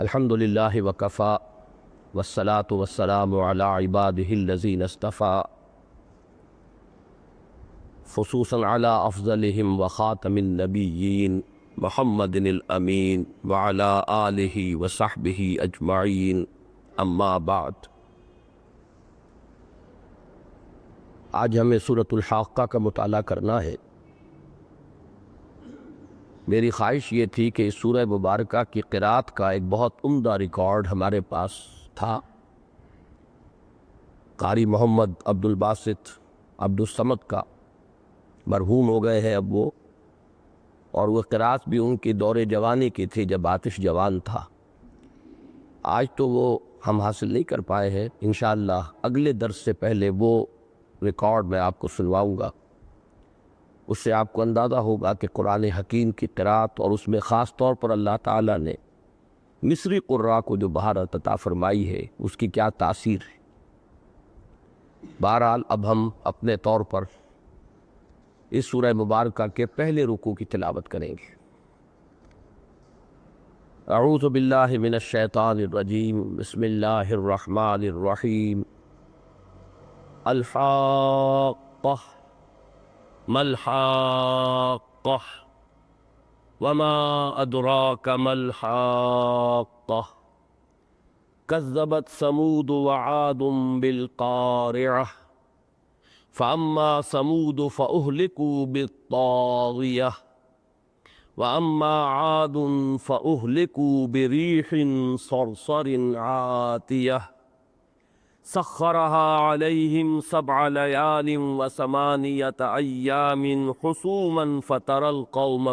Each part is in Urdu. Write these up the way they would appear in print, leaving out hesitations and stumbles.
الحمد للہ وکفا والصلاة والسلام علی عباده الذین اصطفى خصوصا علی افضلهم وخاتم النبیین محمد الامین وعلی آلہ وصحبہ اجمعین اما بعد۔ آج ہمیں سورۃ الحاقہ کا مطالعہ کرنا ہے۔ میری خواہش یہ تھی کہ اس سورہ مبارکہ کی قرأت کا ایک بہت عمدہ ریکارڈ ہمارے پاس تھا۔ قاری محمد عبد الباسط عبد الصمد کا، مرحوم ہو گئے ہیں اب وہ، اور وہ قرأت بھی ان کی دور جوانی کی تھی جب آتش جوان تھا۔ آج تو وہ ہم حاصل نہیں کر پائے ہیں، انشاءاللہ اگلے درس سے پہلے وہ ریکارڈ میں آپ کو سنواؤں گا۔ اس سے آپ کو اندازہ ہوگا کہ قرآن حکیم کی قرأت اور اس میں خاص طور پر اللہ تعالیٰ نے مصری قراء کو جو بہارت عطا فرمائی ہے اس کی کیا تاثیر ہے۔ بہرحال اب ہم اپنے طور پر اس سورہ مبارکہ کے پہلے رکوع کی تلاوت کریں گے۔ اعوذ باللہ من الشیطان الرجیم، بسم اللہ الرحمن الرحیم۔ الحاقہ ما الحاقہ وما ادراک ما الحاقہ کذبت ثمود وعاد بالقارعہ فاما ثمود فاہلکوا بالطاغیہ واما عاد فاہلکوا بریح صرصر عاتیہ سخرها عليهم 7 ليال و8 أيام حسوما فترى القوم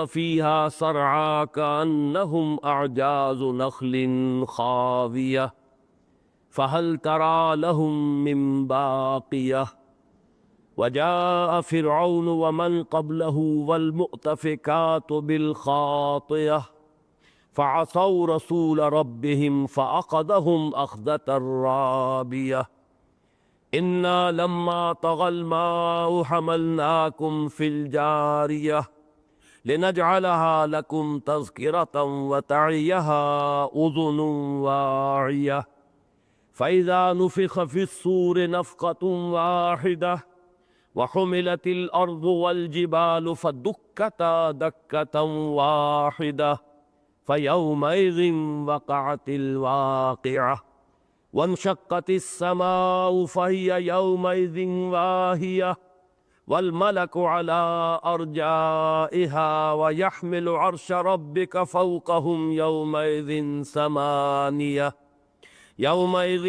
فيها صرعا كأنهم أعجاز نخل خاوية فهل ترى لهم من باقية وجاء فرعون ومن قبله والمؤتفكات بالخاطية فعصوا رسول ربهم فأخذهم أخذة رابية إنا لما طغى الماء حملناكم في الجارية لنجعلها لكم تذكرة وتعيها أذن واعية فإذا نفخ في الصور نفخة واحدة وحملت الأرض والجبال فدكتا دكة واحدة فَيَوْمَئِذٍ وَقَعَتِ الْوَاقِعَةُ وَانشَقَّتِ السَّمَاءُ فَهِيَ يَوْمَئِذٍ وَاهِيَةٌ وَالْمَلَكُ عَلَى أَرْجَائِهَا وَيَحْمِلُ عَرْشَ رَبِّكَ فَوْقَهُمْ يَوْمَئِذٍ ثَمَانِيَةٌ يَوْمَئِذٍ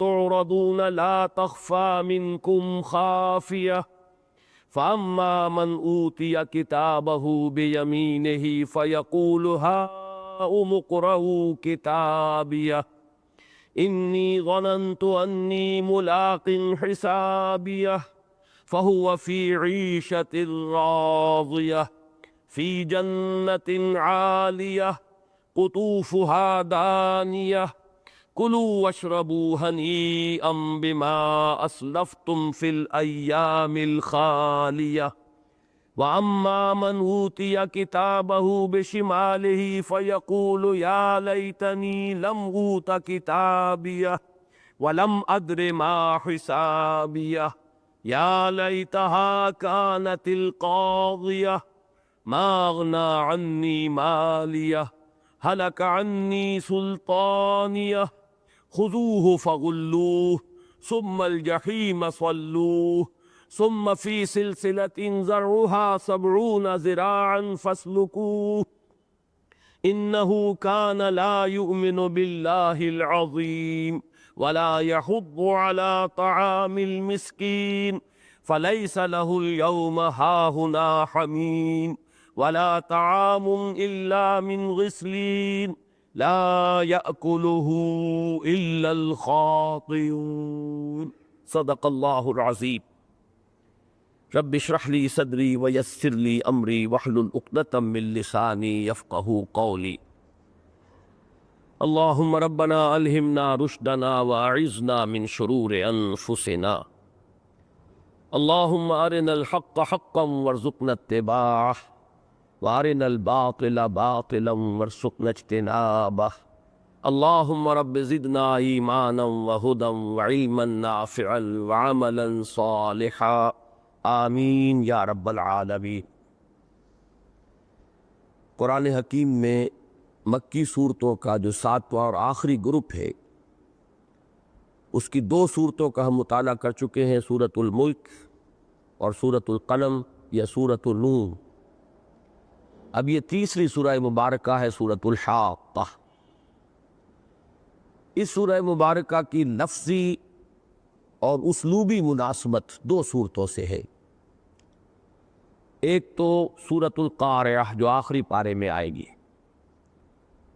تُعْرَضُونَ لَا تَخْفَى مِنكُمْ خَافِيَةٌ فَأَمَّا مَنْ أُوتِيَ كِتَابَهُ بِيَمِينِهِ فَيَقُولُ هَاؤُمُ اقْرَءُوا كِتَابِيَهْ إِنِّي ظَنَنْتُ أَنِّي مُلَاقٍ حِسَابِيَهْ فَهُوَ فِي عِيشَةٍ رَاضِيَةٍ فِي جَنَّةٍ عَالِيَةٍ قُطُوفُهَا دَانِيَةٌ كُلُوا وَاشْرَبُوا هَنِيئًا بِمَا أَسْلَفْتُمْ فِي الْأَيَّامِ الْخَالِيَةِ وَأَمَّا مَنْ أُوتِيَ كِتَابَهُ بِشِمَالِهِ فَيَقُولُ يَا لَيْتَنِي لَمْ أُوتَ كِتَابِيَهْ وَلَمْ أَدْرِ مَا حِسَابِيَهْ يَا لَيْتَهَا كَانَتِ الْقَاضِيَةَ مَا أَغْنَى عَنِّي مَالِيَهْ هَلَكَ عَنِّي سُلْطَانِيَهْ خُذُوهُ فَغُلُّوهُ ثُمَّ الْجَحِيمَ صَلُّوهُ ثُمَّ فِي سِلْسِلَةٍ ذَرْعُهَا 70 ذِرَاعًا فَاسْلُكُوهُ إِنَّهُ كَانَ لَا يُؤْمِنُ بِاللَّهِ الْعَظِيمِ وَلَا يَحُضُّ عَلَى طَعَامِ الْمِسْكِينِ فَلَيْسَ لَهُ الْيَوْمَ هَاهُنَا حَمِيمٌ وَلَا طَعَامٌ إِلَّا مِنْ غِسْلِينٍ لَا يَأْكُلُهُ إِلَّا الْخَاطِئُونَ صدق اللہ العظیم۔ رب اشرح لي صدری ویسر لي امری واحلل عقدۃ من لسانی یفقہوا قولی۔ اللہم ربنا الہمنا رشدنا واعذنا من شرور انفسنا۔ اللہم ارنا الحق حقا وارزقنا اتباعہ وارنا الباطل باطلا وارزقنا اجتنابه اللهم رب زدنا ایمانا وہدا وعلما نافعا وعملا صالحا آمین یا رب العالمین۔ قرآن حکیم میں مکی صورتوں کا جو 7واں اور آخری گروپ ہے، اس کی 2 صورتوں کا ہم مطالعہ کر چکے ہیں، سورۃ الملک اور سورۃ القلم یا سورۃ النون۔ اب یہ تیسری سورہ مبارکہ ہے سورۃ الحاقہ۔ اس سورہ مبارکہ کی لفظی اور اسلوبی مناسبت 2 صورتوں سے ہے۔ ایک تو سورۃ القارعہ جو آخری پارے میں آئے گی،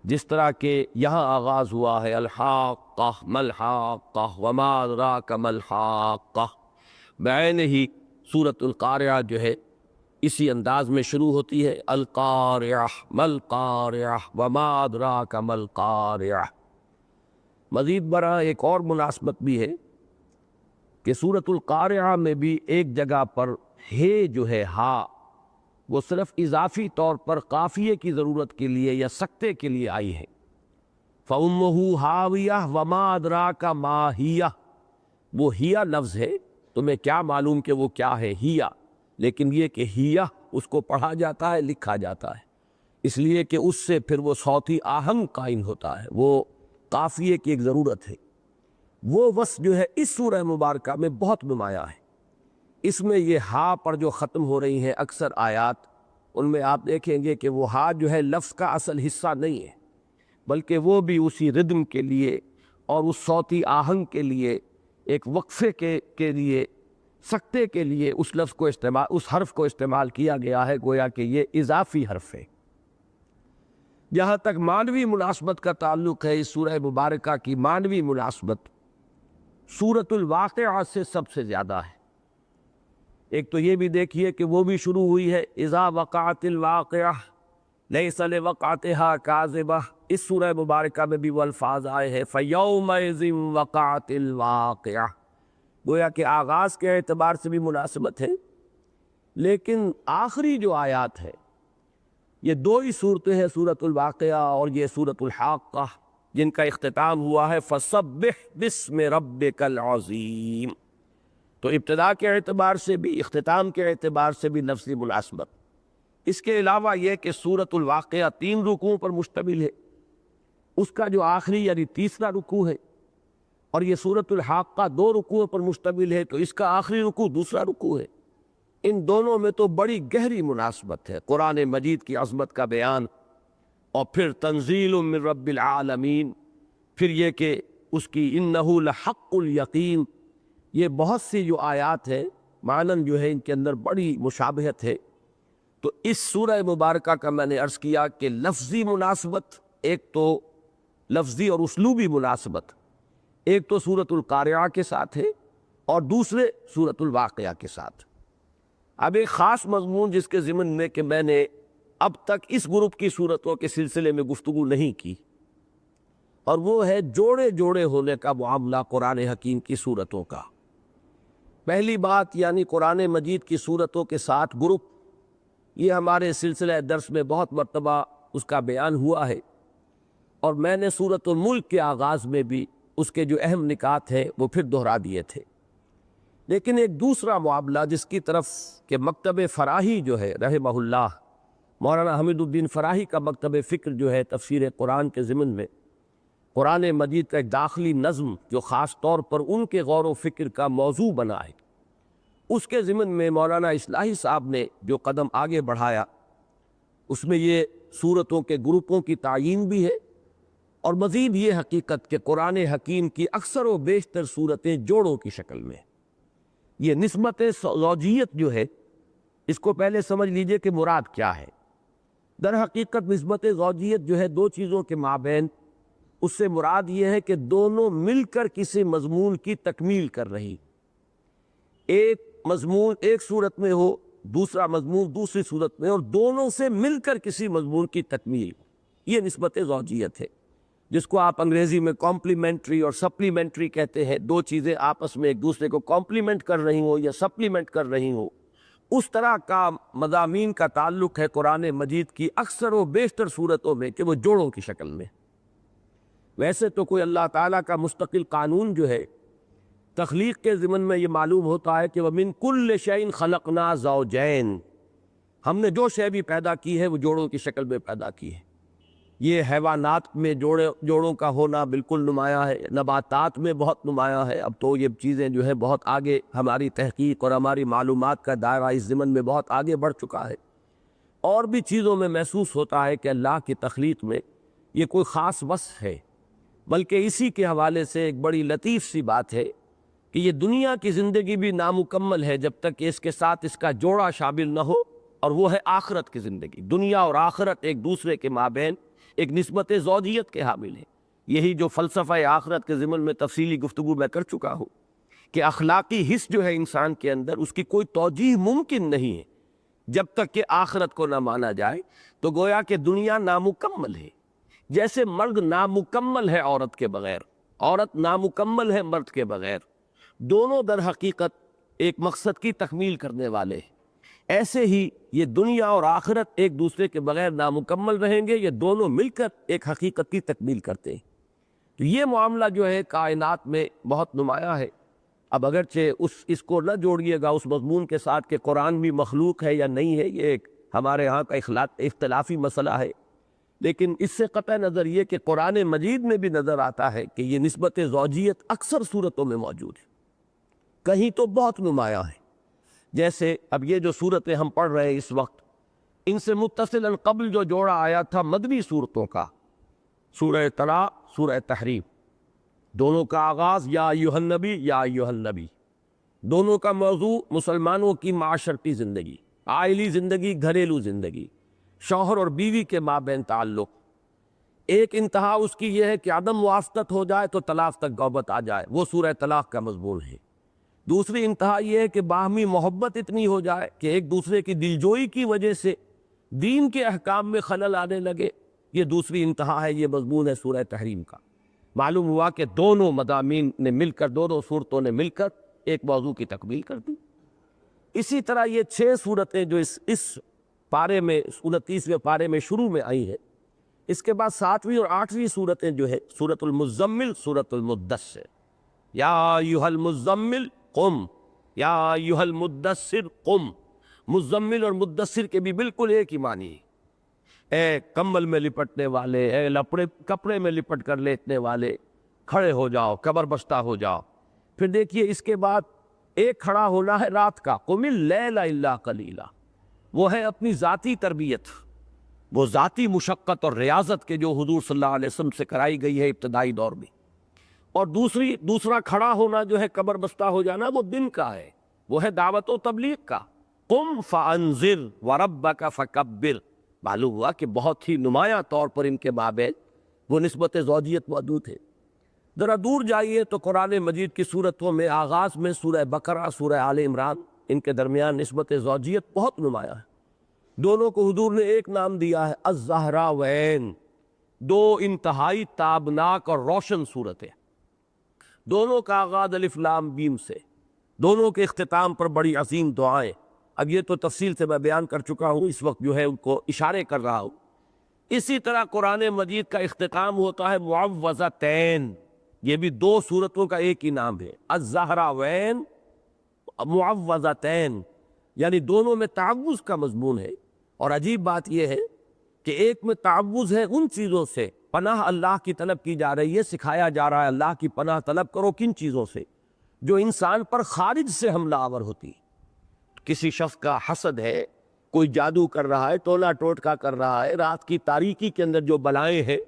جس طرح کہ یہاں آغاز ہوا ہے الحاقہ ملحاقہ وما ادراک ملحاقہ، بعین ہی سورۃ القارعہ جو ہے اسی انداز میں شروع ہوتی ہے، القارعہ ملقارعہ وما ادراک ملقارعہ۔ مزید برآں ایک اور مناسبت بھی ہے کہ سورۃ القارعہ میں بھی ایک جگہ پر ہے جو ہے ہا، وہ صرف اضافی طور پر قافیے کی ضرورت کے لیے یا سکتے کے لیے آئی ہے۔ فَأُمُّهُ ہاویہ وما ادراک ما ہیہ، وہ ہیہ لفظ ہے، تمہیں کیا معلوم کہ وہ کیا ہے ہیہ، لیکن یہ کہ ہیہ اس کو پڑھا جاتا ہے، لکھا جاتا ہے، اس لیے کہ اس سے پھر وہ صوتی آہنگ قائم ہوتا ہے، وہ قافیے کی ایک ضرورت ہے۔ وہ وصف جو ہے اس سورہ مبارکہ میں بہت نمایاں ہے۔ اس میں یہ ہا پر جو ختم ہو رہی ہیں اکثر آیات، ان میں آپ دیکھیں گے کہ وہ ہا جو ہے لفظ کا اصل حصہ نہیں ہے، بلکہ وہ بھی اسی ردم کے لیے اور اس صوتی آہنگ کے لیے، ایک وقفے کے لیے، سکتے کے لیے اس لفظ کو استعمال، اس حرف کو استعمال کیا گیا ہے، گویا کہ یہ اضافی حرف ہے۔ جہاں تک معنوی مناسبت کا تعلق ہے، اس سورہ مبارکہ کی معنوی مناسبت سورۃ الواقعہ سے سب سے زیادہ ہے۔ ایک تو یہ بھی دیکھیے کہ وہ بھی شروع ہوئی ہے اذا وقعت الواقعہ لیس لوقعتها کاذبہ، اس سورہ مبارکہ میں بھی وہ الفاظ آئے ہیں فیومئذ وقعت الواقعہ، گویا کہ آغاز کے اعتبار سے بھی مناسبت ہے، لیکن آخری جو آیات ہے یہ 2 ہی صورتیں ہیں، سورۃ الواقعہ اور یہ سورۃ الحاقہ، جن کا اختتام ہوا ہے فسبح باسم ربک العظیم۔ تو ابتدا کے اعتبار سے بھی، اختتام کے اعتبار سے بھی لفظی مناسبت۔ اس کے علاوہ یہ کہ سورۃ الواقعہ 3 رکوعوں پر مشتمل ہے، اس کا جو آخری یعنی تیسرا رکوع ہے، اور یہ سورۃ الحاقہ 2 رکوعوں پر مشتمل ہے، تو اس کا آخری رکوع دوسرا رکوع ہے۔ ان دونوں میں تو بڑی گہری مناسبت ہے، قرآن مجید کی عظمت کا بیان، اور پھر تنزیل من رب العالمین، پھر یہ کہ اس کی انہ لحق الیقین، یہ بہت سی جو آیات ہیں معنن جو ہے ان کے اندر بڑی مشابہت ہے۔ تو اس سورہ مبارکہ کا میں نے عرض کیا کہ لفظی مناسبت، ایک تو لفظی اور اسلوبی مناسبت، ایک تو سورۃ القارعہ کے ساتھ ہے اور دوسرے سورۃ الواقعہ کے ساتھ۔ اب ایک خاص مضمون جس کے ضمن میں کہ میں نے اب تک اس گروپ کی صورتوں کے سلسلے میں گفتگو نہیں کی، اور وہ ہے جوڑے جوڑے ہونے کا معاملہ قرآن حکیم کی صورتوں کا۔ پہلی بات یعنی قرآن مجید کی صورتوں کے ساتھ گروپ، یہ ہمارے سلسلہ درس میں بہت مرتبہ اس کا بیان ہوا ہے، اور میں نے سورۃ الملک کے آغاز میں بھی اس کے جو اہم نکات ہیں وہ پھر دہرا دیے تھے۔ لیکن ایک دوسرا معاملہ جس کی طرف کہ مکتب فراہی جو ہے رحمہ اللہ، مولانا حمید الدین فراہی کا مکتب فکر جو ہے تفسیر قرآن کے ضمن میں قرآن مجید کا ایک داخلی نظم جو خاص طور پر ان کے غور و فکر کا موضوع بنا ہے، اس کے ضمن میں مولانا اصلاحی صاحب نے جو قدم آگے بڑھایا، اس میں یہ صورتوں کے گروپوں کی تعیین بھی ہے، اور مزید یہ حقیقت کہ قرآن حکیم کی اکثر و بیشتر صورتیں جوڑوں کی شکل میں۔ یہ نسبت زوجیت جو ہے، اس کو پہلے سمجھ لیجئے کہ مراد کیا ہے۔ در حقیقت نسبت زوجیت جو ہے 2 چیزوں کے مابین، اس سے مراد یہ ہے کہ دونوں مل کر کسی مضمون کی تکمیل کر رہی، ایک مضمون ایک صورت میں ہو، دوسرا مضمون دوسری صورت میں، اور دونوں سے مل کر کسی مضمون کی تکمیل، یہ نسبت زوجیت ہے، جس کو آپ انگریزی میں کمپلیمنٹری اور سپلیمنٹری کہتے ہیں۔ 2 چیزیں آپس میں ایک دوسرے کو کمپلیمنٹ کر رہی ہوں یا سپلیمنٹ کر رہی ہوں، اس طرح کا مضامین کا تعلق ہے قرآن مجید کی اکثر و بیشتر صورتوں میں کہ وہ جوڑوں کی شکل میں۔ ویسے تو کوئی اللہ تعالیٰ کا مستقل قانون جو ہے تخلیق کے ضمن میں یہ معلوم ہوتا ہے کہ وَمِن كُلِّ شَيْءٍ خَلَقْنَا زَوْجَيْن، ہم نے جو شے بھی پیدا کی ہے وہ جوڑوں کی شکل میں پیدا کی ہے۔ یہ حیوانات میں جوڑوں کا ہونا بالکل نمایاں ہے، نباتات میں بہت نمایاں ہے۔ اب تو یہ چیزیں جو ہے بہت آگے، ہماری تحقیق اور ہماری معلومات کا دائرہ اس ضمن میں بہت آگے بڑھ چکا ہے۔ اور بھی چیزوں میں محسوس ہوتا ہے کہ اللہ کی تخلیق میں یہ کوئی خاص وصف ہے، بلکہ اسی کے حوالے سے ایک بڑی لطیف سی بات ہے کہ یہ دنیا کی زندگی بھی نامکمل ہے جب تک کہ اس کے ساتھ اس کا جوڑا شامل نہ ہو، اور وہ ہے آخرت کی زندگی۔ دنیا اور آخرت ایک دوسرے کے مابین ایک نسبت زوجیت کے حامل ہے۔ یہی جو فلسفہ آخرت کے ضمن میں تفصیلی گفتگو میں کر چکا ہوں کہ اخلاقی حس جو ہے انسان کے اندر، اس کی کوئی توجیہ ممکن نہیں ہے جب تک کہ آخرت کو نہ مانا جائے۔ تو گویا کہ دنیا نامکمل ہے، جیسے مرد نامکمل ہے عورت کے بغیر، عورت نامکمل ہے مرد کے بغیر، دونوں در حقیقت ایک مقصد کی تکمیل کرنے والے ہیں۔ ایسے ہی یہ دنیا اور آخرت ایک دوسرے کے بغیر نامکمل رہیں گے، یہ دونوں مل کر ایک حقیقت کی تکمیل کرتے ہیں۔ تو یہ معاملہ جو ہے کائنات میں بہت نمایاں ہے۔ اب اگرچہ اس کو نہ جوڑیے گا اس مضمون کے ساتھ کہ قرآن بھی مخلوق ہے یا نہیں ہے، یہ ایک ہمارے ہاں کا اختلافی مسئلہ ہے، لیکن اس سے قطع نظر یہ کہ قرآن مجید میں بھی نظر آتا ہے کہ یہ نسبت زوجیت اکثر صورتوں میں موجود ہے، کہیں تو بہت نمایاں ہے۔ جیسے اب یہ جو صورتیں ہم پڑھ رہے ہیں اس وقت، ان سے متصلاً قبل جو جوڑا آیا تھا مدنی صورتوں کا، سورہ طلاق، سورہ تحریم، دونوں کا آغاز یا ایھا النبی یا ایھا النبی، دونوں کا موضوع مسلمانوں کی معاشرتی زندگی، عائلی زندگی، گھریلو زندگی، شوہر اور بیوی کے مابین تعلق۔ ایک انتہا اس کی یہ ہے کہ عدم موافقت ہو جائے تو طلاق تک نوبت آ جائے، وہ سورہ طلاق کا مضمون ہے۔ دوسری انتہا یہ ہے کہ باہمی محبت اتنی ہو جائے کہ ایک دوسرے کی دلجوئی کی وجہ سے دین کے احکام میں خلل آنے لگے، یہ دوسری انتہا ہے، یہ مضمون ہے سورہ تحریم کا۔ معلوم ہوا کہ دونوں مضامین نے مل کر، دونوں صورتوں نے مل کر ایک موضوع کی تکمیل کر دی۔ اسی طرح یہ 6 صورتیں جو اس پارے میں 29ویں پارے میں شروع میں آئی ہیں، اس کے بعد 7ویں اور 8ویں صورتیں جو ہے سورۃ المزمل، سورۃ المدثر، یا ایھا المزمل قم، یا ایھا المدثر قم۔ مزمل اور مدثر کے بھی بالکل ایک ہی معنی ہے، اے کمبل میں لپٹنے والے، اے کپڑے میں لپٹ کر لیٹنے والے، کھڑے ہو جاؤ، کمر بستہ ہو جاؤ۔ پھر دیکھیے اس کے بعد ایک کھڑا ہونا ہے رات کا، قم اللیل الا قلیلا، وہ ہے اپنی ذاتی تربیت، وہ ذاتی مشقت اور ریاضت کے جو حضور صلی اللہ علیہ وسلم سے کرائی گئی ہے ابتدائی دور میں۔ اور دوسرا کھڑا ہونا جو ہے، کمر بستہ ہو جانا، وہ دن کا ہے، وہ ہے دعوت و تبلیغ کا۔ قم فانذر وربک فکبر، معلوم ہوا کہ بہت ہی نمایاں طور پر ان کے مابین وہ نسبت زوجیت موجود ہے۔ ذرا دور جائیے تو قرآن مجید کی صورتوں میں آغاز میں سورہ بقرہ، سورہ آل عمران، ان کے درمیان نسبت زوجیت بہت نمایاں ہے۔ دونوں کو حضور نے ایک نام دیا ہے، الزہراوین، دو انتہائی تابناک اور روشن صورتیں۔ دونوں کا آغاز الف لام میم سے، دونوں کے اختتام پر بڑی عظیم دعائیں۔ اب یہ تو تفصیل سے میں بیان کر چکا ہوں، اس وقت جو ہے ان کو اشارے کر رہا ہوں۔ اسی طرح قرآن مجید کا اختتام ہوتا ہے معوذتین، یہ بھی 2 صورتوں کا ایک ہی نام ہے، الزہراوین، معوذتین، یعنی دونوں میں تعوذ کا مضمون ہے۔ اور عجیب بات یہ ہے کہ ایک میں تعوذ ہے ان چیزوں سے، پناہ اللہ کی طلب کی جا رہی ہے، سکھایا جا رہا ہے اللہ کی پناہ طلب کرو، کن چیزوں سے؟ جو انسان پر خارج سے حملہ آور ہوتی ہے۔ کسی شخص کا حسد ہے، کوئی جادو کر رہا ہے، ٹونا ٹوٹکا کر رہا ہے، رات کی تاریکی کے اندر جو بلائیں ہیں،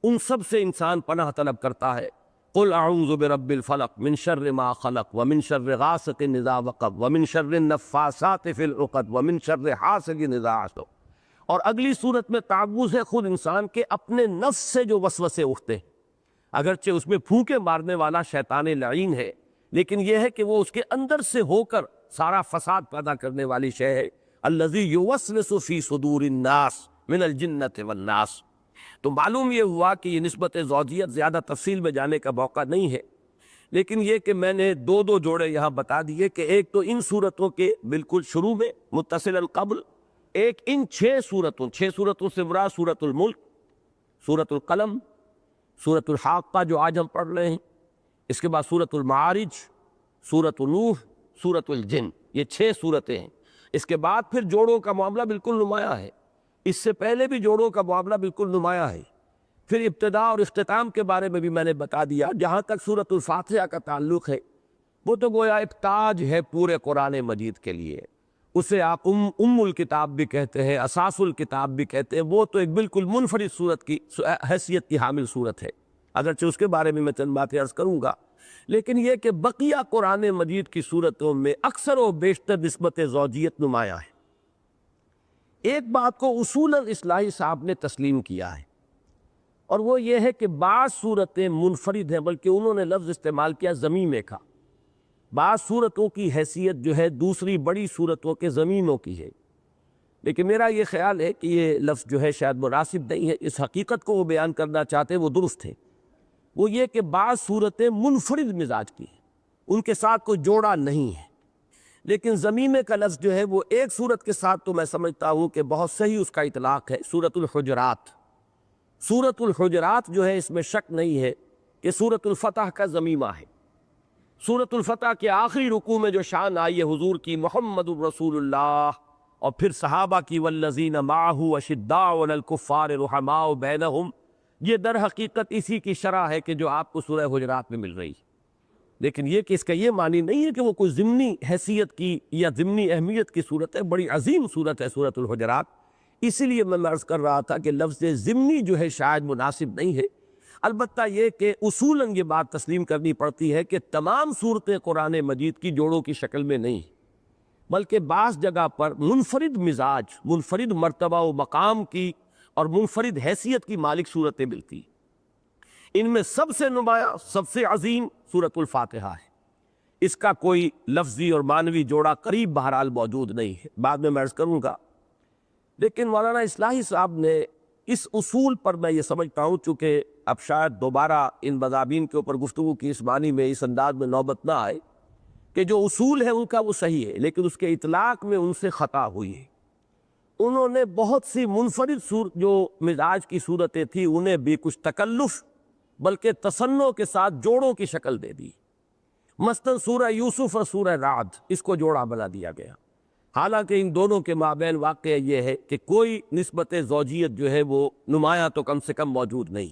ان سب سے انسان پناہ طلب کرتا ہے۔ قل اعوذ برب الفلق من شر ما خلق ومن شر غاسق اذا وقب ومن شر النفاثات فی العقد ومن شر حاسد اذا حسد۔ اور اگلی صورت میں تعوذ ہے خود انسان کے اپنے نفس سے جو وسوسے اٹھتے ہیں، اگرچہ اس میں پھونکے مارنے والا شیطان لعین ہے، لیکن یہ ہے کہ وہ اس کے اندر سے ہو کر سارا فساد پیدا کرنے والی شے ہے، الذی یوسوس فی صدور الناس من الجنۃ والناس۔ تو معلوم یہ ہوا کہ یہ نسبت زوجیت زیادہ تفصیل میں جانے کا موقع نہیں ہے، لیکن یہ کہ میں نے دو دو جوڑے یہاں بتا دیے کہ ایک تو ان صورتوں کے بالکل شروع میں متصل قبل، ایک ان 6 صورتوں سے مراد سورۃ الملک، سورۃ القلم، سورۃ الحاقہ جو آج ہم پڑھ رہے ہیں، اس کے بعد سورۃ المعارج، سورۃ نوح، سورۃ الجن، یہ 6 صورتیں ہیں۔ اس کے بعد پھر جوڑوں کا معاملہ بالکل نمایاں ہے، اس سے پہلے بھی جوڑوں کا معاملہ بالکل نمایاں ہے۔ پھر ابتدا اور اختتام کے بارے میں بھی میں نے بتا دیا۔ جہاں تک سورۃ الفاتحہ کا تعلق ہے، وہ تو گویا ایک تاج ہے پورے قرآن مجید کے لیے، اسے آپ ام الکتاب بھی کہتے ہیں، اساس الکتاب بھی کہتے ہیں، وہ تو ایک بالکل منفرد صورت کی حیثیت کی حامل صورت ہے، اگرچہ اس کے بارے میں چند باتیں عرض کروں گا۔ لیکن یہ کہ بقیہ قرآن مجید کی صورتوں میں اکثر و بیشتر نسبت زوجیت نمایاں ہے۔ ایک بات کو اصولاً اصلاحی صاحب نے تسلیم کیا ہے، اور وہ یہ ہے کہ بعض صورتیں منفرد ہیں، بلکہ انہوں نے لفظ استعمال کیا ضمیمے کا۔ بعض صورتوں کی حیثیت جو ہے دوسری بڑی صورتوں کے ضمیموں کی ہے، لیکن میرا یہ خیال ہے کہ یہ لفظ جو ہے شاید مناسب نہیں ہے۔ اس حقیقت کو وہ بیان کرنا چاہتے وہ درست ہے، وہ یہ کہ بعض صورتیں منفرد مزاج کی ہیں، ان کے ساتھ کوئی جوڑا نہیں ہے، لیکن ضمیمے کا لفظ جو ہے وہ ایک صورت کے ساتھ تو میں سمجھتا ہوں کہ بہت صحیح اس کا اطلاق ہے، سورۃ الحجرات۔ سورۃ الحجرات جو ہے اس میں شک نہیں ہے کہ سورۃ الفتح کا ضمیمہ ہے۔ سورۃ الفتح کے آخری رکوع میں جو شان آئی ہے حضور کی، محمد الرسول اللہ، اور پھر صحابہ کی، والذین معہ اشداء علی الکفار رحماء بینہم، یہ در حقیقت اسی کی شرح ہے کہ جو آپ کو سورہ حجرات میں مل رہی ہے۔ لیکن یہ کہ اس کا یہ معنی نہیں ہے کہ وہ کوئی ضمنی حیثیت کی یا ضمنی اہمیت کی صورت ہے، بڑی عظیم صورت ہے سورۃ الحجرات۔ اسی لیے میں عرض کر رہا تھا کہ لفظ ضمنی جو ہے شاید مناسب نہیں ہے۔ البتہ یہ کہ اصولاً یہ بات تسلیم کرنی پڑتی ہے کہ تمام صورتیں قرآن مجید کی جوڑوں کی شکل میں نہیں، بلکہ بعض جگہ پر منفرد مزاج، منفرد مرتبہ و مقام کی اور منفرد حیثیت کی مالک صورتیں ملتی ہیں۔ ان میں سب سے نمایاں، سب سے عظیم سورۃ الفاتحہ ہے، اس کا کوئی لفظی اور معنوی جوڑا قریب بہرحال موجود نہیں ہے، بعد میں عرض کروں گا۔ لیکن مولانا اصلاحی صاحب نے اس اصول پر، میں یہ سمجھتا ہوں چونکہ اب شاید دوبارہ ان مضامین کے اوپر گفتگو کی اس معنی میں، اس انداز میں نوبت نہ آئے کہ جو اصول ہے ان کا وہ صحیح ہے، لیکن اس کے اطلاق میں ان سے خطا ہوئی ہے۔ انہوں نے بہت سی منفرد جو مزاج کی صورتیں تھیں انہیں بھی کچھ تکلف بلکہ تصنع کے ساتھ جوڑوں کی شکل دے دی۔ مثلا سورہ یوسف اور سورہ رعد، اس کو جوڑا بنا دیا گیا، حالانکہ ان دونوں کے مابین واقعہ یہ ہے کہ کوئی نسبت زوجیت جو ہے وہ نمایاں تو کم سے کم موجود نہیں۔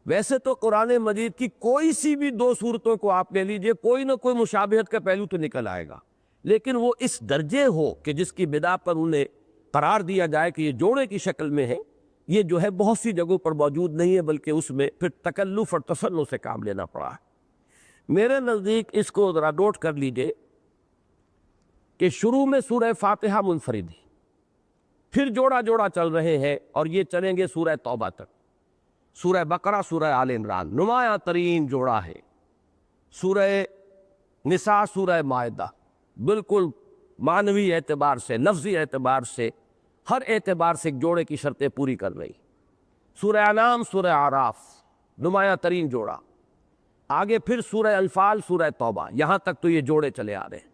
ویسے تو قرآن مجید کی کوئی سی بھی دو صورتوں کو آپ لے لیجئے، کوئی نہ کوئی مشابہت کا پہلو تو نکل آئے گا، لیکن وہ اس درجے ہو کہ جس کی بنا پر انہیں قرار دیا جائے کہ یہ جوڑے کی شکل میں ہے، یہ جو ہے بہت سی جگہوں پر موجود نہیں ہے، بلکہ اس میں پھر تکلف اور تصنع سے کام لینا پڑا ہے۔ میرے نزدیک اس کو ذرا نوٹ کر لیجئے کہ شروع میں سورہ فاتحہ منفرد ہے، پھر جوڑا جوڑا چل رہے ہیں، اور یہ چلیں گے سورہ توبہ تک، سورہ بقرہ، سورہ آل عمران، نمایاں ترین جوڑا ہے۔ سورہ نساء، سورہ مائدہ، بالکل معنوی اعتبار سے، لفظی اعتبار سے، ہر اعتبار سے ایک جوڑے کی شرطیں پوری کر رہی۔ سورہ انعام، سورہ اعراف، نمایاں ترین جوڑا۔ آگے پھر سورہ انفال، سورہ توبہ، یہاں تک تو یہ جوڑے چلے آ رہے ہیں۔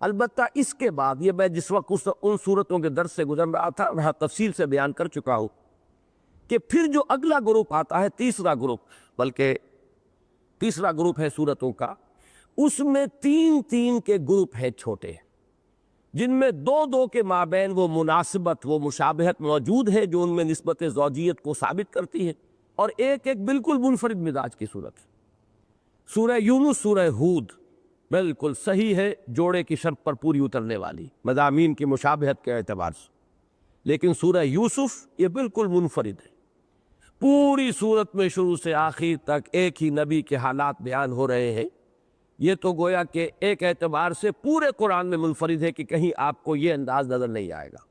البتہ اس کے بعد، یہ میں جس وقت ان صورتوں کے درس سے گزر رہا تھا وہاں تفصیل سے بیان کر چکا ہوں کہ پھر جو اگلا گروپ آتا ہے، تیسرا گروپ، بلکہ تیسرا گروپ ہے صورتوں کا، اس میں تین تین کے گروپ ہیں چھوٹے، جن میں دو دو کے مابین وہ مناسبت، وہ مشابہت موجود ہے جو ان میں نسبت زوجیت کو ثابت کرتی ہے، اور ایک ایک بالکل منفرد مزاج کی صورت ہے۔ سورہ یونس، سورہ ہود بالکل صحیح ہے، جوڑے کی شرط پر پوری اترنے والی مضامین کی مشابہت کے اعتبار سے، لیکن سورہ یوسف یہ بالکل منفرد ہے۔ پوری صورت میں شروع سے آخر تک ایک ہی نبی کے حالات بیان ہو رہے ہیں۔ یہ تو گویا کہ ایک اعتبار سے پورے قرآن میں منفرد ہے کہ کہیں آپ کو یہ انداز نظر نہیں آئے گا۔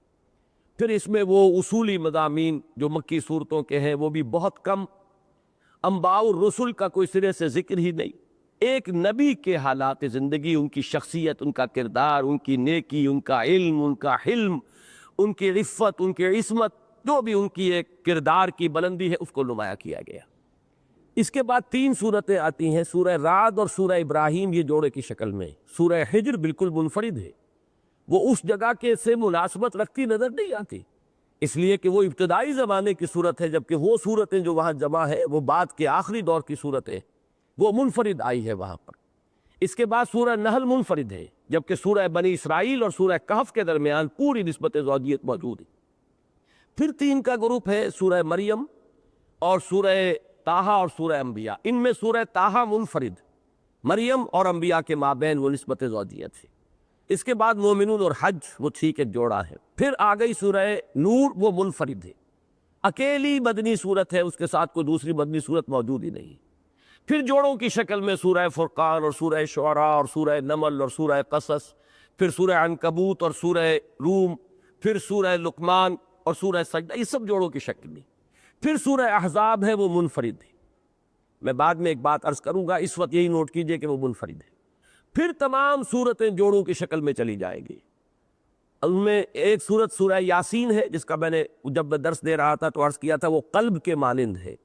پھر اس میں وہ اصولی مضامین جو مکی صورتوں کے ہیں وہ بھی بہت کم، انباء الرسل کا کوئی سرے سے ذکر ہی نہیں، ایک نبی کے حالات زندگی، ان کی شخصیت، ان کا کردار، ان کی نیکی، ان کا علم، ان کا حلم، ان کی عفت، ان کی عصمت، جو بھی ان کی ایک کردار کی بلندی ہے اس کو نمایاں کیا گیا۔ اس کے بعد 3 صورتیں آتی ہیں، سورہ رعد اور سورہ ابراہیم، یہ جوڑے کی شکل میں۔ سورہ حجر بالکل منفرد ہے، وہ اس جگہ کے سے مناسبت رکھتی نظر نہیں آتی، اس لیے کہ وہ ابتدائی زمانے کی صورت ہے، جبکہ وہ صورتیں جو وہاں جمع ہے وہ بعد کے آخری دور کی صورتیں، وہ منفرد آئی ہے وہاں پر۔ اس کے بعد سورہ نحل منفرد ہے، جبکہ سورہ بنی اسرائیل اور سورہ کہف کے درمیان پوری نسبت زوجیت موجود ہے۔ پھر 3 کا گروپ ہے، سورہ مریم اور سورہ طٰہٰ اور سورہ انبیاء۔ ان میں سورہ طٰہٰ منفرد، مریم اور انبیاء کے مابین وہ نسبت زوجیت ہے۔ اس کے بعد مومنون اور حج، وہ ٹھیک ایک جوڑا ہے۔ پھر آ گئی سورہ نور، وہ منفرد ہے، اکیلی مدنی صورت ہے، اس کے ساتھ کوئی دوسری مدنی صورت موجود ہی نہیں۔ پھر جوڑوں کی شکل میں سورہ فرقان اور سورہ شعراء اور سورہ نمل اور سورہ قصص، پھر سورہ عنکبوت اور سورہ روم، پھر سورہ لقمان اور سورہ سجدہ، یہ سب جوڑوں کی شکل میں۔ پھر سورہ احزاب ہے، وہ منفرد ہے، میں بعد میں ایک بات عرض کروں گا، اس وقت یہی نوٹ کیجئے کہ وہ منفرد ہے۔ پھر تمام صورتیں جوڑوں کی شکل میں چلی جائیں گی۔ ان میں ایک صورت سورہ یاسین ہے، جس کا میں نے جب درس دے رہا تھا تو عرض کیا تھا وہ قلب کے مانند ہے،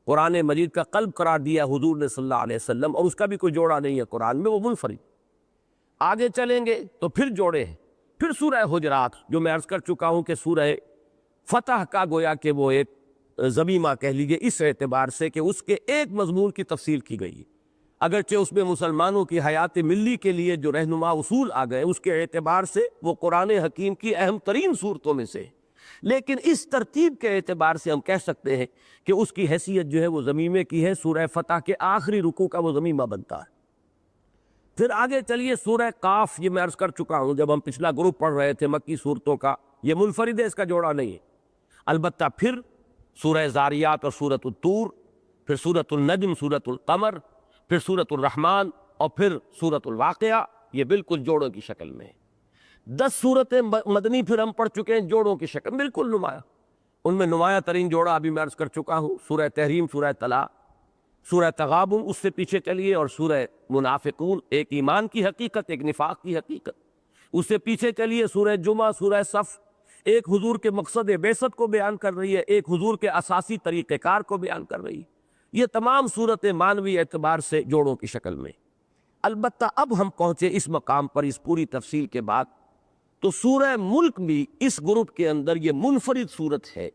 قرآن مجید کا قلب قرار دیا حضور نے صلی اللہ علیہ وسلم، اور اس کا بھی کوئی جوڑا نہیں ہے قرآن میں، وہ منفرد۔ آگے چلیں گے تو پھر جوڑے ہیں۔ پھر سورہ حجرات، جو میں عرض کر چکا ہوں کہ سورہ فتح کا گویا کہ وہ ایک ضمیمہ کہہ لیجیے، اس اعتبار سے کہ اس کے ایک مضمون کی تفصیل کی گئی، اگرچہ اس میں مسلمانوں کی حیات ملی کے لیے جو رہنما اصول آ گئے، اس کے اعتبار سے وہ قرآن حکیم کی اہم ترین صورتوں میں سے، لیکن اس ترتیب کے اعتبار سے ہم کہہ سکتے ہیں کہ اس کی حیثیت جو ہے وہ ضمیمے کی ہے، سورہ فتح کے آخری رکوع کا وہ ضمیمہ بنتا ہے۔ پھر آگے چلیے سورہ قاف، یہ میں عرض کر چکا ہوں جب ہم پچھلا گروپ پڑھ رہے تھے مکی صورتوں کا، یہ منفرد ہے، اس کا جوڑا نہیں ہے۔ البتہ پھر سورہ زاریات اور سورۃ الطور، پھر سورۃ النجم، سورۃ القمر، پھر سورۃ الرحمن اور پھر سورۃ الواقعہ، یہ بالکل جوڑوں کی شکل میں ہے۔ 10 صورتیں مدنی پھر ہم پڑھ چکے ہیں جوڑوں کی شکل، بالکل نمایاں۔ ان میں نمایاں ترین جوڑا ابھی میں عرض کر چکا ہوں، سورہ تحریم، سورہ طلاق، سورہ تغابن، اس سے پیچھے چلیے، اور سورہ منافقون، ایک ایمان کی حقیقت، ایک نفاق کی حقیقت، اس سے پیچھے چلیے سورہ جمعہ، سورہ صف، ایک حضور کے مقصد بعثت کو بیان کر رہی ہے، ایک حضور کے اساسی طریقہ کار کو بیان کر رہی ہے۔ یہ تمام صورتیں معنوی اعتبار سے جوڑوں کی شکل میں۔ البتہ اب ہم پہنچے اس مقام پر اس پوری تفصیل کے بعد، تو سورہ ملک بھی اس گروپ کے اندر یہ منفرد صورت ہے،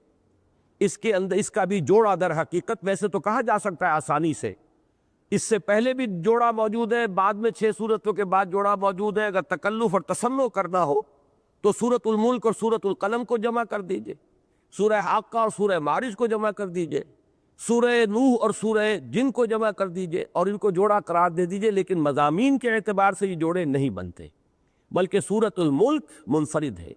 اس کے اندر اس کا بھی جوڑا در حقیقت ویسے تو کہا جا سکتا ہے آسانی سے، اس سے پہلے بھی جوڑا موجود ہے، بعد میں 6 صورتوں کے بعد جوڑا موجود ہے۔ اگر تکلف اور تسنع کرنا ہو تو سورۃ الملک اور سورۃ القلم کو جمع کر دیجئے، سورہ حاقہ اور سورہ معارج کو جمع کر دیجئے، سورہ نوح اور سورہ جن کو جمع کر دیجئے اور ان کو جوڑا قرار دے دیجئے، لیکن مضامین کے اعتبار سے یہ جوڑے نہیں بنتے، بلکہ سورۃ الملک منفرد ہے۔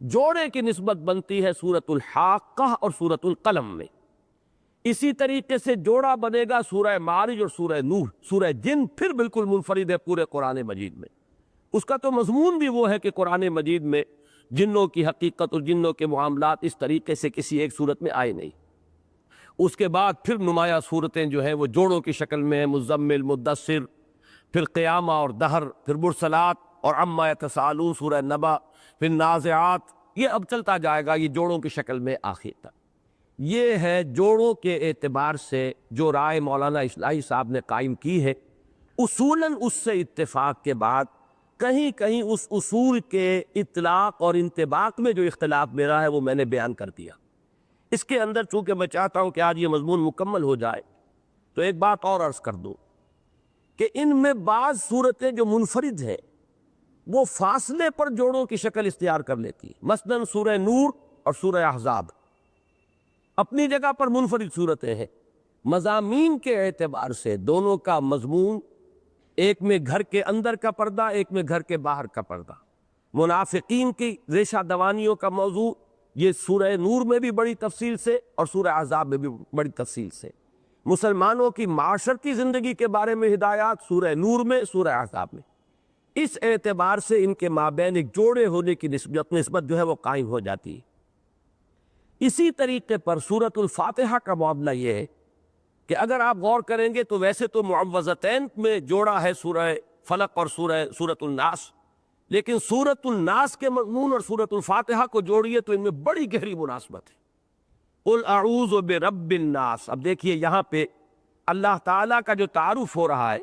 جوڑے کی نسبت بنتی ہے سورۃ الحاقہ اور سورۃ القلم میں۔ اسی طریقے سے جوڑا بنے گا سورہ معارج اور سورہ نوح۔ سورہ جن پھر بالکل منفرد ہے پورے قرآن مجید میں، اس کا تو مضمون بھی وہ ہے کہ قرآن مجید میں جنوں کی حقیقت اور جنوں کے معاملات اس طریقے سے کسی ایک صورت میں آئے نہیں۔ اس کے بعد پھر نمایاں صورتیں جو ہیں وہ جوڑوں کی شکل میں ہیں، مزمل، مدثر، پھر قیامہ اور دہر، پھر مرسلات اور عما یتساءلون، سورہ نبا، پھر نازعات، یہ اب چلتا جائے گا، یہ جوڑوں کی شکل میں آخر تک۔ یہ ہے جوڑوں کے اعتبار سے جو رائے مولانا اصلاحی صاحب نے قائم کی ہے۔ اصولاً اس سے اتفاق کے بعد کہیں کہیں اس اصول کے اطلاق اور انطباق میں جو اختلاف میرا ہے وہ میں نے بیان کر دیا۔ اس کے اندر چونکہ میں چاہتا ہوں کہ آج یہ مضمون مکمل ہو جائے، تو ایک بات اور عرض کر دوں کہ ان میں بعض صورتیں جو منفرد ہیں وہ فاصلے پر جوڑوں کی شکل اختیار کر لیتی ہیں۔ مثلاً سورہ نور اور سورہ احزاب اپنی جگہ پر منفرد صورتیں ہیں، مضامین کے اعتبار سے دونوں کا مضمون، ایک میں گھر کے اندر کا پردہ، ایک میں گھر کے باہر کا پردہ، منافقین کی ریشہ دوانیوں کا موضوع، یہ سورہ نور میں بھی بڑی تفصیل سے اور سورہ احزاب میں بھی بڑی تفصیل سے، مسلمانوں کی معاشرتی زندگی کے بارے میں ہدایات سورہ نور میں، سورہ احزاب میں۔ اس اعتبار سے ان کے مابین ایک جوڑے ہونے کی نسبت جو ہے وہ قائم ہو جاتی ہے۔ اسی طریقے پر سورۃ الفاتحہ کا معاملہ یہ ہے کہ اگر آپ غور کریں گے تو ویسے تو معوذتین میں جوڑا ہے سورہ فلق اور سورۃ الناس، لیکن سورۃ الناس کے مضمون اور سورۃ الفاتحہ کو جوڑیے تو ان میں بڑی گہری مناسبت ہے۔ قل اعوذ برب الناس، اب دیکھیے یہاں پہ اللہ تعالیٰ کا جو تعارف ہو رہا ہے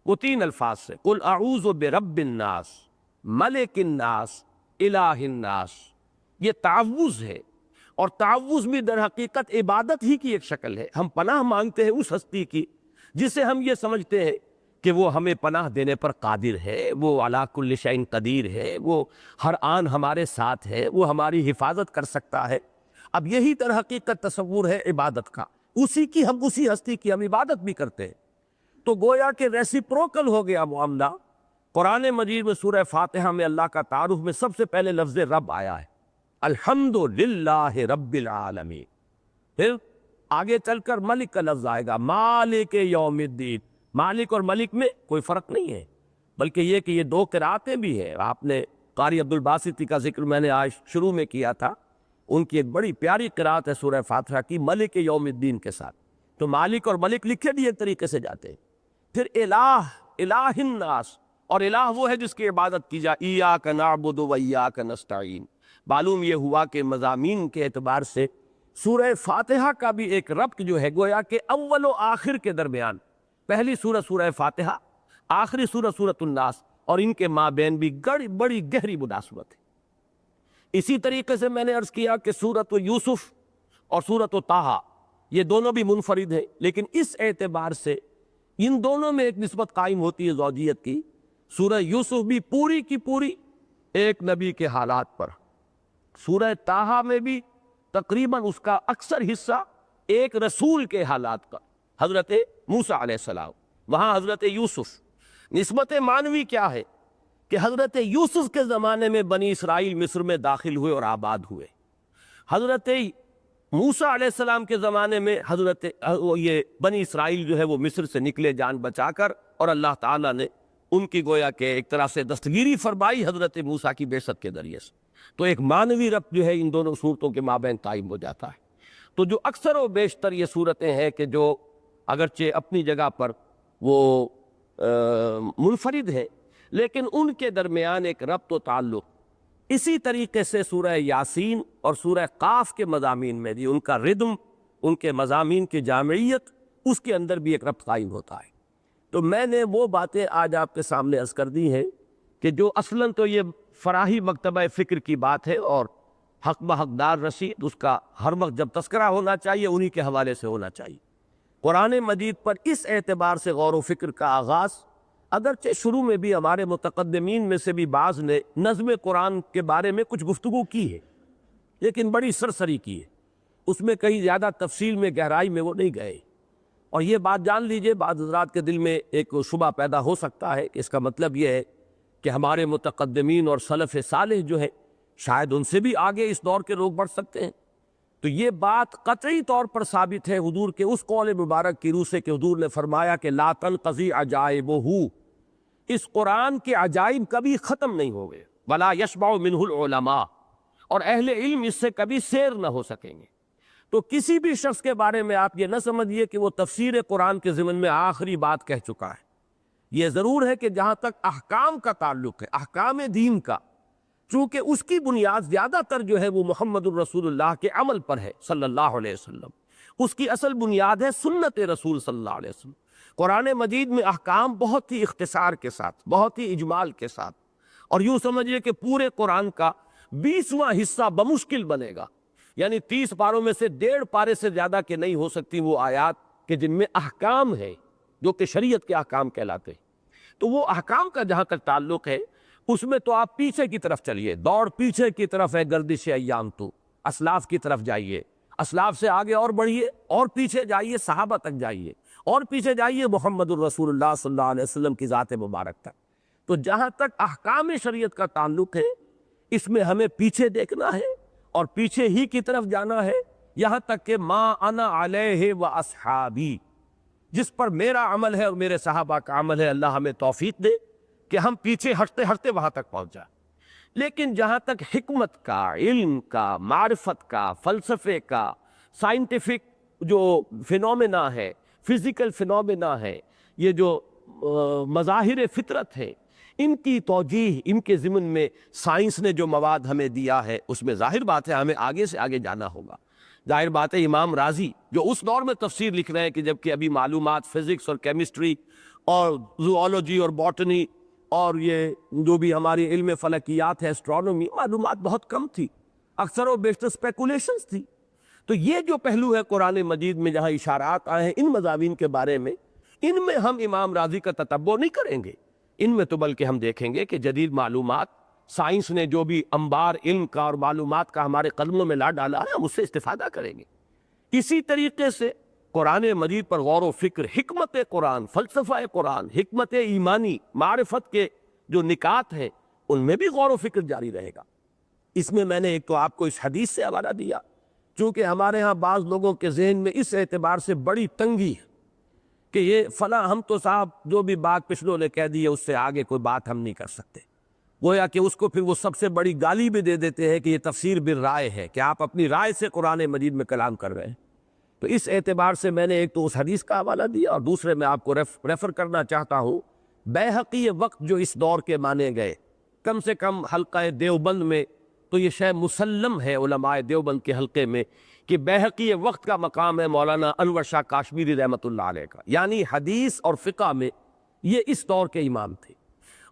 وہ 3 الفاظ سے، قل اعوذ برب الناس، ملک الناس، الہ الناس۔ یہ تعوذ ہے، اور تعوذ بھی در حقیقت عبادت ہی کی ایک شکل ہے۔ ہم پناہ مانگتے ہیں اس ہستی کی جسے ہم یہ سمجھتے ہیں کہ وہ ہمیں پناہ دینے پر قادر ہے، وہ علی کل شیء قدیر ہے، وہ ہر آن ہمارے ساتھ ہے، وہ ہماری حفاظت کر سکتا ہے۔ اب یہی در حقیقت تصور ہے عبادت کا، اسی کی ہم، اسی ہستی کی ہم عبادت بھی کرتے ہیں۔ تو گویا کہ ریسیپروکل ہو گیا معاملہ۔ قرآن مجید میں سورہ فاتحہ میں اللہ کا تعارف میں سب سے پہلے لفظ رب آیا ہے، الحمدللہ رب العالمین۔ پھر آگے چل کر ملک کا لفظ آئے گا، مالک یوم الدین۔ مالک اور ملک میں کوئی فرق نہیں ہے، بلکہ یہ کہ یہ 2 قراتیں بھی ہیں۔ آپ نے قاری عبدالباسطی کا ذکر میں نے آج شروع میں کیا تھا، ان کی ایک بڑی پیاری قرات ہے سورہ فاتحہ کی، ملک یوم الدین کے ساتھ۔ تو مالک اور ملک لکھے بھی ایک طریقے سے جاتے ہیں۔ پھر الہ، الہ الناس، اور الہ وہ ہے جس کی عبادت کی جائے، ایاک نعبد و ایاک نستعین۔ معلوم یہ ہوا کہ مضامین کے اعتبار سے سورہ فاتحہ کا بھی ایک ربط جو ہے گویا کہ اول و آخر کے درمیان، پہلی سورہ سورہ فاتحہ، آخری سورہ سورۃ الناس، اور ان کے مابین بھی بڑی گہری مناسبت ہے۔ اسی طریقے سے میں نے عرض کیا کہ سورۃ یوسف اور سورۃ طٰہٰ یہ دونوں بھی منفرد ہیں، لیکن اس اعتبار سے ان دونوں میں ایک نسبت قائم ہوتی ہے زوجیت کی۔ سورہ یوسف بھی پوری کی پوری ایک نبی کے حالات پر، سورہ طٰہٰ میں بھی تقریباً اس کا اکثر حصہ ایک رسول کے حالات کا، حضرت موسیٰ علیہ السلام، وہاں حضرت یوسف۔ نسبت معنوی کیا ہے کہ حضرت یوسف کے زمانے میں بنی اسرائیل مصر میں داخل ہوئے اور آباد ہوئے، حضرت موسیٰ علیہ السلام کے زمانے میں یہ بنی اسرائیل جو ہے وہ مصر سے نکلے جان بچا کر، اور اللہ تعالیٰ نے ان کی گویا کہ ایک طرح سے دستگیری فرمائی حضرت موسیٰ کی بعثت کے ذریعے سے۔ تو ایک معنوی ربط جو ہے ان دونوں صورتوں کے مابین قائم ہو جاتا ہے۔ تو جو اکثر و بیشتر یہ صورتیں ہیں کہ جو اگرچہ اپنی جگہ پر وہ منفرد ہیں، لیکن ان کے درمیان ایک ربط و تعلق۔ اسی طریقے سے سورہ یاسین اور سورہ قاف کے مضامین میں بھی ان کا ردم، ان کے مضامین کی جامعیت، اس کے اندر بھی ایک ربط قائم ہوتا ہے۔ تو میں نے وہ باتیں آج آپ کے سامنے عرض کر دی ہیں کہ جو اصلاً تو یہ فراہی مکتبہ فکر کی بات ہے، اور حق بحقدار رسید اس کا ہر وقت جب تذکرہ ہونا چاہیے انہی کے حوالے سے ہونا چاہیے۔ قرآن مجید پر اس اعتبار سے غور و فکر کا آغاز، اگرچہ شروع میں بھی ہمارے متقدمین میں سے بھی بعض نے نظم قرآن کے بارے میں کچھ گفتگو کی ہے، لیکن بڑی سرسری کی ہے، اس میں کہیں زیادہ تفصیل میں گہرائی میں وہ نہیں گئے۔ اور یہ بات جان لیجئے، بعض حضرات کے دل میں ایک شبہ پیدا ہو سکتا ہے کہ اس کا مطلب یہ ہے کہ ہمارے متقدمین اور سلف صالح جو ہے شاید ان سے بھی آگے اس دور کے لوگ بڑھ سکتے ہیں۔ تو یہ بات قطعی طور پر ثابت ہے حضور کے اس قول مبارک کی روح سے کہ حضور نے فرمایا کہ لا تنقضی عجائبہ، اس قرآن کے عجائب کبھی ختم نہیں ہوں گے، ولا یشبع منہ العلماء، اور اہل علم اس سے کبھی سیر نہ ہو سکیں گے۔ تو کسی بھی شخص کے بارے میں آپ یہ نہ سمجھیے کہ وہ تفسیر قرآن کے ضمن میں آخری بات کہہ چکا ہے۔ یہ ضرور ہے کہ جہاں تک احکام کا تعلق ہے، احکام دین کا، چونکہ اس کی بنیاد زیادہ تر جو ہے وہ محمد الرسول اللہ کے عمل پر ہے صلی اللہ علیہ وسلم، اس کی اصل بنیاد ہے سنت رسول صلی اللہ علیہ وسلم۔ قرآن مجید میں احکام بہت ہی اختصار کے ساتھ، بہت ہی اجمال کے ساتھ، اور یوں سمجھیے کہ پورے قرآن کا 20واں حصہ بمشکل بنے گا، یعنی 30 پاروں میں سے 1.5 پارے سے زیادہ کے نہیں ہو سکتی وہ آیات کہ جن میں احکام ہے جو کہ شریعت کے احکام کہلاتے ہیں۔ تو وہ احکام کا جہاں تک تعلق ہے اس میں تو آپ پیچھے کی طرف چلیے، دوڑ پیچھے کی طرف ہے گردش ایام، تو اسلاف کی طرف جائیے، اسلاف سے آگے اور بڑھیے، اور پیچھے جائیے صحابہ تک جائیے، اور پیچھے جائیے محمد الرسول اللہ صلی اللہ علیہ وسلم کی ذات مبارک تک۔ تو جہاں تک احکام شریعت کا تعلق ہے اس میں ہمیں پیچھے دیکھنا ہے اور پیچھے ہی کی طرف جانا ہے، یہاں تک کہ ما انا علیہ و اصحابی، جس پر میرا عمل ہے اور میرے صحابہ کا عمل ہے، اللہ ہمیں توفیق دے کہ ہم پیچھے ہٹتے ہٹتے وہاں تک پہنچ جائیں۔ لیکن جہاں تک حکمت کا، علم کا، معرفت کا، فلسفے کا، سائنٹیفک جو فینومینا ہے، فزیکل فینومینا ہے، یہ جو مظاہر فطرت ہے، ان کی توجیہ، ان کے ضمن میں سائنس نے جو مواد ہمیں دیا ہے اس میں ظاہر بات ہے ہمیں آگے سے آگے جانا ہوگا۔ ظاہر بات ہے امام رازی جو اس دور میں تفسیر لکھ رہے ہیں کہ جبکہ ابھی معلومات فزکس اور کیمسٹری اور زوالوجی اور باٹنی اور یہ جو بھی ہماری علم فلکیات ہے، اسٹرانومی، معلومات بہت کم تھی، اکثر و بیشتر اسپیکولیشنز تھی۔ تو یہ جو پہلو ہے قرآن مجید میں جہاں اشارات آئے ہیں ان مضامین کے بارے میں، ان میں ہم امام رازی کا تتبع نہیں کریں گے، ان میں تو بلکہ ہم دیکھیں گے کہ جدید معلومات، سائنس نے جو بھی انبار علم کا اور معلومات کا ہمارے قدموں میں لا ڈالا ہے، ہم اس سے استفادہ کریں گے۔ اسی طریقے سے قرآن مجید پر غور و فکر، حکمت قرآن، فلسفہ قرآن، حکمت ایمانی، معرفت کے جو نکات ہیں ان میں بھی غور و فکر جاری رہے گا۔ اس میں میں نے ایک تو آپ کو اس حدیث سے حوالہ دیا، چونکہ ہمارے ہاں بعض لوگوں کے ذہن میں اس اعتبار سے بڑی تنگی ہے کہ یہ فلاں، ہم تو صاحب جو بھی بات پچھلوں نے کہہ دی ہے اس سے آگے کوئی بات ہم نہیں کر سکتے، گویا کہ اس کو پھر وہ سب سے بڑی گالی بھی دے دیتے ہیں کہ یہ تفسیر بالرائے ہے، کہ آپ اپنی رائے سے قرآن مجید میں کلام کر رہے ہیں۔ تو اس اعتبار سے میں نے ایک تو اس حدیث کا حوالہ دیا، اور دوسرے میں آپ کو ریفر کرنا چاہتا ہوں بیہقی وقت جو اس دور کے مانے گئے، کم سے کم حلقہ دیوبند میں تو یہ شے مسلم ہے علماء دیوبند کے حلقے میں کہ بیہقی وقت کا مقام ہے مولانا انور شاہ کاشمیری رحمۃ اللہ علیہ کا، یعنی حدیث اور فقہ میں یہ اس دور کے امام تھے،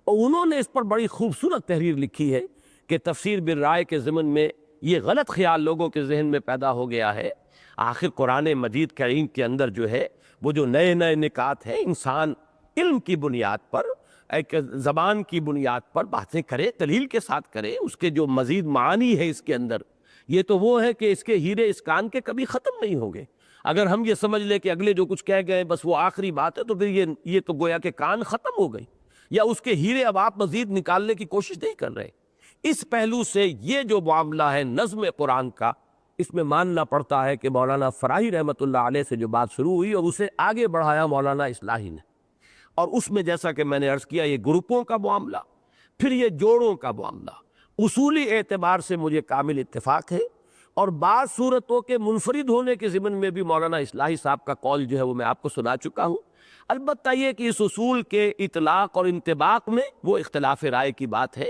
اور انہوں نے اس پر بڑی خوبصورت تحریر لکھی ہے کہ تفسیر بالرائے کے ضمن میں یہ غلط خیال لوگوں کے ذہن میں پیدا ہو گیا ہے۔ آخر قرآن مجید کریم کے اندر جو ہے وہ جو نئے نئے نکات ہیں، انسان علم کی بنیاد پر، ایک زبان کی بنیاد پر باتیں کرے، دلیل کے ساتھ کرے، اس کے جو مزید معانی ہے اس کے اندر، یہ تو وہ ہے کہ اس کے ہیرے اس کان کے کبھی ختم نہیں ہوں گے۔ اگر ہم یہ سمجھ لیں کہ اگلے جو کچھ کہہ گئے بس وہ آخری بات ہے، تو پھر یہ تو گویا کہ کان ختم ہو گئی، یا اس کے ہیرے اب آپ مزید نکالنے کی کوشش نہیں کر رہے۔ اس پہلو سے یہ جو معاملہ ہے نظم قرآن کا، اس میں ماننا پڑتا ہے کہ مولانا فراہی رحمۃ اللہ علیہ سے جو بات شروع ہوئی اور اسے آگے بڑھایا مولانا اصلاحی نے، اور اس میں جیسا کہ میں نے عرض کیا یہ گروپوں کا معاملہ، پھر یہ جوڑوں کا معاملہ، اصولی اعتبار سے مجھے کامل اتفاق ہے، اور بعض صورتوں کے منفرد ہونے کے ضمن میں بھی مولانا اصلاحی صاحب کا قول جو ہے وہ میں آپ کو سنا چکا ہوں۔ البتہ یہ کہ اس اصول کے اطلاق اور انطباق میں وہ اختلاف رائے کی بات ہے،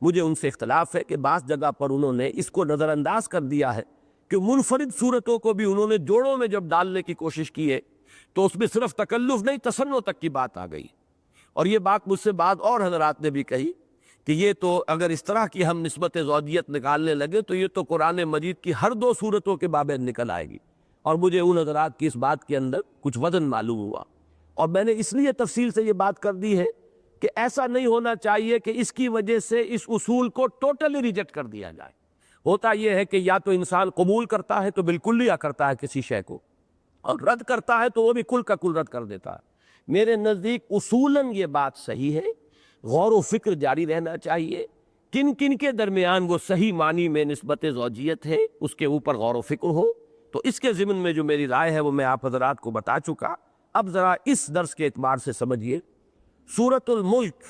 مجھے ان سے اختلاف ہے کہ بعض جگہ پر انہوں نے اس کو نظر انداز کر دیا ہے کہ منفرد صورتوں کو بھی انہوں نے جوڑوں میں جب ڈالنے کی کوشش کی ہے تو اس میں صرف تکلف نہیں، تصنع تک کی بات آ گئی۔ اور یہ بات مجھ سے بعد اور حضرات نے بھی کہی کہ یہ تو اگر اس طرح کی ہم نسبت زوجیت نکالنے لگے تو یہ تو قرآن مجید کی ہر دو صورتوں کے بابین نکل آئے گی، اور مجھے ان حضرات کی اس بات کے اندر کچھ وزن معلوم ہوا، اور میں نے اس لیے تفصیل سے یہ بات کر دی ہے کہ ایسا نہیں ہونا چاہیے کہ اس کی وجہ سے اس اصول کو ٹوٹلی ریجیکٹ کر دیا جائے۔ ہوتا یہ ہے کہ یا تو انسان قبول کرتا ہے تو بالکل لیا کرتا ہے کسی شے کو، اور رد کرتا ہے تو وہ بھی کل کا کل رد کر دیتا ہے۔ میرے نزدیک اصولاً یہ بات صحیح ہے، غور و فکر جاری رہنا چاہیے، کن کن کے درمیان وہ صحیح معنی میں نسبت زوجیت ہے اس کے اوپر غور و فکر ہو۔ تو اس کے ضمن میں جو میری رائے ہے وہ میں آپ حضرات کو بتا چکا۔ اب ذرا اس درس کے اعتبار سے سمجھیے، سورۃ الملک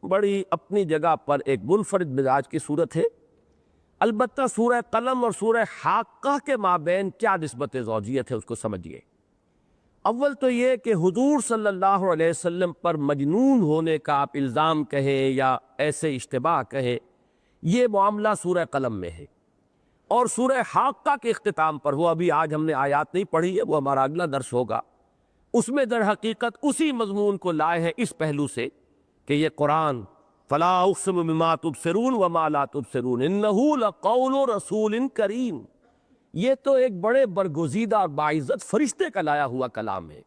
بڑی اپنی جگہ پر ایک منفرد مزاج کی صورت ہے، البتہ سورہ قلم اور سورہ حاقہ کے مابین کیا نسبت زوجیت ہے اس کو سمجھیے۔ اول تو یہ کہ حضور صلی اللہ علیہ وسلم پر مجنون ہونے کا آپ الزام کہیں یا ایسے اشتباہ کہیں، یہ معاملہ سورہ قلم میں ہے، اور سورہ حاقہ کے اختتام پر، وہ ابھی آج ہم نے آیات نہیں پڑھی ہے، وہ ہمارا اگلا درس ہوگا، اس میں در حقیقت اسی مضمون کو لائے ہیں اس پہلو سے کہ یہ قرآن فلا اقسم بما تبصرون وما لا تبصرون انہ لقول رسول کریم، یہ تو ایک بڑے برگزیدہ اور باعزت فرشتے کا لایا ہوا کلام ہے۔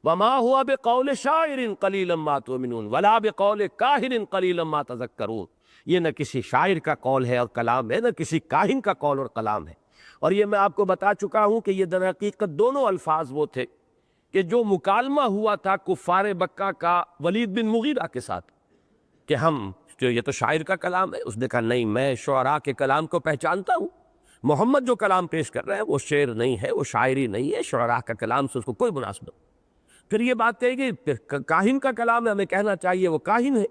وما ہوا بقول شاعر قلیلا ما تؤمنون ولا بقول کاہن قلیلا ما تذکرون، یہ نہ کسی شاعر کا قول ہے اور کلام ہے، نہ کسی کاہن کا قول اور کلام ہے۔ اور یہ میں آپ کو بتا چکا ہوں کہ یہ در حقیقت دونوں الفاظ وہ تھے کہ جو مکالمہ ہوا تھا کفار مکہ کا ولید بن مغیرہ کے ساتھ کہ یہ تو شاعر کا کلام ہے، اس نے کہا نہیں، میں شعراء کے کلام کو پہچانتا ہوں، محمد جو کلام پیش کر رہے ہیں وہ شعر نہیں ہے، وہ شاعری نہیں ہے، شعراء کا کلام سے اس کو کوئی مناسبت نہیں۔ پھر یہ بات کہی کہ پھر کاہن کا کلام ہے، ہمیں کہنا چاہیے وہ کاہن ہے،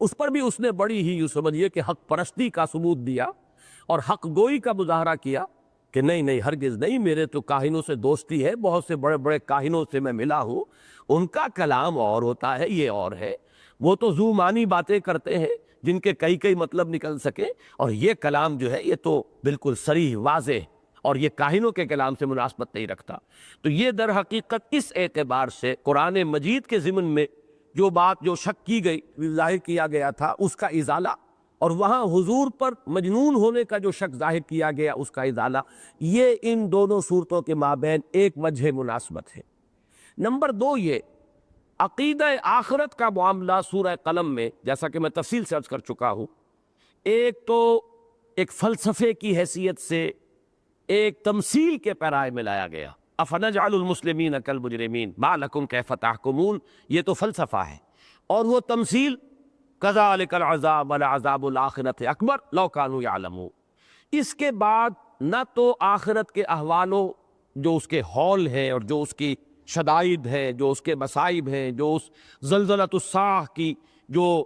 اس پر بھی اس نے بڑی ہی یوں سمجھیے کہ حق پرستی کا ثبوت دیا اور حق گوئی کا مظاہرہ کیا کہ نہیں ہرگز نہیں، میرے تو کاہنوں سے دوستی ہے، بہت سے بڑے بڑے کاہنوں سے میں ملا ہوں، ان کا کلام اور ہوتا ہے، یہ اور ہے، وہ تو ذو معنی باتیں کرتے ہیں جن کے کئی مطلب نکل سکے، اور یہ کلام جو ہے یہ تو بالکل صریح واضح اور یہ کاہنوں کے کلام سے مناسبت نہیں رکھتا۔ تو یہ در حقیقت اس اعتبار سے قرآن مجید کے ضمن میں جو بات جو شک کی گئی ظاہر کیا گیا تھا اس کا ازالہ، اور وہاں حضور پر مجنون ہونے کا جو شک ظاہر کیا گیا اس کا ازالہ، یہ ان دونوں صورتوں کے مابین ایک وجہ مناسبت ہے۔ نمبر دو، یہ عقیدہ آخرت کا معاملہ سورہ قلم میں جیسا کہ میں تفصیل سے عرض کر چکا ہوں، ایک تو ایک فلسفے کی حیثیت سے ایک تمثیل کے پیرائے میں لایا گیا، افنجعل المسلمین کالمجرمین ما لکم کیف تحکمون، یہ تو فلسفہ ہے، اور وہ تمثیل کذالک العذاب ولعذاب الآخرۃ اکبر لو کانوا یعلمون۔ اس کے بعد نہ تو آخرت کے احوالوں جو اس کے ہول ہے اور جو اس کی شدائد ہے، جو اس کے مصائب ہیں، جو اس زلزلۃ الساعہ کی جو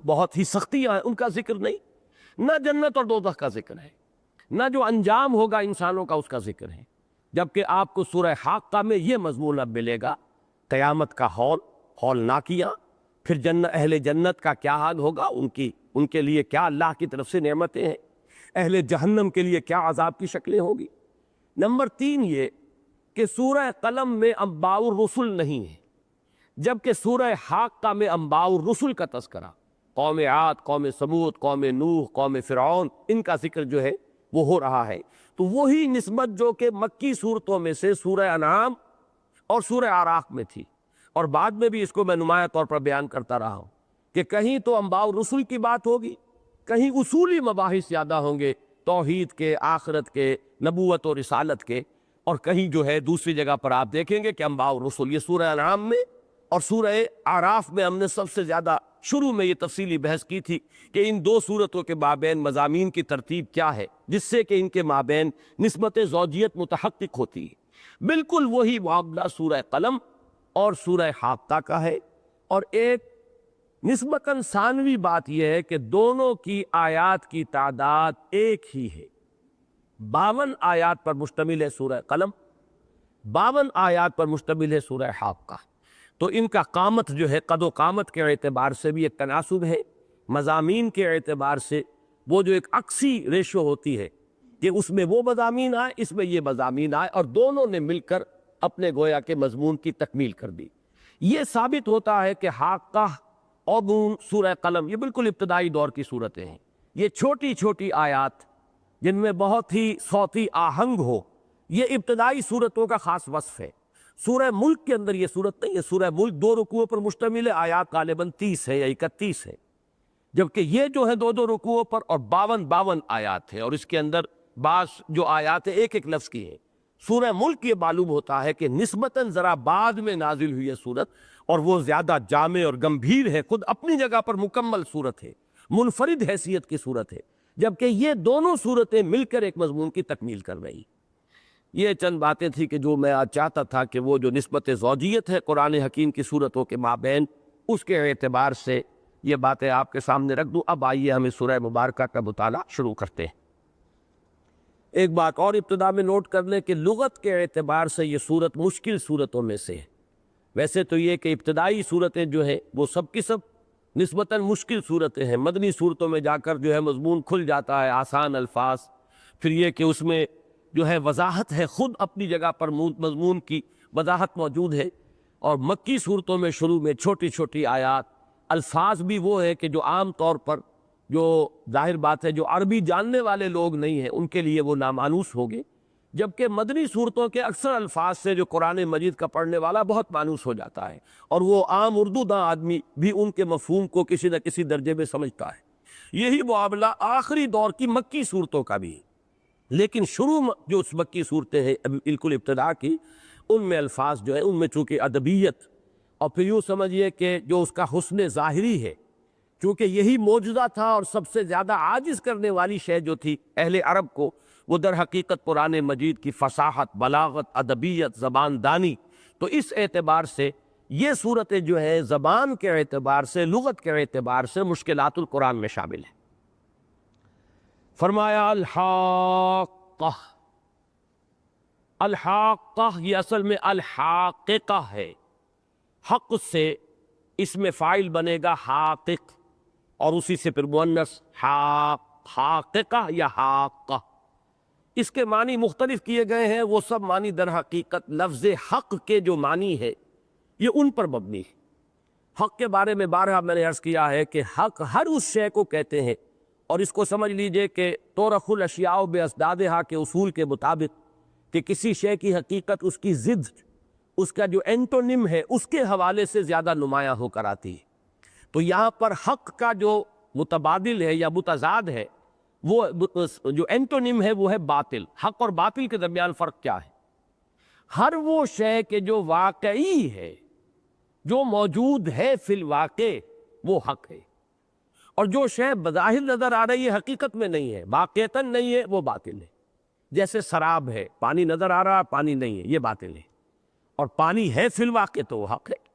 بہت ہی سختیاں ہیں ان کا ذکر نہیں، نہ جنت اور دوزخ کا ذکر ہے، نہ جو انجام ہوگا انسانوں کا اس کا ذکر ہے، جبکہ آپ کو سورہ حاقہ میں یہ مضمون اب ملے گا، قیامت کا ہولناکیاں، پھر اہل جنت کا کیا حال ہوگا، ان کے لیے کیا اللہ کی طرف سے نعمتیں ہیں، اہل جہنم کے لیے کیا عذاب کی شکلیں ہوگی۔ نمبر تین، یہ کہ سورہ قلم میں انباء الرسل نہیں ہے، جبکہ سورہ حاقہ میں انباء الرسل کا تذکرہ، قوم عاد، قوم ثمود، قوم نوح، قوم فرعون، ان کا ذکر جو ہے وہ ہو رہا ہے۔ تو وہی نسبت جو کہ مکی صورتوں میں سے سورہ انعام اور سورہ اعراف میں تھی، اور بعد میں بھی اس کو میں نمایاں طور پر بیان کرتا رہا ہوں کہ کہیں تو انباء الرسل کی بات ہوگی، کہیں اصولی مباحث زیادہ ہوں گے، توحید کے، آخرت کے، نبوت اور رسالت کے، اور کہیں جو ہے دوسری جگہ پر آپ دیکھیں گے کہ انباء الرسل۔ یہ سورہ انعام میں اور سورہ اعراف میں ہم نے سب سے زیادہ شروع میں یہ تفصیلی بحث کی تھی کہ ان دو صورتوں کے مابین مضامین کی ترتیب کیا ہے جس سے کہ ان کے مابین نسبت زوجیت متحقق ہوتی ہے۔ بالکل وہی معاملہ سورہ قلم اور سورہ حاقہ کا ہے، اور ایک نسبتاً ثانوی بات یہ ہے کہ دونوں کی آیات کی تعداد ایک ہی ہے۔ 52 آیات پر مشتمل ہے سورہ قلم، 52 آیات پر مشتمل ہے سورہ حاقہ۔ تو ان کا قامت جو ہے، قد و قامت کے اعتبار سے بھی ایک تناسب ہے، مضامین کے اعتبار سے وہ جو ایک عکسی ریشو ہوتی ہے کہ اس میں وہ مضامین آئے، اس میں یہ مضامین آئے، اور دونوں نے مل کر اپنے گویا کے مضمون کی تکمیل کر دی۔ یہ ثابت ہوتا ہے کہ حاقہ اور نون، سورہ قلم، یہ بالکل ابتدائی دور کی صورتیں ہیں۔ یہ چھوٹی چھوٹی آیات جن میں بہت ہی صوتی آہنگ ہو، یہ ابتدائی صورتوں کا خاص وصف ہے۔ سورہ ملک کے اندر یہ صورت نہیں ہے، سورہ ملک 2 رکوعوں پر مشتمل ہے، آیات غالباً 30 ہے یا 31 ہے، جبکہ یہ جو ہے 2 رکوعوں پر اور 52 آیات ہے، اور اس کے اندر بعض جو آیات ہیں ایک ایک لفظ کی ہیں۔ سورہ ملک یہ معلوم ہوتا ہے کہ نسبتاً ذرا بعد میں نازل ہوئی ہے صورت، اور وہ زیادہ جامع اور گمبھیر ہے، خود اپنی جگہ پر مکمل صورت ہے، منفرد حیثیت کی صورت ہے، جبکہ یہ دونوں صورتیں مل کر ایک مضمون کی تکمیل کر رہی۔ یہ چند باتیں تھیں کہ جو میں آج چاہتا تھا کہ وہ جو نسبت زوجیت ہے قرآن حکیم کی صورتوں کے مابین، اس کے اعتبار سے یہ باتیں آپ کے سامنے رکھ دوں۔ اب آئیے ہم اس سورہ مبارکہ کا مطالعہ شروع کرتے ہیں۔ ایک بات اور ابتدا میں نوٹ کر لیں کہ لغت کے اعتبار سے یہ صورت مشکل صورتوں میں سے ہے۔ ویسے تو یہ کہ ابتدائی صورتیں جو ہیں وہ سب کی سب نسبتاً مشکل صورتیں ہیں، مدنی صورتوں میں جا کر جو ہے مضمون کھل جاتا ہے، آسان الفاظ، پھر یہ کہ اس میں جو ہے وضاحت ہے، خود اپنی جگہ پر مضمون کی وضاحت موجود ہے، اور مکی صورتوں میں شروع میں چھوٹی چھوٹی آیات، الفاظ بھی وہ ہے کہ جو عام طور پر جو ظاہر بات ہے جو عربی جاننے والے لوگ نہیں ہیں ان کے لیے وہ نامانوس ہوگے، جبکہ مدنی صورتوں کے اکثر الفاظ سے جو قرآن مجید کا پڑھنے والا بہت مانوس ہو جاتا ہے، اور وہ عام اردو داں آدمی بھی ان کے مفہوم کو کسی نہ کسی درجے میں سمجھتا ہے۔ یہی معاملہ آخری دور کی مکی صورتوں کا بھی ہے، لیکن شروع جو اس مکی صورتیں ہیں بالکل ابتدا کی، ان میں الفاظ جو ہے ان میں چونکہ ادبیت، اور پھر یوں سمجھیے کہ جو اس کا حسن ظاہری ہے، چونکہ یہی معجزہ تھا، اور سب سے زیادہ عاجز کرنے والی شے جو تھی اہل عرب کو، وہ در حقیقت قرآن مجید کی فصاحت، بلاغت، ادبیت، زبان دانی۔ تو اس اعتبار سے یہ صورتیں جو ہیں زبان کے اعتبار سے، لغت کے اعتبار سے مشکلات القرآن میں شامل ہیں۔ فرمایا الحاقہ، الحاقہ یہ اصل میں الحاققہ ہے، حق سے اس میں فاعل بنے گا حاقق، اور اسی سے پھر مؤنث حاققہ یا حاقہ۔ اس کے معنی مختلف کیے گئے ہیں، وہ سب معنی در حقیقت لفظ حق کے جو معنی ہے یہ ان پر مبنی ہے۔ حق کے بارے میں بارہا میں نے عرض کیا ہے کہ حق ہر اس شے کو کہتے ہیں، اور اس کو سمجھ لیجئے کہ تورخ الاشیاء باسدادہا کے اصول کے مطابق کہ کسی شے کی حقیقت اس کی ضد، اس کا جو اینٹونیم ہے اس کے حوالے سے زیادہ نمایاں ہو کر آتی ہے۔ تو یہاں پر حق کا جو متبادل ہے یا متضاد ہے، وہ جو اینٹونیم ہے وہ ہے باطل۔ حق اور باطل کے درمیان فرق کیا ہے؟ ہر وہ شے کہ جو واقعی ہے، جو موجود ہے فی الواقع، وہ حق ہے، اور جو شے بظاہر نظر آ رہی ہے حقیقت میں نہیں ہے، واقعتاً نہیں ہے، وہ باطل ہے۔ جیسے سراب ہے، پانی نظر آ رہا، پانی نہیں ہے، یہ باطل ہے، اور پانی ہے فی الواقع تو وہ حق ہے۔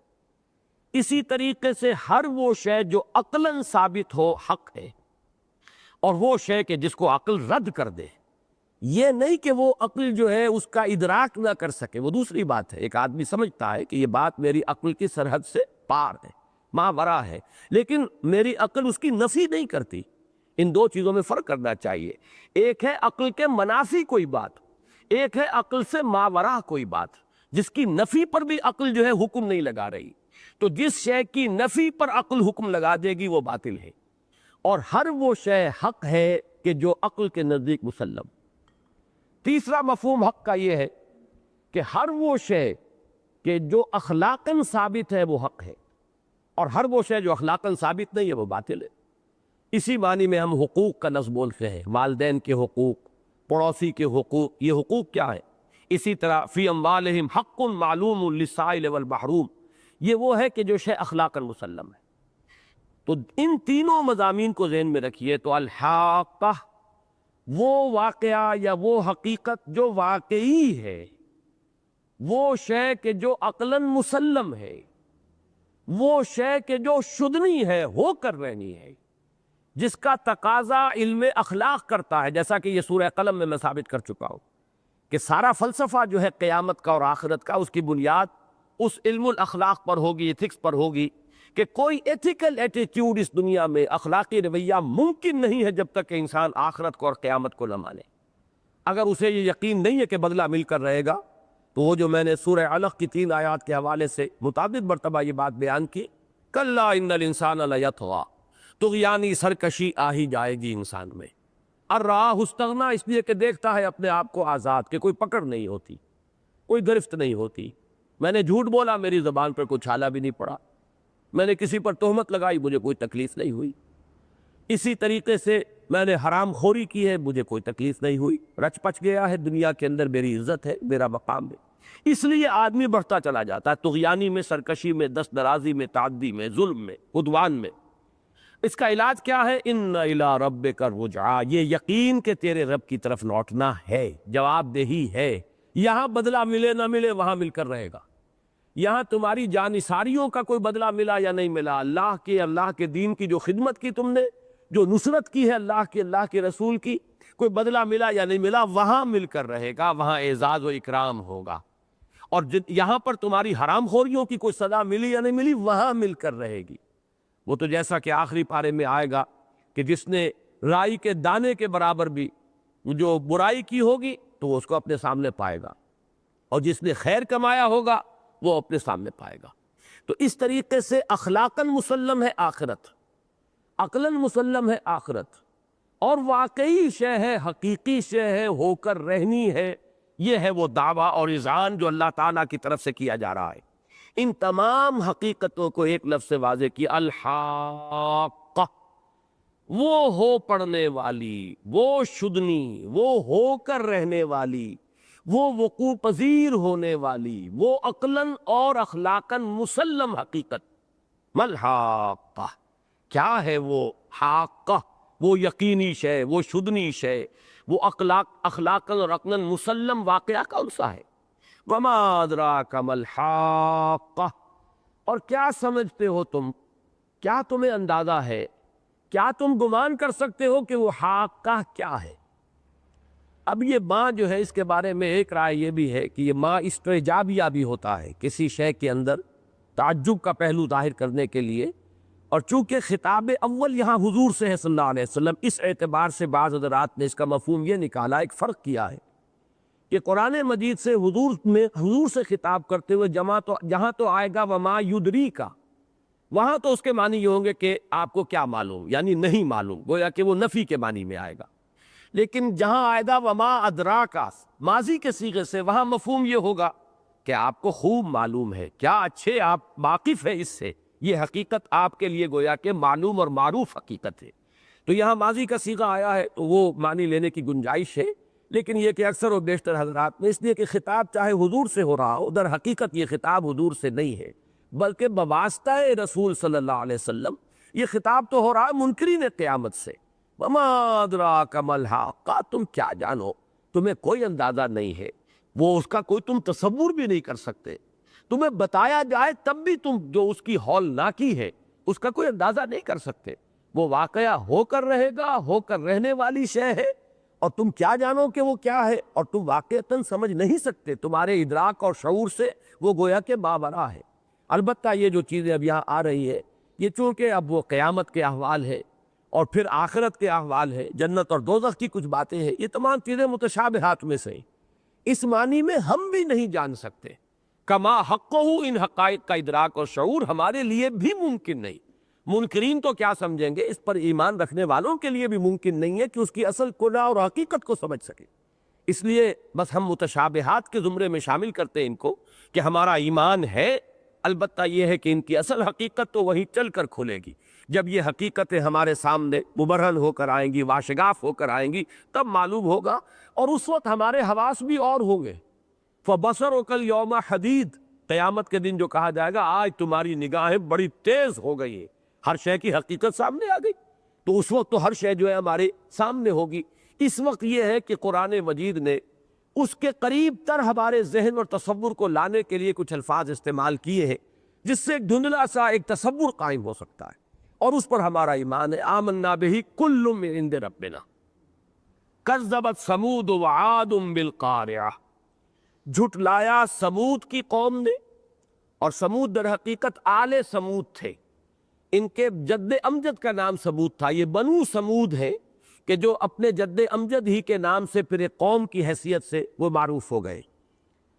اسی طریقے سے ہر وہ شے جو عقلاً ثابت ہو حق ہے، اور وہ شے کہ جس کو عقل رد کر دے، یہ نہیں کہ وہ عقل جو ہے اس کا ادراک نہ کر سکے، وہ دوسری بات ہے۔ ایک آدمی سمجھتا ہے کہ یہ بات میری عقل کی سرحد سے پار ہے، ماورا ہے، لیکن میری عقل اس کی نفی نہیں کرتی۔ ان دو چیزوں میں فرق کرنا چاہیے۔ ایک ہے عقل کے منافی کوئی بات، ایک ہے عقل سے ماورا کوئی بات، جس کی نفی پر بھی عقل جو ہے حکم نہیں لگا رہی۔ تو جس شے کی نفی پر عقل حکم لگا دے گی وہ باطل ہے، اور ہر وہ شے حق ہے کہ جو عقل کے نزدیک مسلم۔ تیسرا مفہوم حق کا یہ ہے کہ ہر وہ شے کہ جو اخلاقاً ثابت ہے وہ حق ہے، اور ہر وہ شے جو اخلاقاً ثابت نہیں ہے وہ باطل ہے۔ اسی معنی میں ہم حقوق کا لفظ بولتے ہیں، والدین کے حقوق، پڑوسی کے حقوق، یہ حقوق کیا ہے؟ اسی طرح فی اموالہم حق معلوم للسائل والمحروم، یہ وہ ہے کہ جو شے اخلاقاً مسلم ہے۔ تو ان تینوں مضامین کو ذہن میں رکھیے تو الحاقہ وہ واقعہ یا وہ حقیقت جو واقعی ہے، وہ شے کہ جو عقلاً مسلم ہے، وہ شے کہ جو شدنی ہے، ہو کر رہنی ہے، جس کا تقاضا علم اخلاق کرتا ہے، جیسا کہ یہ سورہ قلم میں ثابت کر چکا ہوں کہ سارا فلسفہ جو ہے قیامت کا اور آخرت کا، اس کی بنیاد اس علم الاخلاق پر ہوگی، ایتھکس پر ہوگی، کہ کوئی ایتھیکل ایٹیٹیوڈ اس دنیا میں، اخلاقی رویہ ممکن نہیں ہے جب تک کہ انسان آخرت کو اور قیامت کو نہ مانے۔ اگر اسے یہ یقین نہیں ہے کہ بدلہ مل کر رہے گا، تو وہ جو میں نے سورہ علق کی 3 آیات کے حوالے سے متعدد مرتبہ یہ بات بیان کی، کلا ان الانسان لیطغی، طغیانی سرکشی آ ہی جائے گی انسان میں، الرآہ استغنی، اس لیے کہ دیکھتا ہے اپنے آپ کو آزاد، کہ کوئی پکڑ نہیں ہوتی، کوئی گرفت نہیں ہوتی۔ میں نے جھوٹ بولا، میری زبان پر کوئی چھالا بھی نہیں پڑا، میں نے کسی پر تہمت لگائی، مجھے کوئی تکلیف نہیں ہوئی۔ اسی طریقے سے میں نے حرام خوری کی ہے، مجھے کوئی تکلیف نہیں ہوئی، رچ پچ گیا ہے دنیا کے اندر، میری عزت ہے، میرا مقام ہے۔ اس لیے آدمی بڑھتا چلا جاتا ہے طغیانی میں، سرکشی میں، دست درازی میں، تعدی میں، ظلم میں، عدوان میں۔ اس کا علاج کیا ہے؟ ان الی ربک الرجعی، یہ یقین کہ تیرے رب کی طرف لوٹنا ہے، جواب دہی ہے۔ یہاں بدلہ ملے نہ ملے، وہاں مل کر رہے گا۔ یہاں تمہاری جانثاریوں کا کوئی بدلہ ملا یا نہیں ملا، اللہ کے دین کی جو خدمت کی تم نے، جو نصرت کی ہے اللہ کے رسول کی، کوئی بدلہ ملا یا نہیں ملا، وہاں مل کر رہے گا، وہاں اعزاز و اکرام ہوگا۔ اور یہاں پر تمہاری حرام خوریوں کی کوئی سزا ملی یا نہیں ملی، وہاں مل کر رہے گی۔ وہ تو جیسا کہ آخری پارے میں آئے گا کہ جس نے رائی کے دانے کے برابر بھی جو برائی کی ہوگی تو وہ اس کو اپنے سامنے پائے گا، اور جس نے خیر کمایا ہوگا وہ اپنے سامنے پائے گا۔ تو اس طریقے سے اخلاقاً مسلم ہے آخرت، عقلاً مسلم ہے آخرت، اور واقعی شے ہے، حقیقی شے ہے، ہو کر رہنی ہے۔ یہ ہے وہ دعویٰ اور اذعان جو اللہ تعالیٰ کی طرف سے کیا جا رہا ہے۔ ان تمام حقیقتوں کو ایک لفظ سے واضح کیا، الحاقہ، وہ ہو پڑنے والی، وہ شدنی، وہ ہو کر رہنے والی، وہ وقوع پذیر ہونے والی، وہ عقلاً اور اخلاقاً مسلم حقیقت۔ ملحاقہ، کیا ہے وہ حاقہ؟ وہ یقینی شے، وہ شدنی شے، وہ اخلاقاً اور عقلاً مسلم واقعہ کون سا ہے؟ وما ادراک ملحاقہ، اور کیا سمجھتے ہو تم، کیا تمہیں اندازہ ہے، کیا تم گمان کر سکتے ہو کہ وہ حاقہ کیا ہے؟ اب یہ ماں جو ہے، اس کے بارے میں ایک رائے یہ بھی ہے کہ یہ ماں استعجابیہ بھی ہوتا ہے، کسی شے کے اندر تعجب کا پہلو ظاہر کرنے کے لیے، اور چونکہ خطاب اول یہاں حضور سے ہے صلی اللہ علیہ وسلم، اس اعتبار سے بعض حضرات نے اس کا مفہوم یہ نکالا، ایک فرق کیا ہے کہ قرآن مجید سے حضور سے خطاب کرتے ہوئے جہاں تو آئے گا وما یدری کا، وہاں تو اس کے معنی یہ ہوں گے کہ آپ کو کیا معلوم، یعنی نہیں معلوم، گویا کہ وہ نفی کے معنی میں آئے گا۔ لیکن جہاں آئے گا وما ادرا کا، ماضی کے صیغے سے، وہاں مفہوم یہ ہوگا کہ آپ کو خوب معلوم ہے، کیا اچھے آپ واقف ہیں اس سے، یہ حقیقت آپ کے لیے گویا کہ معلوم اور معروف حقیقت ہے۔ تو یہاں ماضی کا صیغہ آیا ہے تو وہ معنی لینے کی گنجائش ہے، لیکن یہ کہ اکثر و بیشتر حضرات میں اس لیے کہ خطاب چاہے حضور سے ہو رہا ہو، در حقیقت یہ خطاب حضور سے نہیں ہے، بلکہ بواسطہ رسول صلی اللہ علیہ وسلم یہ خطاب تو ہو رہا ہے منکرین قیامت سے۔ وما ادراک ما الحاقہ، تم کیا جانو، تمہیں کوئی اندازہ نہیں ہے، وہ اس کا کوئی تم تصور بھی نہیں کر سکتے، تمہیں بتایا جائے تب بھی تم جو اس کی ہولناکی ہے اس کا کوئی اندازہ نہیں کر سکتے۔ وہ واقعہ ہو کر رہے گا، ہو کر رہنے والی شے ہے، اور تم کیا جانو کہ وہ کیا ہے، اور تم واقعتاً سمجھ نہیں سکتے، تمہارے ادراک اور شعور سے وہ گویا کہ ماورا ہے۔ البتہ یہ جو چیزیں اب یہاں آ رہی ہے، یہ چونکہ اب وہ قیامت کے احوال ہے اور پھر آخرت کے احوال ہے، جنت اور دوزخ کی کچھ باتیں ہیں، یہ تمام چیزیں متشابہات میں سے ہیں، اس معنی میں ہم بھی نہیں جان سکتے، کما حقہ، ان حقائق کا ادراک اور شعور ہمارے لیے بھی ممکن نہیں۔ منکرین تو کیا سمجھیں گے، اس پر ایمان رکھنے والوں کے لیے بھی ممکن نہیں ہے کہ اس کی اصل کنہ اور حقیقت کو سمجھ سکے۔ اس لیے بس ہم متشابہات کے زمرے میں شامل کرتے ہیں ان کو کہ ہمارا ایمان ہے، البتہ یہ ہے کہ ان کی اصل حقیقت تو وہیں چل کر کھلے گی، جب یہ حقیقتیں ہمارے سامنے مبرہن ہو کر آئیں گی، واشگاف ہو کر آئیں گی، تب معلوم ہوگا، اور اس وقت ہمارے حواس بھی اور ہوں گے۔ فَبَصَرُكَ الْيَوْمَ حَدِيدٌ، قیامت کے دن جو کہا جائے گا آج تمہاری نگاہیں بڑی تیز ہو گئی ہیں، ہر شے کی حقیقت سامنے آ گئی، تو اس وقت تو ہر شے جو ہے ہمارے سامنے ہوگی۔ اس وقت یہ ہے کہ قرآن مجید نے اس کے قریب تر ہمارے ذہن اور تصور کو لانے کے لیے کچھ الفاظ استعمال کیے ہیں جس سے ایک دھندلا سا ایک تصور قائم ہو سکتا ہے، اور اس پر ہمارا ایمان ہے۔ آمنا بہ کل من عند ربنا، کذبت ثمود وعاد بالقارعہ، جھٹلایا سمود کی قوم نے، اور سمود در حقیقت آل سمود تھے، ان کے جد امجد کا نام سمود تھا، یہ بنو سمود ہے کہ جو اپنے جد امجد ہی کے نام سے پھر ایک قوم کی حیثیت سے وہ معروف ہو گئے۔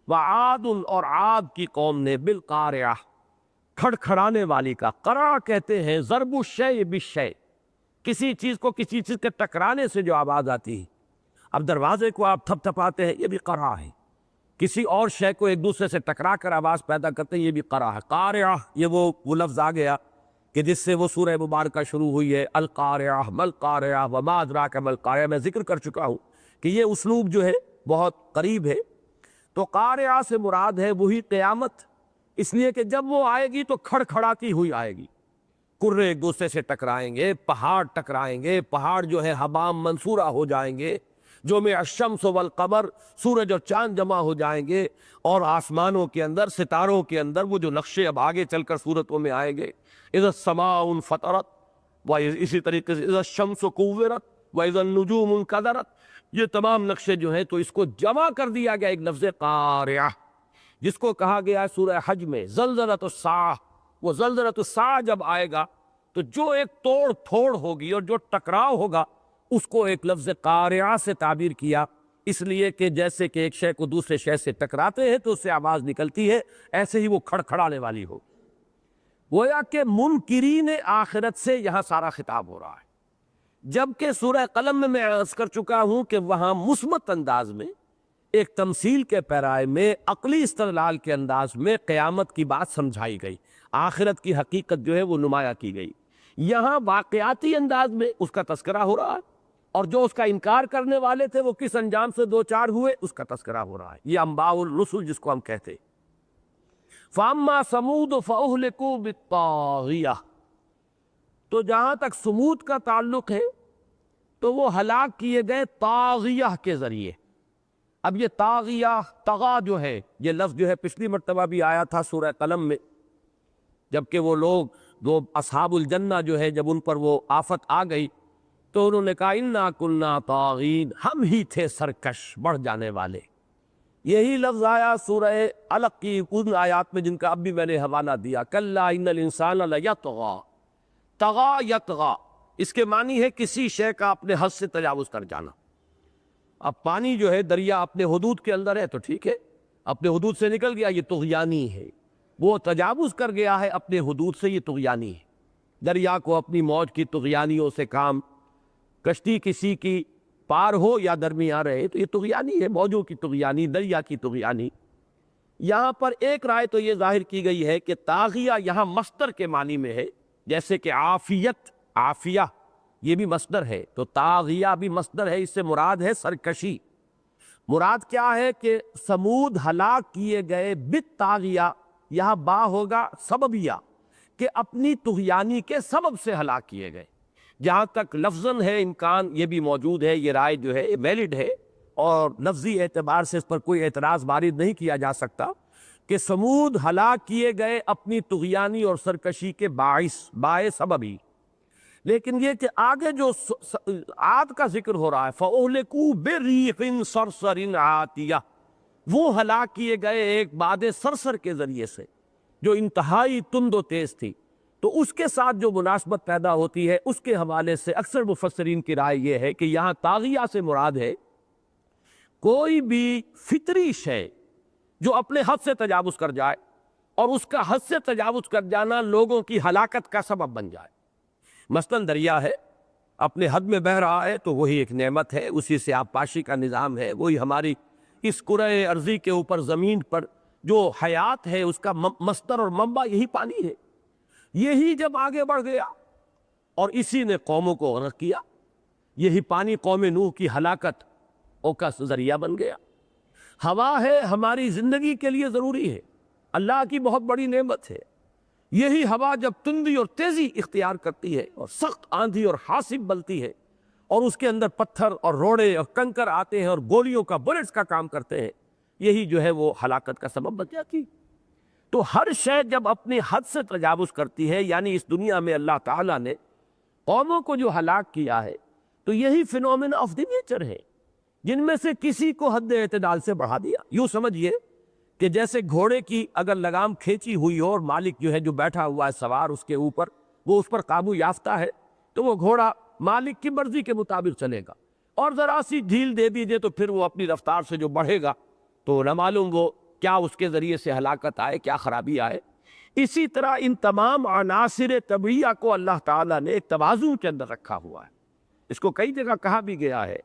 وعاد، اور عاد کی قوم نے، بالقارعہ، کھڑکھڑانے والی کا، قرع کہتے ہیں ضرب الشیء بالشیء، کسی چیز کو کسی چیز کے ٹکرانے سے جو آواز آتی ہے۔ اب دروازے کو آپ تھپ تھپاتے ہیں، یہ بھی قرع ہے، کسی اور شے کو ایک دوسرے سے ٹکرا کر آواز پیدا کرتے ہیں، یہ بھی قرع ہے۔ قارعہ، یہ وہ لفظ آ گیا کہ جس سے وہ سورہ مبارکہ شروع ہوئی ہے، القارعہ ما القارعہ وما ادراک ما القارعہ، میں ذکر کر چکا ہوں کہ یہ اسلوب جو ہے بہت قریب ہے۔ تو قارعہ سے مراد ہے وہی قیامت، اس لیے کہ جب وہ آئے گی تو کھڑکھڑاتی ہوئی آئے گی، کرے ایک دوسرے سے ٹکرائیں گے، پہاڑ ٹکرائیں گے، پہاڑ جو ہے حبام منصورہ ہو جائیں گے، جو میں الشمس والقمر، سورج اور چاند جمع ہو جائیں گے، اور آسمانوں کے اندر، ستاروں کے اندر وہ جو نقشے اب آگے چل کر صورتوں میں آئیں گے، اذا السماء انفطرت، اسی طریقے سے اذا الشمس کورت واذا النجوم انکدرت، یہ تمام نقشے جو ہیں تو اس کو جمع کر دیا گیا ایک لفظ قارعہ، جس کو کہا گیا ہے سورہ حج میں زلزلۃ الساعہ۔ وہ زلزلۃ الساعہ جب آئے گا تو جو ایک توڑ پھوڑ ہوگی اور جو ٹکراؤ ہوگا اس کو ایک لفظ قارعہ سے تعبیر کیا، اس لیے کہ جیسے کہ ایک شے کو دوسرے شے سے ٹکراتے ہیں تو اس سے آواز نکلتی ہے، ایسے ہی وہ کھڑکھڑانے والی ہو۔ گویا کہ منکرین آخرت سے یہاں سارا خطاب ہو رہا ہے، جبکہ سورہ قلم میں عرض کر چکا ہوں کہ وہاں مثبت انداز میں، ایک تمثیل کے پیرائے میں، عقلی استدلال کے انداز میں قیامت کی بات سمجھائی گئی، آخرت کی حقیقت جو ہے وہ نمایاں کی گئی۔ یہاں واقعاتی انداز میں اس کا تذکرہ ہو رہا ہے، اور جو اس کا انکار کرنے والے تھے وہ کس انجام سے دوچار ہوئے اس کا تذکرہ ہو رہا ہے۔ یہ انباء الرسل جس کو ہم کہتے ہیں۔ فَأَمَّا ثَمُودُ فَأُهْلِكُوا بِالطَّاغِيَةِ، تو جہاں تک سمود کا تعلق ہے تو وہ ہلاک کیے گئے طاغیہ کے ذریعے۔ اب یہ طاغیہ، طغا جو ہے، یہ لفظ جو ہے پچھلی مرتبہ بھی آیا تھا سورہ قلم میں، جبکہ وہ لوگ، وہ اصحاب الجنہ جو ہے، جب ان پر وہ آفت آ گئی تو انہوں نے کہا انا کنا طاغین، ہم ہی تھے سرکش، بڑھ جانے والے۔ یہی لفظ آیا سورہ علق کی ان آیات میں جن کا اب بھی میں نے حوالہ دیا، کلا ان الانسان لیطغی، تغا یتغا، اس کے معنی ہے کسی شے کا اپنے حد سے تجاوز کر جانا۔ اب پانی جو ہے دریا اپنے حدود کے اندر ہے تو ٹھیک ہے، اپنے حدود سے نکل گیا، یہ طغیانی ہے۔ وہ تجاوز کر گیا ہے اپنے حدود سے، یہ طغیانی ہے۔ دریا کو اپنی موج کی طغیانیوں سے کام، کشتی کسی کی پار ہو یا درمیان رہے تو یہ طغیانی ہے، موجوں کی طغیانی، دریا کی طغیانی۔ یہاں پر ایک رائے تو یہ ظاہر کی گئی ہے کہ طاغیہ یہاں مصدر کے معنی میں ہے، جیسے کہ عافیت، عافیہ یہ بھی مصدر ہے، تو طاغیہ بھی مصدر ہے، اس سے مراد ہے سرکشی۔ مراد کیا ہے کہ سمود ہلاک کیے گئے بالطاغیہ، یہاں با ہوگا سببیہ، کہ اپنی طغیانی کے سبب سے ہلاک کیے گئے۔ جہاں تک لفظاً ہے امکان یہ بھی موجود ہے، یہ رائے جو ہے ویلڈ ہے اور لفظی اعتبار سے اس پر کوئی اعتراض وارد نہیں کیا جا سکتا کہ سمود ہلاک کیے گئے اپنی طغیانی اور سرکشی کے باعث سببی۔ لیکن یہ کہ آگے جو عاد کا ذکر ہو رہا ہے فَأُهْلِكُوا بِرِيحٍ صَرْصَرٍ عَاتِيَةٍ، وہ ہلاک کیے گئے ایک باد صرصر کے ذریعے سے جو انتہائی تند و تیز تھی، تو اس کے ساتھ جو مناسبت پیدا ہوتی ہے اس کے حوالے سے اکثر مفسرین کی رائے یہ ہے کہ یہاں طاغیہ سے مراد ہے کوئی بھی فطری شے جو اپنے حد سے تجاوز کر جائے اور اس کا حد سے تجاوز کر جانا لوگوں کی ہلاکت کا سبب بن جائے۔ مثلاً دریا ہے، اپنے حد میں بہہ رہا ہے تو وہی ایک نعمت ہے، اسی سے آبپاشی کا نظام ہے، وہی ہماری اس کرۂ ارضی کے اوپر زمین پر جو حیات ہے اس کا مصدر اور منبع یہی پانی ہے۔ یہی جب آگے بڑھ گیا اور اسی نے قوموں کو غرق کیا، یہی پانی قوم نوح کی ہلاکت کا ذریعہ بن گیا۔ ہوا ہے ہماری زندگی کے لیے ضروری ہے، اللہ کی بہت بڑی نعمت ہے۔ یہی ہوا جب تندی اور تیزی اختیار کرتی ہے اور سخت آندھی اور حاصب بلتی ہے اور اس کے اندر پتھر اور روڑے اور کنکر آتے ہیں اور گولیوں کا بلٹس کا کام کرتے ہیں، یہی جو ہے وہ ہلاکت کا سبب بن جاتی۔ تو ہر شے جب اپنی حد سے تجاوز کرتی ہے، یعنی اس دنیا میں اللہ تعالیٰ نے قوموں کو جو ہلاک کیا ہے تو یہی فینومینا آف دی نیچر ہے، جن میں سے کسی کو حد اعتدال سے بڑھا دیا۔ یوں سمجھیے کہ جیسے گھوڑے کی اگر لگام کھینچی ہوئی ہو اور مالک جو ہے جو بیٹھا ہوا ہے سوار اس کے اوپر، وہ اس پر قابو یافتہ ہے، تو وہ گھوڑا مالک کی مرضی کے مطابق چلے گا، اور ذرا سی ڈھیل دے دیجئے تو پھر وہ اپنی رفتار سے جو بڑھے گا تو نہ معلوم وہ کیا اس کے ذریعے سے ہلاکت آئے، کیا خرابی آئے۔ اسی طرح ان تمام عناصر طبیعہ کو اللہ تعالیٰ نے ایک توازن کے اندر رکھا ہوا ہے۔ اس کو کئی جگہ کہا بھی گیا ہے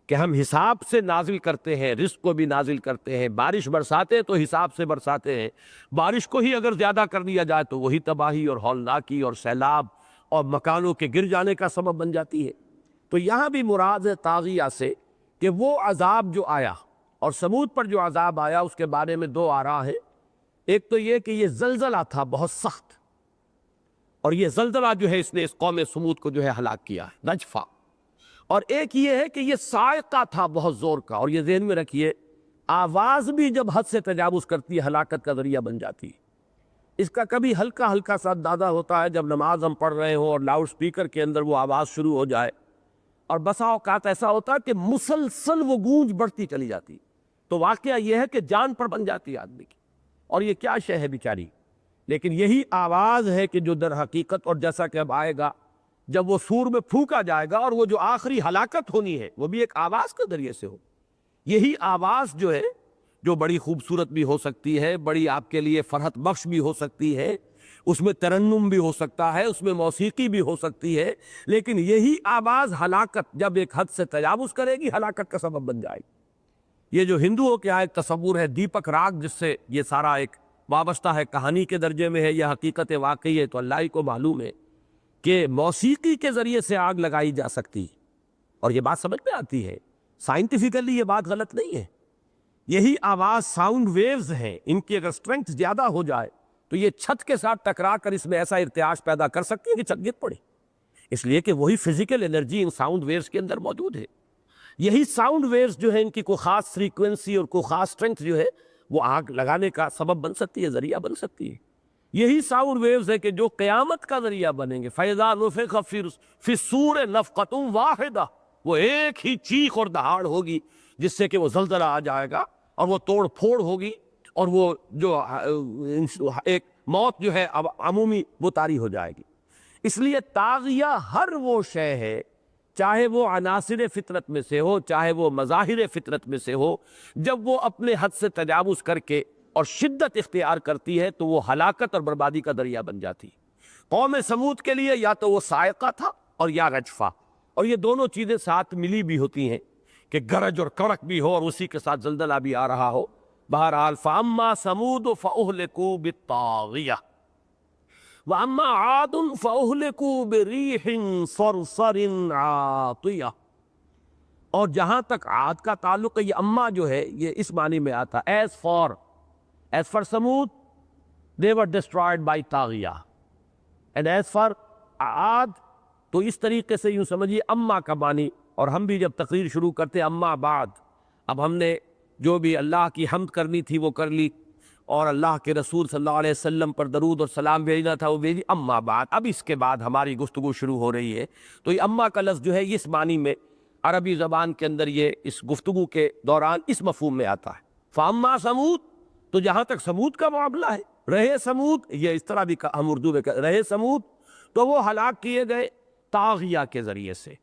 کہ ہم حساب سے نازل کرتے ہیں، رزق کو بھی نازل کرتے ہیں، بارش برساتے تو حساب سے برساتے ہیں، بارش کو ہی اگر زیادہ کر دیا جائے تو وہی تباہی اور ہولناکی اور سیلاب اور مکانوں کے گر جانے کا سبب بن جاتی ہے۔ تو یہاں بھی مراد ہے طاغیہ سے کہ وہ عذاب جو آیا اور سمود پر جو عذاب آیا اس کے بارے میں دو آراء ہیں۔ ایک تو یہ کہ یہ زلزلہ تھا بہت سخت، اور یہ زلزلہ جو ہے اس نے اس قوم سمود کو جو ہے ہلاک کیا ہے، رجفہ۔ اور ایک یہ ہے کہ یہ صاعقہ تھا بہت زور کا، اور یہ ذہن میں رکھیے آواز بھی جب حد سے تجاوز کرتی ہے ہلاکت کا ذریعہ بن جاتی ہے۔ اس کا کبھی ہلکا ہلکا سا اندازہ ہوتا ہے جب نماز ہم پڑھ رہے ہوں اور لاؤڈ سپیکر کے اندر وہ آواز شروع ہو جائے، اور بسا اوقات ایسا ہوتا ہے کہ مسلسل وہ گونج بڑھتی چلی جاتی، تو واقعہ یہ ہے کہ جان پر بن جاتی ہے آدمی کی، اور یہ کیا شے ہے بیچاری۔ لیکن یہی آواز ہے کہ جو در حقیقت، اور جیسا کہ اب آئے گا جب وہ سور میں پھونکا جائے گا اور وہ جو آخری ہلاکت ہونی ہے وہ بھی ایک آواز کے ذریعے سے ہو، یہی آواز جو ہے جو بڑی خوبصورت بھی ہو سکتی ہے، بڑی آپ کے لیے فرحت بخش بھی ہو سکتی ہے، اس میں ترنم بھی ہو سکتا ہے، اس میں موسیقی بھی ہو سکتی ہے، لیکن یہی آواز ہلاکت جب ایک حد سے تجاوز کرے گی ہلاکت کا سبب بن جائے گی۔ یہ جو ہندوؤں کے ایک تصور ہے دیپک راگ، جس سے یہ سارا ایک وابستہ ہے، کہانی کے درجے میں ہے یا حقیقت واقعی ہے تو اللہ ہی کو معلوم ہے کہ موسیقی کے ذریعے سے آگ لگائی جا سکتی، اور یہ بات سمجھ میں آتی ہے، سائنٹیفیکلی یہ بات غلط نہیں ہے۔ یہی آواز ساؤنڈ ویوز ہیں، ان کی اگر اسٹرینتھ زیادہ ہو جائے تو یہ چھت کے ساتھ ٹکرا کر اس میں ایسا ارتعاش پیدا کر سکتی ہے کہ چھت گر پڑے، اس لیے کہ وہی فزیکل انرجی ان ساؤنڈ ویوز کے اندر موجود ہے۔ یہی ساؤنڈ ویوز جو ہے ان کی کوئی خاص فریکوینسی اور کوئی خاص اسٹرینتھ جو ہے وہ آگ لگانے کا سبب بن سکتی ہے، ذریعہ بن سکتی ہے۔ یہی ساؤنڈ ویوز ہے کہ جو قیامت کا ذریعہ بنیں گے۔ فَإِذَا نُفِخَ فِي الصُّورِ نَفْخَةٌ وَاحِدَةٌ، وہ ایک ہی چیخ اور دہاڑ ہوگی جس سے کہ وہ زلزلہ آ جائے گا اور وہ توڑ پھوڑ ہوگی، اور وہ جو ایک موت جو ہے اب عمومی وہ طاری ہو جائے گی۔ اس لیے طاغیہ ہر وہ شے ہے، چاہے وہ عناصر فطرت میں سے ہو، چاہے وہ مظاہر فطرت میں سے ہو، جب وہ اپنے حد سے تجاوز کر کے اور شدت اختیار کرتی ہے تو وہ ہلاکت اور بربادی کا ذریعہ بن جاتی۔ قوم سمود کے لیے یا تو وہ صاعقہ تھا اور یا رجفہ، اور یہ دونوں چیزیں ساتھ ملی بھی ہوتی ہیں کہ گرج اور کڑک بھی ہو اور اسی کے ساتھ زلزلہ بھی آ رہا ہو۔ بہرحال فَأَمَّا ثَمُودُ فَأُهْلِكُوا بِالطَّاغِيَةِ وَأَمَّا عَادٌ فَأُهْلِكُوا بِرِيحٍ صَرْصَرٍ عَاطِيَةٍ۔ اور جہاں تک عاد کا تعلق ہے، یہ اما جو ہے یہ اس معنی میں آتا as far Thamud they were destroyed by طاغیہ، and as for عاد تو اس طریقے سے یوں سمجھیے اما کا معنی۔ اور ہم بھی جب تقریر شروع کرتے اما بعد، اب ہم نے جو بھی اللہ کی حمد کرنی تھی وہ کر لی، اور اللہ کے رسول صلی اللہ علیہ وسلم پر درود اور سلام بھیجنا تھا وہ بھیجی، اما بعد اب اس کے بعد ہماری گفتگو شروع ہو رہی ہے۔ تو یہ اما کا لفظ جو ہے اس معنی میں عربی زبان کے اندر یہ اس گفتگو کے دوران اس مفہوم میں آتا ہے۔ فاما سمود، تو جہاں تک سمود کا معاملہ ہے، رہے سمود، یہ اس طرح بھی ہم اردو میں رہے سمود، تو وہ ہلاک کیے گئے طاغیہ کے ذریعے سے،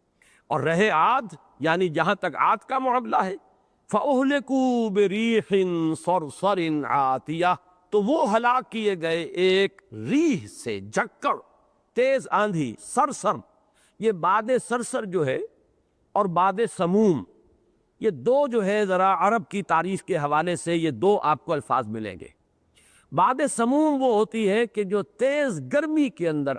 اور رہے عاد یعنی جہاں تک عاد کا معاملہ ہے فَأُهْلِكُوا بِرِيحٍ صَرْصَرٍ عَاتِيَةٍ، تو وہ ہلاک کیے گئے ایک ریح سے، جھکڑ، تیز آندھی، سرسر۔ یہ باد سرسر جو ہے اور باد سموم، یہ دو جو ہے ذرا عرب کی تاریخ کے حوالے سے یہ دو آپ کو الفاظ ملیں گے۔ باد سموم وہ ہوتی ہے کہ جو تیز گرمی کے اندر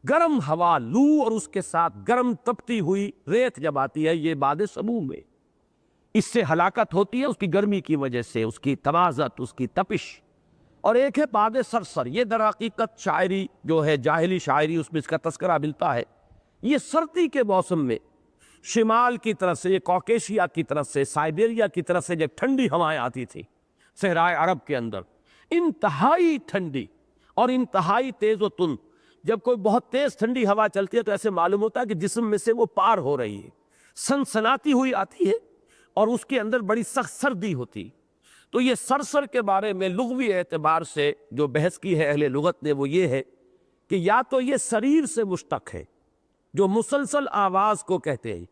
گرم ہوا، لو اور اس کے ساتھ گرم تپتی ہوئی ریت جب آتی ہے، یہ باد سموم ہے۔ اس سے ہلاکت ہوتی ہے اس کی گرمی کی وجہ سے، اس کی تمازت، اس کی تپش۔ اور ایک ہے باد سرسر، یہ در حقیقت شاعری جو ہے جاہلی شاعری، اس میں اس کا تذکرہ ملتا ہے۔ یہ سردی کے موسم میں شمال کی طرف سے، یہ کوکیشیا کی طرف سے، سائبیریا کی طرف سے جب ٹھنڈی ہوائیں آتی تھی صحرائے عرب کے اندر، انتہائی ٹھنڈی اور انتہائی تیز و تند، جب کوئی بہت تیز ٹھنڈی ہوا چلتی ہے تو ایسے معلوم ہوتا ہے کہ جسم میں سے وہ پار ہو رہی ہے، سنسناتی ہوئی آتی ہے اور اس کے اندر بڑی سخت سردی ہوتی۔ تو یہ سرسر کے بارے میں لغوی اعتبار سے جو بحث کی ہے اہل لغت نے وہ یہ ہے کہ یا تو یہ سریر سے مشتق ہے جو مسلسل آواز کو کہتے ہیں،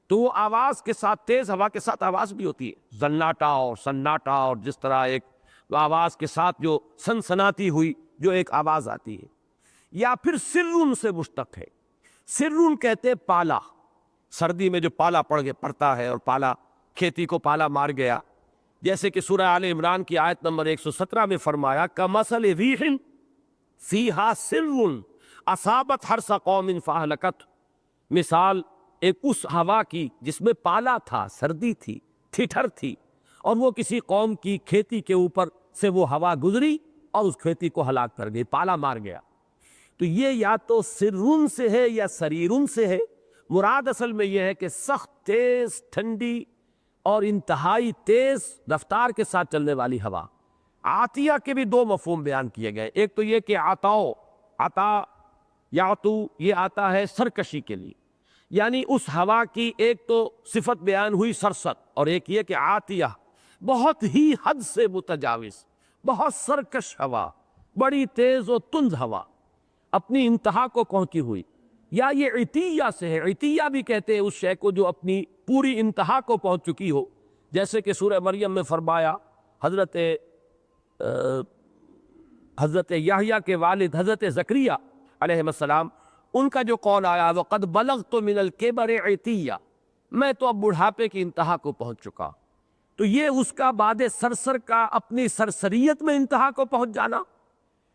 تو وہ آواز کے ساتھ، تیز ہوا کے ساتھ آواز بھی ہوتی ہے، زناٹا اور سناٹا، اور جس طرح ایک آواز کے ساتھ جو سنسناتی ہوئی جو ایک آواز آتی ہے، یا پھر سرون سے مشتق ہے۔ سرون کہتے پالا، سردی میں جو پالا پڑتا ہے اور پالا کھیتی کو پالا مار گیا، جیسے کہ سورہ آل عمران کی آیت نمبر 117 میں فرمایا کَمَثَلِ رِیحٍ فِیہا سِرٌّ اصابت حرث قوم فاہلکت، مثال ایک اس ہوا کی جس میں پالا تھا، سردی تھی، ٹھٹھر تھی، اور وہ کسی قوم کی کھیتی کے اوپر سے وہ ہوا گزری اور اس کھیتی کو ہلاک کر گئی، پالا مار گیا۔ تو یہ یا تو سرون سے ہے یا سریرون سے ہے۔ مراد اصل میں یہ ہے کہ سخت تیز ٹھنڈی اور انتہائی تیز رفتار کے ساتھ چلنے والی ہوا۔ عاتیہ کے بھی دو مفہوم بیان کیے گئے، ایک تو یہ کہ عطاؤ، عطا یعطو، یہ آتا ہے سرکشی کے لیے، یعنی اس ہوا کی ایک تو صفت بیان ہوئی سرسر، اور ایک یہ کہ عاتیہ بہت ہی حد سے متجاوز، بہت سرکش ہوا، بڑی تیز و تند ہوا، اپنی انتہا کو پہنچی ہوئی۔ یا یہ عتیہ سے ہے، عتیہ بھی کہتے ہیں اس شے کو جو اپنی پوری انتہا کو پہنچ چکی ہو، جیسے کہ سورہ مریم میں فرمایا حضرت یحییٰ کے والد حضرت زکریہ علیہ السلام، ان کا جو قول آیا وَقَدْ بَلَغْتُ مِنَ الْكِبَرِ عِتِيًّا، میں تو اب بڑھاپے کی انتہا کو پہنچ چکا۔ تو یہ اس کا باد سرسر کا اپنی سرسریت میں انتہا کو پہنچ جانا،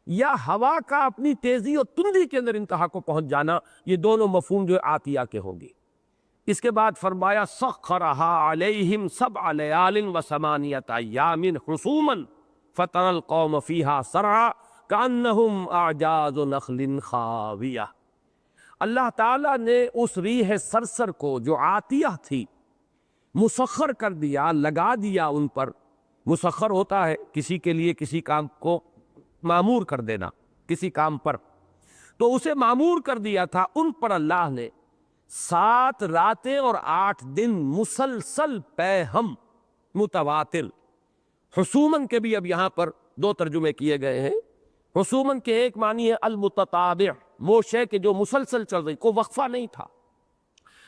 یا ہوا کا اپنی تیزی اور تندی کے اندر انتہا کو پہنچ جانا، یہ دونوں مفہوم جو عاتیہ کے ہوں گے۔ اس کے بعد فرمایا سَخَّرَهَا عَلَيْهِمْ 7 لَيَالٍ و8 أَيَّامٍ حُسُومًا فَتَرَى الْقَوْمَ فِيهَا صَرْعَىٰ كَأَنَّهُمْ أَعْجَازُ نَخْلٍ خَاوِيَةٍ۔ اللہ تعالیٰ نے اس ریح سرسر کو جو عاتیہ تھی مسخر کر دیا، لگا دیا ان پر۔ مسخر ہوتا ہے کسی کے لیے کسی کام کو معمور کر دینا، کسی کام پر، تو اسے معمور کر دیا تھا ان پر اللہ نے 7 راتیں اور 8 دن مسلسل پے ہم متواتر۔ حسومن کے بھی اب یہاں پر 2 ترجمے کیے گئے ہیں۔ حسومن کے ایک معنی ہے المتتابع، وہ شے کہ جو مسلسل چل رہی، کوئی وقفہ نہیں تھا.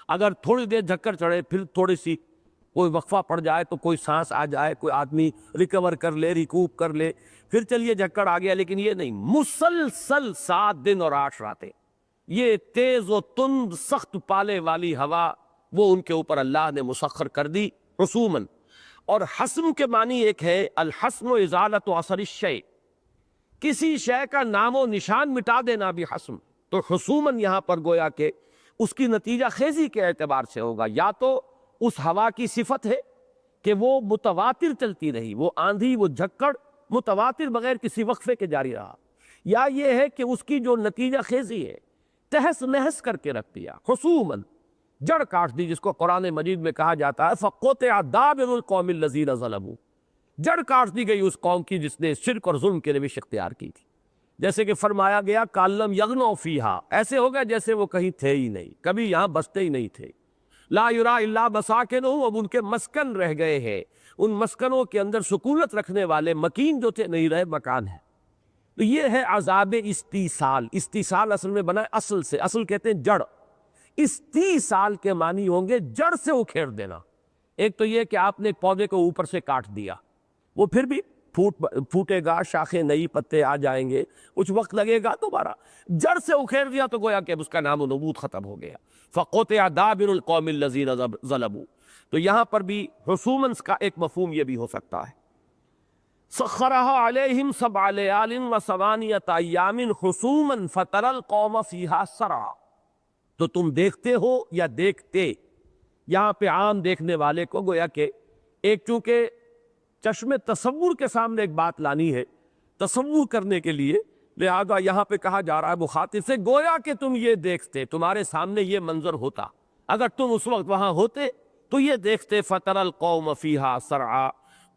اگر تھوڑی دیر جھکڑ چڑھے پھر تھوڑی سی کوئی وقفہ پڑ جائے تو کوئی سانس آ جائے، کوئی آدمی ریکور کر لے، ریکوپ کر لے، پھر چلیے جھکڑ آ گیا. لیکن یہ نہیں، مسلسل 7 دن اور 8 راتیں یہ تیز و تند سخت پالے والی ہوا وہ ان کے اوپر اللہ نے مسخر کر دی حسوماً. اور حسم کے معنی ایک ہے الحسم ازالت و اثر الشیء، کسی شے کا نام و نشان مٹا دینا بھی حسم. تو حسوماً یہاں پر گویا کہ اس کی نتیجہ خیزی کے اعتبار سے ہوگا. یا تو اس ہوا کی صفت ہے کہ وہ متواتر چلتی رہی، وہ آندھی وہ جھکڑ متواتر بغیر کسی وقفے کے جاری رہا، یا یہ ہے کہ اس کی جو نتیجہ خیزی ہے تہس نہس کر کے رکھ دیا. حسوماً جڑ کاٹ دی، جس کو قرآن مجید میں کہا جاتا ہے فَقُطِعَ دَابِرُ الْقَوْمِ الَّذِينَ ظَلَمُوا، جڑ کاٹ دی گئی اس قوم کی جس نے شرک اور ظلم کے روش اختیار کی تھی. جیسے کہ فرمایا گیا کَأَن لَّمْ يَغْنَوْا فِيهَا، ایسے ہو گیا جیسے وہ کہیں تھے ہی نہیں، کبھی یہاں بستے ہی نہیں تھے. لا یرا الا مساکنہم، اب ان کے مسکن رہ گئے ہیں، ان مسکنوں کے اندر سکونت رکھنے والے مکین جو تھے نہیں رہے، مکان ہے. تو یہ ہے عذاب استیصال. استیصال اصل میں بنا ہے اصل سے، اصل کہتے ہیں جڑ. استیصال کے معنی ہوں گے جڑ سے اکھیڑ دینا. ایک تو یہ کہ آپ نے ایک پودے کو اوپر سے کاٹ دیا، وہ پھر بھی پھوٹے گا، شاخیں نئی، پتے آ جائیں گے، کچھ وقت لگے گا دوبارہ. جڑ سے اکھیڑ دیا تو گویا کہ اس کا نام و نبوت ختم ہو گیا. فَقُطِعَ دَابِرُ الْقَوْمِ الَّذِينَ ظَلَمُوا. تو یہاں پر بھی حسوماً کا ایک مفہوم یہ بھی ہو سکتا ہے. سَخَّرَهَا عَلَيْهِمْ 7 لَيَالٍ و8 أَيَّامٍ حُسُومًا فَتَرَى الْقَوْمَ فِيهَا سَرْعًا. تو تم دیکھتے ہو یا دیکھتے، یہاں پہ عام دیکھنے والے کو گویا کہ ایک چونکہ چشم تصور کے سامنے ایک بات لانی ہے تصور کرنے کے لیے، لہذا یہاں پہ کہا جا رہا ہے مخاطب سے گویا کہ تم یہ دیکھتے، تمہارے سامنے یہ منظر ہوتا، اگر تم اس وقت وہاں ہوتے تو یہ دیکھتے. فَتَرَى الْقَوْمَ فِيهَا سَرْعًا،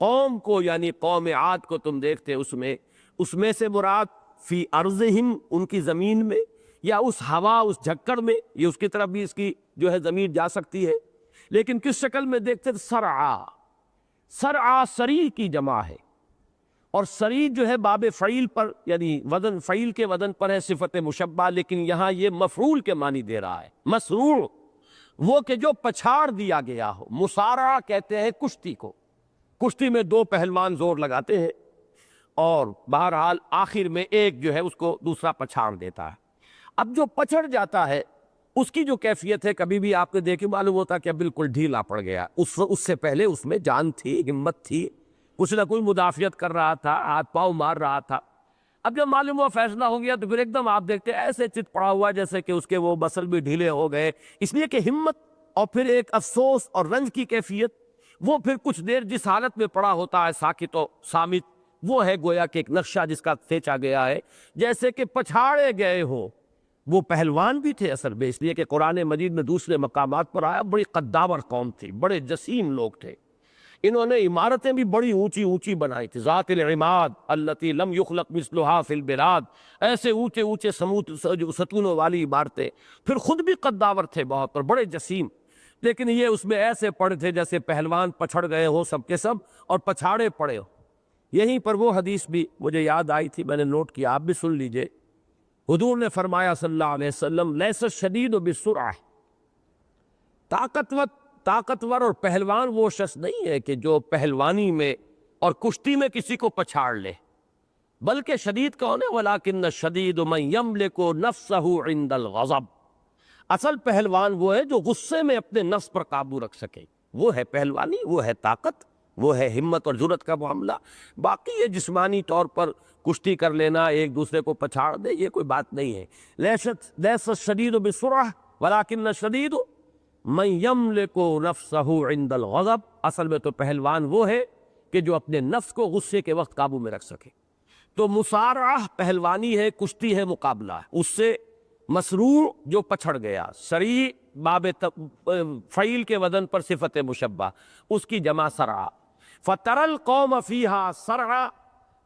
قوم کو یعنی قوم عاد کو تم دیکھتے اس میں سے مراد فی ارضہم، ان کی زمین میں، یا اس ہوا اس جھکڑ میں، یہ اس کی طرف بھی اس کی جو ہے ضمیر جا سکتی ہے. لیکن کس شکل میں دیکھتے؟ سرعا. سرعا سریع کی جمع ہے، اور سریع جو ہے باب فعیل پر یعنی وزن فعیل کے وزن پر ہے، صفت مشبہ، لیکن یہاں یہ مفعول کے معنی دے رہا ہے. مسروع وہ کہ جو پچھاڑ دیا گیا ہو. مسارعہ کہتے ہیں کشتی کو، کشتی میں 2 پہلوان زور لگاتے ہیں اور بہرحال آخر میں ایک جو ہے اس کو دوسرا پچھاڑ دیتا ہے. اب جو پچھڑ جاتا ہے اس کی جو کیفیت ہے، کبھی بھی آپ نے دیکھی معلوم ہوتا کہ بالکل ڈھیلا پڑ گیا، اس سے پہلے اس میں جان تھی، ہمت تھی، کچھ نہ کوئی مدافعت کر رہا تھا، ہاتھ پاؤں مار رہا تھا. اب جب معلوم ہوا فیصلہ ہو گیا تو پھر ایک دم آپ دیکھتے ایسے چت پڑا ہوا جیسے کہ اس کے وہ مسل بھی ڈھیلے ہو گئے. اس لیے کہ ہمت اور پھر ایک افسوس اور رنج کی کیفیت، وہ پھر کچھ دیر جس حالت میں پڑا ہوتا ہے ساکت و صامت، وہ ہے گویا کہ ایک نقشہ جس کا کھینچا گیا ہے جیسے کہ پچھاڑے گئے ہو. وہ پہلوان بھی تھے اصل میں، اس لیے کہ قرآن مجید میں دوسرے مقامات پر آیا بڑی قداور قوم تھی، بڑے جسیم لوگ تھے. انہوں نے عمارتیں بھی بڑی اونچی اونچی بنائی تھی، ذات العماد التی لم یخلق مثلها فی البلاد، ایسے اونچے اونچے ستونوں والی عمارتیں. پھر خود بھی قداور تھے بہت اور بڑے جسیم، لیکن یہ اس میں ایسے پڑے تھے جیسے پہلوان پچھڑ گئے ہو سب کے سب اور پچھاڑے پڑے ہو. یہیں پر وہ حدیث بھی مجھے یاد آئی تھی، میں نے نوٹ کیا، آپ بھی سن لیجئے. حضور نے فرمایا صلی اللہ علیہ وسلم لیس الشدید بالسرعہ، طاقتور اور پہلوان وہ شخص نہیں ہے کہ جو پہلوانی میں اور کشتی میں کسی کو پچھاڑ لے، بلکہ شدید کون ہے؟ ولیکن الشدید من یملک نفسہ عند الغضب، اصل پہلوان وہ ہے جو غصے میں اپنے نفس پر قابو رکھ سکے، وہ ہے پہلوانی، وہ ہے طاقت، وہ ہے ہمت اور جرأت کا معاملہ. باقی یہ جسمانی طور پر کشتی کر لینا، ایک دوسرے کو پچھاڑ دے، یہ کوئی بات نہیں ہے. لیس الشدید بالسرعہ ولکن الشدید من یملک نفسہ عند الغضب، اصل میں تو پہلوان وہ ہے کہ جو اپنے نفس کو غصے کے وقت قابو میں رکھ سکے. تو مصارعہ پہلوانی ہے، کشتی ہے، مقابلہ ہے. اس سے مسروع جو پچھڑ گیا، سریع باب فعیل کے وزن پر صفت مشبہ، اس کی جمع سرعہ. فَتَرَى الْقَوْمَ فِيهَا سَرْعًا،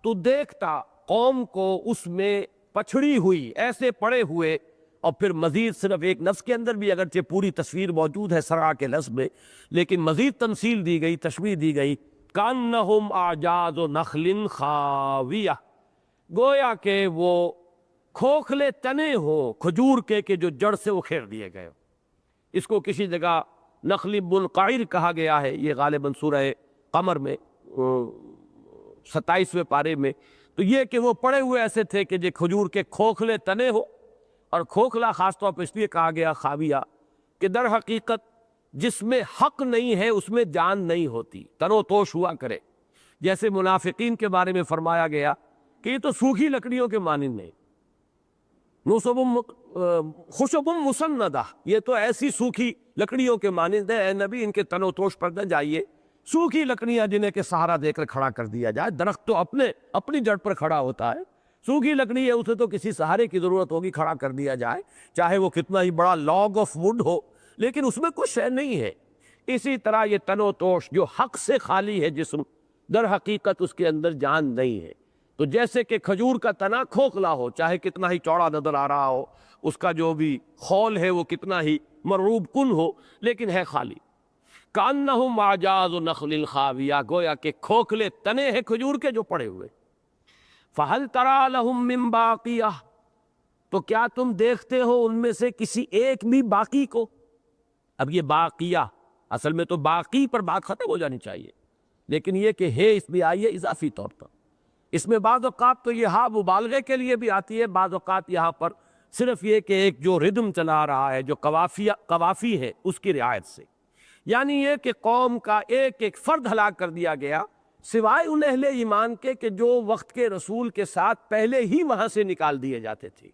تو دیکھتا قوم کو اس میں پچھڑی ہوئی، ایسے پڑے ہوئے. اور پھر مزید صرف ایک لفظ کے اندر بھی اگرچہ پوری تصویر موجود ہے سرعہ کے لفظ میں، لیکن مزید تمثیل دی گئی، تشبیہ دی گئی. کَأَنَّهُمْ أَعْجَازُ نَخْلٍ خَاوِيَةٍ، گویا کہ وہ کھوکھلے تنے ہو کھجور کے جو جڑ سے اکھیڑ دیے گئے ہو۔ اس کو کسی جگہ نخل منقعر کہا گیا ہے، یہ غالباً سورہ قمر میں 27ویں پارے میں۔ تو یہ کہ وہ پڑے ہوئے ایسے تھے کہ جو کھجور کے کھوکھلے تنے ہو، اور کھوکھلا خاص طور پر اس لیے کہا گیا خاویہ کہ در حقیقت جس میں حق نہیں ہے اس میں جان نہیں ہوتی، تن و توش ہوا کرے۔ جیسے منافقین کے بارے میں فرمایا گیا کہ یہ تو سوکھی لکڑیوں کے مانند ہیں، خشب مسندہ، یہ تو ایسی سوکھی لکڑیوں کے مانند ہے، اے نبی ان کے تن و توش پر نہ جائیے۔ سوکھی لکڑیاں جنہیں کہ سہارا دے کر کھڑا کر دیا جائے، درخت تو اپنی جڑ پر کھڑا ہوتا ہے، سوکھی لکڑی ہے اسے تو کسی سہارے کی ضرورت ہوگی، کھڑا کر دیا جائے، چاہے وہ کتنا ہی بڑا لاگ آف ووڈ ہو، لیکن اس میں کچھ شے نہیں ہے۔ اسی طرح یہ تن و توش جو حق سے خالی ہے جسم، در حقیقت اس کے اندر جان نہیں ہے۔ تو جیسے کہ کھجور کا تنا کھوکھلا ہو، چاہے کتنا ہی چوڑا نظر آ رہا ہو، اس کا جو بھی خول ہے وہ کتنا ہی مرعوب کن ہو، لیکن ہے خالی۔ کأنہم اعجاز نخل خاویہ، گویا کہ کھوکھلے تنے ہیں کھجور کے جو پڑے ہوئے۔ فہل تری لہم من باقیہ، تو کیا تم دیکھتے ہو ان میں سے کسی ایک بھی باقی کو؟ اب یہ باقیہ اصل میں تو باقی پر بات ختم ہو جانی چاہیے، لیکن یہ کہ ہے اس بھی آئی ہے اضافی طور پر۔ اس میں بعض اوقات تو یہ ہاں مبالغے کے لیے بھی آتی ہے، بعض اوقات یہاں پر صرف یہ کہ ایک جو ردم چلا رہا ہے، جو قوافی ہے، اس کی رعایت سے، یعنی یہ کہ قوم کا ایک ایک فرد ہلاک کر دیا گیا، سوائے ان اہل ایمان کے کہ جو وقت کے رسول کے ساتھ پہلے ہی وہاں سے نکال دیے جاتے تھے۔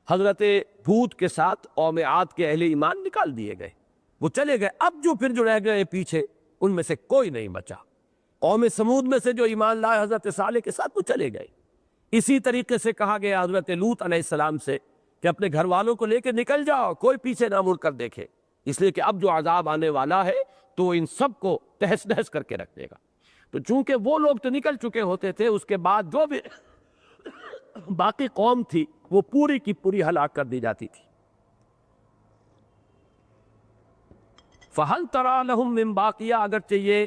حضرت ہود کے ساتھ قوم عاد کے اہل ایمان نکال دیے گئے، وہ چلے گئے۔ اب جو رہ گئے پیچھے، ان میں سے کوئی نہیں بچا۔ قوم سمود میں سے جو ایمان لائے حضرت صالح کے ساتھ، وہ چلے گئے۔ اسی طریقے سے کہا گیا حضرت لوط علیہ السلام سے کہ اپنے گھر والوں کو لے کے نکل جاؤ، کوئی پیچھے نہ مڑ کر دیکھے، اس لیے کہ اب جو عذاب آنے والا ہے تو ان سب کو تہس نہس کر کے رکھ دے گا۔ تو چونکہ وہ لوگ تو نکل چکے ہوتے تھے، اس کے بعد جو بھی باقی قوم تھی وہ پوری کی پوری ہلاک کر دی جاتی تھی۔ فَهَلْ تَرَى لَهُم مِّن بَاقِيَةٍ، اگرچہ یہ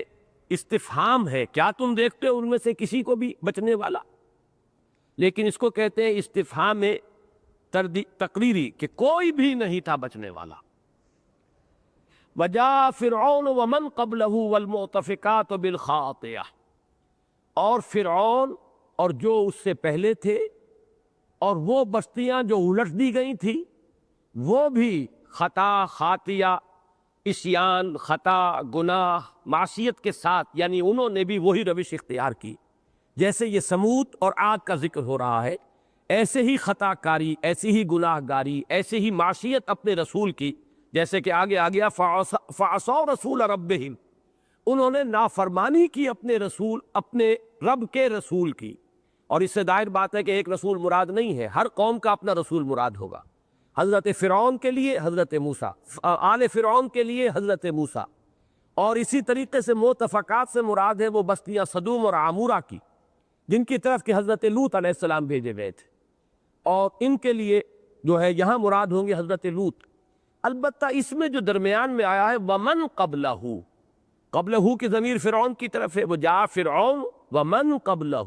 استفہام ہے، کیا تم دیکھتے ہو ان میں سے کسی کو بھی بچنے والا، لیکن اس کو کہتے ہیں استفہام تقریری، کہ کوئی بھی نہیں تھا بچنے والا۔ وَجَاءَ فِرْعَوْنُ وَمَنْ قَبْلَهُ وَالْمُؤْتَفِكَاتُ بِالْخَاطِئَةِ، اور فرعون اور جو اس سے پہلے تھے اور وہ بستیاں جو الٹ دی گئی تھی، وہ بھی خطا، خاطیہ، عصیان، خطا، گناہ، معصیت کے ساتھ، یعنی انہوں نے بھی وہی روش اختیار کی۔ جیسے یہ سمود اور عاد کا ذکر ہو رہا ہے، ایسے ہی خطا کاری، ایسی ہی گناہ گاری، ایسے ہی معصیت اپنے رسول کی، جیسے کہ آگے آ گیا فَعَصَوْا رَسُولَ رَبِّهِمْ، انہوں نے نافرمانی کی اپنے رسول، اپنے رب کے رسول کی۔ اور اس سے ظاہر بات ہے کہ ایک رسول مراد نہیں ہے، ہر قوم کا اپنا رسول مراد ہوگا۔ حضرت فرعون کے لیے حضرت موسیٰ، آل فرعون کے لیے حضرت موسیٰ، اور اسی طریقے سے مؤتفقات سے مراد ہے وہ بستیاں صدوم اور عامورہ کی، جن کی طرف کہ حضرت لوط علیہ السلام بھیجے گئے تھے، اور ان کے لیے جو ہے یہاں مراد ہوں گے حضرت لوط۔ البتہ اس میں جو درمیان میں آیا ہے ومن قبلہ، قبلہ کی ضمیر فرعون کی طرف ہے، وہ جا فرعون ومن قبلہ،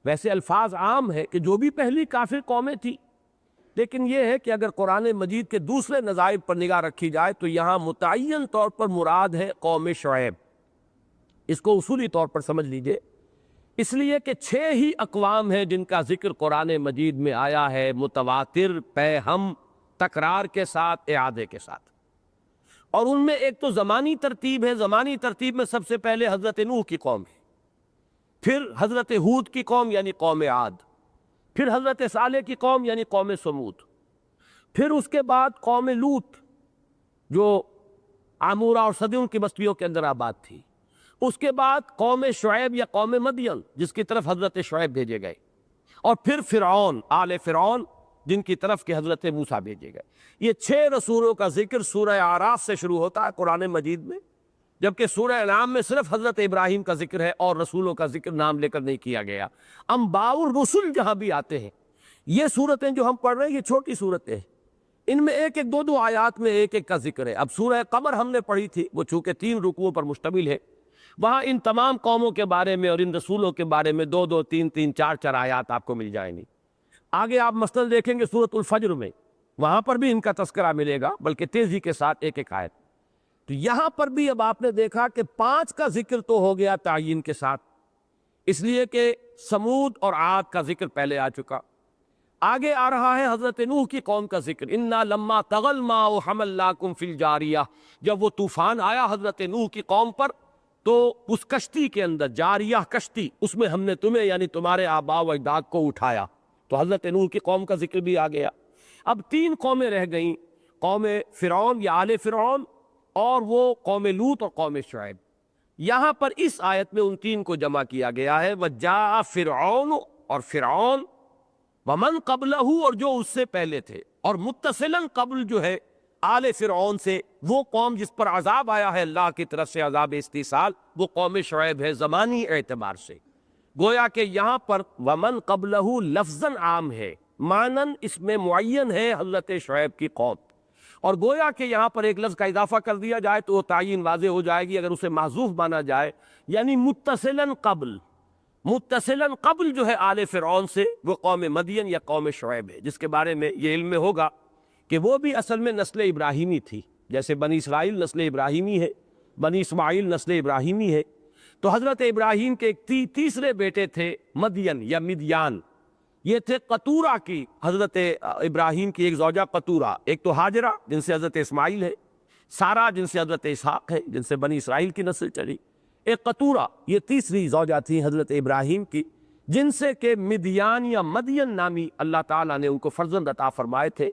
ویسے الفاظ عام ہے کہ جو بھی پہلی کافر قومیں تھی، لیکن یہ ہے کہ اگر قرآن مجید کے دوسرے نظائر پر نگاہ رکھی جائے تو یہاں متعین طور پر مراد ہے قوم شعیب۔ اس کو اصولی طور پر سمجھ لیجئے، اس لیے کہ 6 ہی اقوام ہیں جن کا ذکر قرآن مجید میں آیا ہے، متواتر، پے ہم، تکرار کے ساتھ، اعادے کے ساتھ، اور ان میں ایک تو زمانی ترتیب ہے۔ زمانی ترتیب میں سب سے پہلے حضرت نوح کی قوم ہے، پھر حضرت ہود کی قوم یعنی قوم عاد، پھر حضرت صالح کی قوم یعنی قوم سمود، پھر اس کے بعد قوم لوط جو عامورہ اور صدوم کی بستیوں کے اندر آباد تھی، اس کے بعد قوم شعیب یا قوم مدین جس کی طرف حضرت شعیب بھیجے گئے، اور پھر فرعون، آل فرعون جن کی طرف کہ حضرت موسیٰ بھیجے گئے۔ یہ 6 رسولوں کا ذکر سورہ اعراف سے شروع ہوتا ہے قرآن مجید میں، جبکہ سورہ انعام میں صرف حضرت ابراہیم کا ذکر ہے اور رسولوں کا ذکر نام لے کر نہیں کیا گیا۔ انباء الرسل جہاں بھی آتے ہیں، یہ صورتیں جو ہم پڑھ رہے ہیں یہ چھوٹی صورتیں ہیں، ان میں ایک ایک 2 آیات میں ایک ایک کا ذکر ہے۔ اب سورہ قمر ہم نے پڑھی تھی، وہ چونکہ 3 رکوعوں پر مشتمل ہے، وہاں ان تمام قوموں کے بارے میں اور ان رسولوں کے بارے میں 2 3 4 آیات آپ کو مل جائیں گی۔ آگے آپ مثلاً دیکھیں گے سورۃ الفجر میں، وہاں پر بھی ان کا تذکرہ ملے گا، بلکہ تیزی کے ساتھ ایک ایک آیت۔ تو یہاں پر بھی اب آپ نے دیکھا کہ 5 کا ذکر تو ہو گیا تعین کے ساتھ، اس لیے کہ سمود اور عاد کا ذکر پہلے آ چکا۔ آگے آ رہا ہے حضرت نوح کی قوم کا ذکر، انا لما طغى الماء حملناكم في الجاریہ۔ جب وہ طوفان آیا حضرت نوح کی قوم پر تو اس کشتی کے اندر، جاریہ کشتی، اس میں ہم نے تمہیں یعنی تمہارے آباء و اجداد کو اٹھایا۔ تو حضرت نوح کی قوم کا ذکر بھی آ گیا۔ اب 3 قومیں رہ گئیں، قوم فرعون یا آل فرعون، اور وہ قوم لوط اور قوم شعیب۔ یہاں پر اس آیت میں ان 3 کو جمع کیا گیا ہے، وَجَاءَ فرعون، اور فرعون، ومن قبلہ، اور جو اس سے پہلے تھے، اور متصلاً قبل جو ہے آل فرعون سے وہ قوم جس پر عذاب آیا ہے اللہ کی طرف سے، عذاب استیصال، وہ قوم شعیب ہے زمانی اعتبار سے۔ گویا کہ یہاں پر ومن قبلہ لفظاً عام ہے، معناً اس میں معین ہے حضرت شعیب کی قوم، اور گویا کہ یہاں پر ایک لفظ کا اضافہ کر دیا جائے تو وہ تعین واضح ہو جائے گی اگر اسے محذوف مانا جائے، یعنی متصلاً قبل، متصلاً قبل جو ہے آل فرعون سے وہ قوم مدین یا قوم شعیب ہے، جس کے بارے میں یہ علم میں ہوگا کہ وہ بھی اصل میں نسل ابراہیمی تھی، جیسے بنی اسرائیل نسل ابراہیمی ہے، بنی اسماعیل نسل ابراہیمی ہے۔ تو حضرت ابراہیم کے ایک تیسرے بیٹے تھے مدین یا مدیان، یہ تھے قطورہ کی، حضرت ابراہیم کی ایک زوجہ قطورہ، ایک تو ہاجرہ جن سے حضرت اسماعیل ہے، سارہ جن سے حضرت اسحاق ہے، جن سے بنی اسرائیل کی نسل چلی، ایک قطورہ، یہ تیسری زوجہ تھی حضرت ابراہیم کی، جن سے کہ مدیان یا مدین نامی اللہ تعالیٰ نے ان کو فرزند عطا فرمائے تھے۔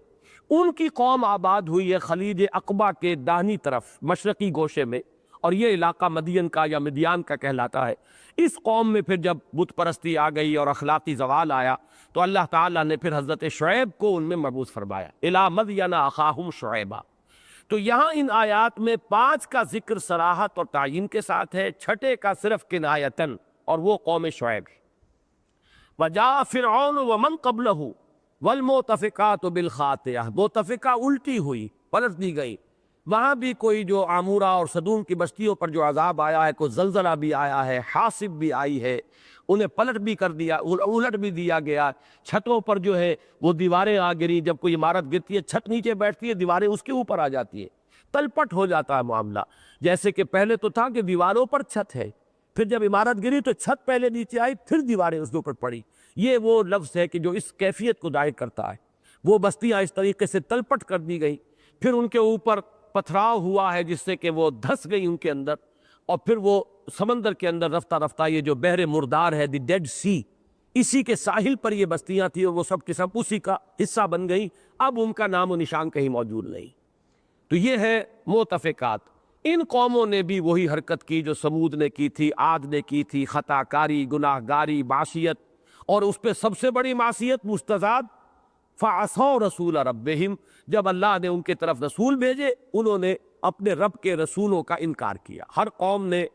ان کی قوم آباد ہوئی ہے خلیج عقبہ کے داہنی طرف مشرقی گوشے میں، اور یہ علاقہ مدین کا یا مدیان کا کہلاتا ہے۔ اس قوم میں پھر جب بت پرستی آ گئی اور اخلاقی زوال آیا تو اللہ تعالیٰ نے پھر حضرت شعیب کو ان میں مبعوث فرمایا، الی مدین اخاہم شعیبا۔ تو یہاں ان آیات میں 5 کا ذکر صراحت اور تعین کے ساتھ ہے، 6 کا صرف کنایتن، اور وہ قوم شعیب۔ وجاء فرعون ومن قبلہ والمؤتفقات بالخاطئہ، مؤتفقہ الٹی ہوئی، پلٹ دی گئی۔ وہاں بھی کوئی جو عامورہ اور صدوم کی بستیوں پر جو عذاب آیا ہے، کوئی زلزلہ بھی آیا ہے، حاصب بھی آئی ہے، انہیں پلٹ بھی کر دیا، الٹ بھی دیا گیا۔ چھتوں پر جو ہے وہ دیواریں آ گری، جب کوئی عمارت گرتی ہے چھت نیچے بیٹھتی ہے، دیواریں اس کے اوپر آ جاتی ہے، تلپٹ ہو جاتا ہے معاملہ۔ جیسے کہ پہلے تو تھا کہ دیواروں پر چھت ہے، پھر جب عمارت گری تو چھت پہلے نیچے آئی، پھر دیواریں اس کے اوپر پڑی۔ یہ وہ لفظ ہے کہ جو اس کیفیت کو ظاہر کرتا ہے۔ وہ بستیاں اس طریقے سے تلپٹ کر دی گئی، پھر ان کے اوپر پتھراؤ ہوا ہے جس سے کہ وہ دھس گئی ان کے اندر، اور پھر وہ سمندر کے اندر رفتہ رفتہ یہ جو بحر مردار ہے، دی ڈیڈ سی، اسی کے ساحل پر یہ بستیاں تھیں، اور وہ سب کے سب اسی کا حصہ بن گئی، اب ان کا نام و نشان کہیں موجود نہیں۔ تو یہ ہے مؤتفقات۔ ان قوموں نے بھی وہی حرکت کی جو سمود نے کی تھی، عاد نے کی تھی، خطا کاری، گناہ گاری، معصیت، اور اس پہ سب سے بڑی معصیت مستضاد فَعَصَوْا رَسُولَ رَبِّهِمْ، جب اللہ نے ان کے طرف رسول بھیجے انہوں نے اپنے رب کے رسولوں کا انکار کیا۔ ہر قوم نے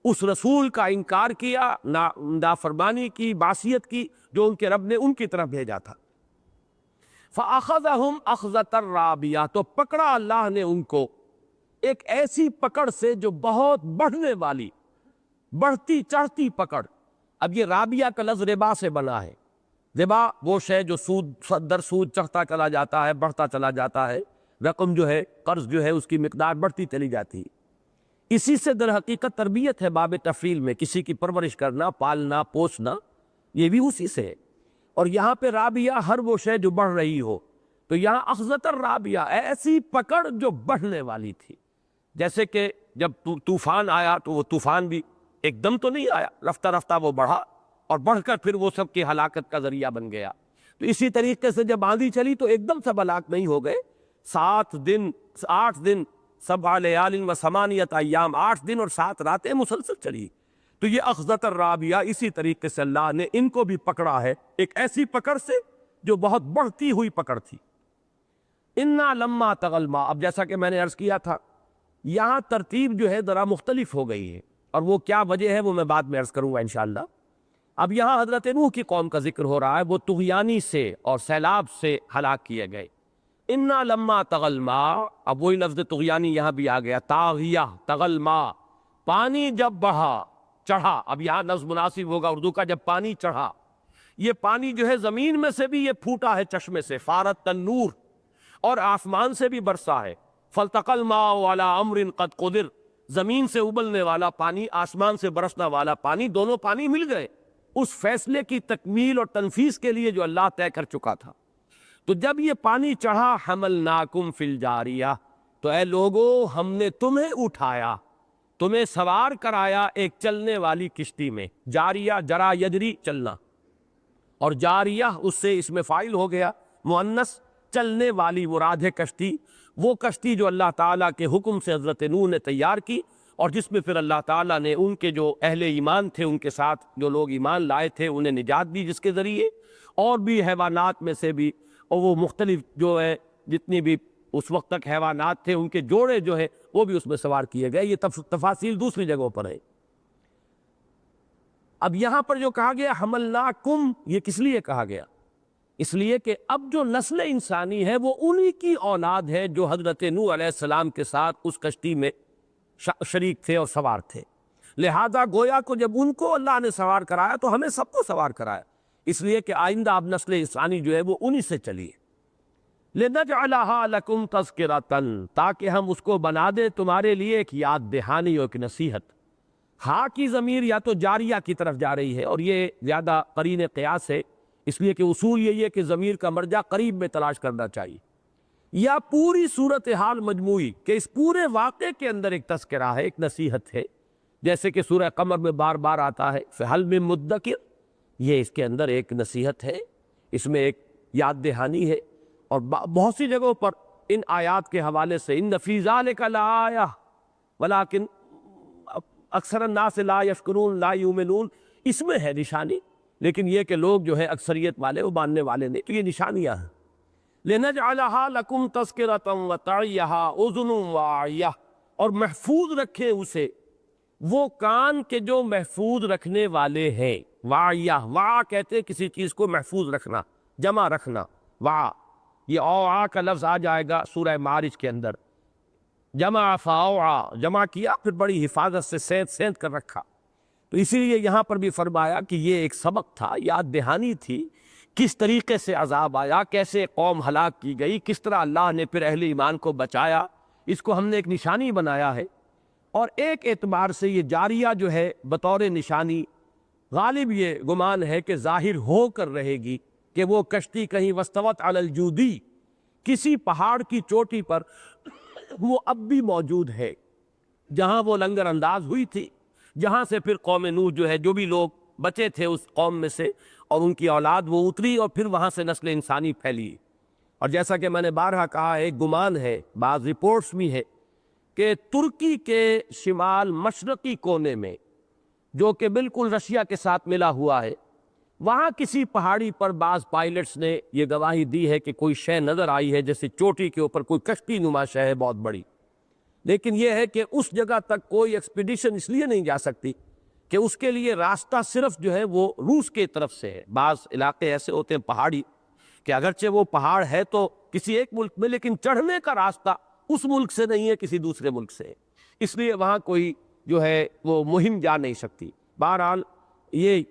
اس رسول کا انکار کیا، نافرمانی کی، معصیت کی جو ان کے رب نے ان کی طرف بھیجا تھا۔ فَأَخَذَهُمْ أَخْذَةً رَابِيَةً، تو پکڑا اللہ نے ان کو ایک ایسی پکڑ سے جو بہت بڑھنے والی، بڑھتی چڑھتی پکڑ۔ اب یہ رابیہ کا لفظ ربا سے بنا ہے۔ ربا وہ شے جو سود در سود چڑھتا چلا جاتا ہے، بڑھتا چلا جاتا ہے، رقم جو ہے، قرض جو ہے، اس کی مقدار بڑھتی چلی جاتی ہے۔ اسی سے در حقیقت تربیت ہے باب تفعیل میں، کسی کی پرورش کرنا، پالنا، پوسنا، یہ بھی اسی سے ہے۔ اور یہاں پہ رابیہ ہر وہ شے جو بڑھ رہی ہو، تو یہاں اخذۃ الرابیہ ایسی پکڑ جو بڑھنے والی تھی۔ جیسے کہ جب طوفان آیا تو وہ طوفان بھی ایک دم تو نہیں آیا، رفتہ رفتہ وہ بڑھا، اور بڑھ کر پھر وہ سب کی ہلاکت کا ذریعہ بن گیا۔ تو اسی طریقے سے جب آندھی چلی تو ایک دم سب ہلاک نہیں ہو گئے، 7 دن 8 دن 7 لیال و 8 ایام، 8 دن اور 7 راتیں مسلسل چلی۔ تو یہ اخذۃ الرابیہ، اسی طریقے سے اللہ نے ان کو بھی پکڑا ہے، ایک ایسی پکڑ سے جو بہت بڑھتی ہوئی پکڑ تھی۔ انا لما طغى الماء، اب جیسا کہ میں نے عرض کیا تھا یہاں ترتیب جو ہے ذرا مختلف ہو گئی ہے، اور وہ کیا وجہ ہے وہ میں بعد میں عرض کروں گا انشاءاللہ۔ اب یہاں حضرت نوح کی قوم کا ذکر ہو رہا ہے، وہ طغیانی سے اور سیلاب سے ہلاک کیے گئے۔ انا لما طغى الماء، اب وہی لفظ طغیانی یہاں بھی آ گیا، طاغیہ، طغى الماء، پانی جب بڑھا، چڑھا، اب یہاں لفظ مناسب ہوگا اردو کا جب پانی چڑھا۔ یہ پانی جو ہے زمین میں سے بھی یہ پھوٹا ہے چشمے سے، فارت تنور، اور آسمان سے بھی برسا ہے، فالتقى الماء على امر قد قدر، زمین سے ابلنے والا پانی، آسمان سے برسنا والا پانی، دونوں پانی مل گئے اس فیصلے کی تکمیل اور تنفیذ کے لیے جو اللہ طے کر چکا تھا۔ تو جب یہ پانی چڑھا، حملناکم فی الجاریہ، تو اے لوگو ہم نے تمہیں اٹھایا، تمہیں سوار کرایا ایک چلنے والی کشتی میں۔ جاریہ، جرا یجری، چلنا، اور جاریہ اس سے اس میں فاعل ہو گیا مؤنث، چلنے والی مراد ہے کشتی، وہ کشتی جو اللہ تعالیٰ کے حکم سے حضرت نوح نے تیار کی، اور جس میں پھر اللہ تعالیٰ نے ان کے جو اہل ایمان تھے، ان کے ساتھ جو لوگ ایمان لائے تھے، انہیں نجات دی، جس کے ذریعے اور بھی حیوانات میں سے بھی، اور وہ مختلف جو ہے جتنی بھی اس وقت تک حیوانات تھے ان کے جوڑے جو ہے وہ بھی اس میں سوار کیے گئے۔ یہ تفاصیل دوسری جگہوں پر ہے۔ اب یہاں پر جو کہا گیا حملناکم، یہ کس لیے کہا گیا؟ اس لیے کہ اب جو نسل انسانی ہے وہ انہی کی اولاد ہے جو حضرت نوح علیہ السلام کے ساتھ اس کشتی میں شریک تھے اور سوار تھے، لہذا گویا کو جب ان کو اللہ نے سوار کرایا تو ہمیں سب کو سوار کرایا، اس لیے کہ آئندہ اب نسل انسانی جو ہے وہ انہی سے چلی ہے۔ لِنَجْعَلَهَا لَكُمْ تَذْكِرَةً، تاکہ ہم اس کو بنا دیں تمہارے لیے ایک یاد دہانی اور ایک نصیحت۔ ہاں کی ضمیر یا تو جاریہ کی طرف جا رہی ہے، اور یہ زیادہ قرین قیاس ہے، اس لیے کہ اصول یہی ہے کہ ضمیر کا مرجع قریب میں تلاش کرنا چاہیے، یا پوری صورتحال مجموعی کہ اس پورے واقعے کے اندر ایک تذکرہ ہے، ایک نصیحت ہے، جیسے کہ سورہ قمر میں بار بار آتا ہے فَهَلْ مِن مُدَّكِرٍ، یہ اس کے اندر ایک نصیحت ہے، اس میں ایک یاد دہانی ہے، اور بہت سی جگہوں پر ان آیات کے حوالے سے ان فی ذالک لآیہ ولکن اکثر الناس لا یشکرون لا یؤمنون، اس میں ہے نشانی، لیکن یہ کہ لوگ جو ہے اکثریت والے وہ ماننے والے نہیں، تو یہ نشانیاں ہیں۔ لِنَجْعَلَهَا لَكُمْ تَذْكِرَةً وَتَعِيَهَا أُذُنٌ وَاعِيَةٌ، اور محفوظ رکھے اسے وہ کان کے جو محفوظ رکھنے والے ہیں۔ واعیہ، وعا کہتے ہیں کسی چیز کو محفوظ رکھنا، جمع رکھنا، وعا، یہ اوعا کا لفظ آ جائے گا سورہ معارج کے اندر، جمع فاوعا، جمع کیا پھر بڑی حفاظت سے سینت کر رکھا، تو اسی لیے یہاں پر بھی فرمایا کہ یہ ایک سبق تھا، یاد دہانی تھی، کس طریقے سے عذاب آیا، کیسے قوم ہلاک کی گئی، کس طرح اللہ نے پھر اہل ایمان کو بچایا، اس کو ہم نے ایک نشانی بنایا ہے۔ اور ایک اعتبار سے یہ جاریہ جو ہے بطور نشانی، غالب یہ گمان ہے کہ ظاہر ہو کر رہے گی کہ وہ کشتی کہیں واستوت علی الجودی، کسی پہاڑ کی چوٹی پر وہ اب بھی موجود ہے جہاں وہ لنگر انداز ہوئی تھی، جہاں سے پھر قوم نوح جو ہے، جو بھی لوگ بچے تھے اس قوم میں سے اور ان کی اولاد وہ اتری، اور پھر وہاں سے نسل انسانی پھیلی۔ اور جیسا کہ میں نے بارہا کہا، ایک گمان ہے، بعض رپورٹس بھی ہے کہ ترکی کے شمال مشرقی کونے میں، جو کہ بالکل رشیا کے ساتھ ملا ہوا ہے، وہاں کسی پہاڑی پر بعض پائلٹس نے یہ گواہی دی ہے کہ کوئی شے نظر آئی ہے، جیسے چوٹی کے اوپر کوئی کشتی نما شے ہے بہت بڑی، لیکن یہ ہے کہ اس جگہ تک کوئی ایکسپیڈیشن اس لیے نہیں جا سکتی کہ اس کے لیے راستہ صرف جو ہے وہ روس کے طرف سے ہے۔ بعض علاقے ایسے ہوتے ہیں پہاڑی کہ اگرچہ وہ پہاڑ ہے تو کسی ایک ملک میں، لیکن چڑھنے کا راستہ اس ملک سے نہیں ہے، کسی دوسرے ملک سے ہے، اس لیے وہاں کوئی جو ہے وہ مہم جا نہیں سکتی۔ بہرحال یہ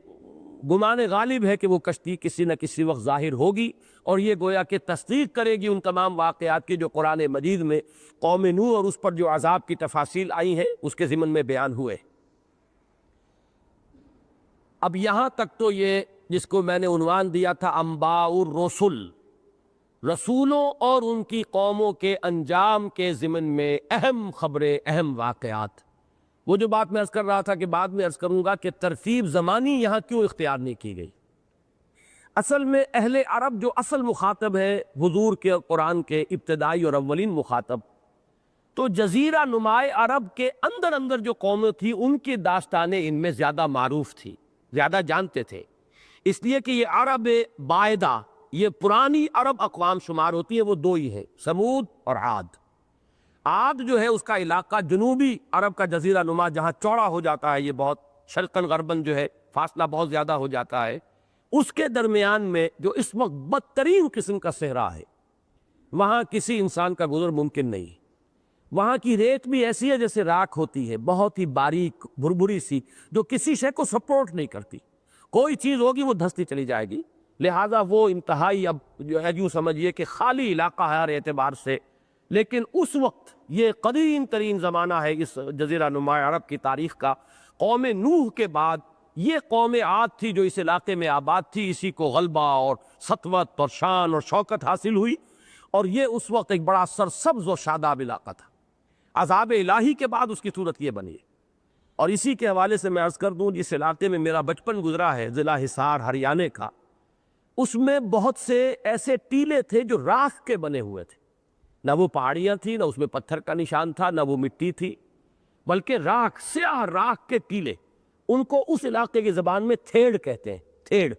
گمان غالب ہے کہ وہ کشتی کسی نہ کسی وقت ظاہر ہوگی، اور یہ گویا کہ تصدیق کرے گی ان تمام واقعات کی جو قرآن مجید میں قوم نوح اور اس پر جو عذاب کی تفاصیل آئی ہیں اس کے ضمن میں بیان ہوئے۔ اب یہاں تک تو یہ جس کو میں نے عنوان دیا تھا انباء الرسل، رسولوں اور ان کی قوموں کے انجام کے ضمن میں اہم خبریں، اہم واقعات۔ وہ جو بات میں عرض کر رہا تھا کہ بعد میں عرض کروں گا کہ ترتیب زمانی یہاں کیوں اختیار نہیں کی گئی۔ اصل میں اہل عرب جو اصل مخاطب ہے حضور کے قرآن کے ابتدائی اور اولین مخاطب، تو جزیرہ نمائے عرب کے اندر اندر جو قومیں تھیں ان کی داستانیں ان میں زیادہ معروف تھی، زیادہ جانتے تھے، اس لیے کہ یہ عرب باعدہ، یہ پرانی عرب اقوام شمار ہوتی ہیں، وہ دو ہی ہیں، سمود اور عاد۔ عاد جو ہے اس کا علاقہ جنوبی عرب کا جزیرہ نما جہاں چوڑا ہو جاتا ہے، یہ بہت شرقاً غرباً جو ہے فاصلہ بہت زیادہ ہو جاتا ہے، اس کے درمیان میں جو اس وقت بدترین قسم کا صحرا ہے، وہاں کسی انسان کا گزر ممکن نہیں۔ وہاں کی ریت بھی ایسی ہے جیسے راکھ ہوتی ہے، بہت ہی باریک بھربھری سی، جو کسی شے کو سپورٹ نہیں کرتی، کوئی چیز ہوگی وہ دھستی چلی جائے گی. لہذا وہ انتہائی اب جو ہے یوں سمجھیے کہ خالی علاقہ ہے ہر اعتبار سے. لیکن اس وقت یہ قدیم ترین زمانہ ہے اس جزیرہ نما عرب کی تاریخ کا. قوم نوح کے بعد یہ قوم عاد تھی جو اس علاقے میں آباد تھی. اسی کو غلبہ اور سطوت اور شان اور شوکت حاصل ہوئی، اور یہ اس وقت ایک بڑا سرسبز و شاداب علاقہ تھا. عذاب الہی کے بعد اس کی صورت یہ بنی ہے. اور اسی کے حوالے سے میں عرض کر دوں، جس علاقے میں میرا بچپن گزرا ہے ضلع حصار ہریانے کا، اس میں بہت سے ایسے ٹیلے تھے جو راکھ کے بنے ہوئے تھے. نہ وہ پہاڑیاں تھیں، نہ اس میں پتھر کا نشان تھا، نہ وہ مٹی تھی، بلکہ راکھ، سیاہ راکھ کے ٹیلے. ان کو اس علاقے کی زبان میں تھیڑ کہتے ہیں. تھیڑ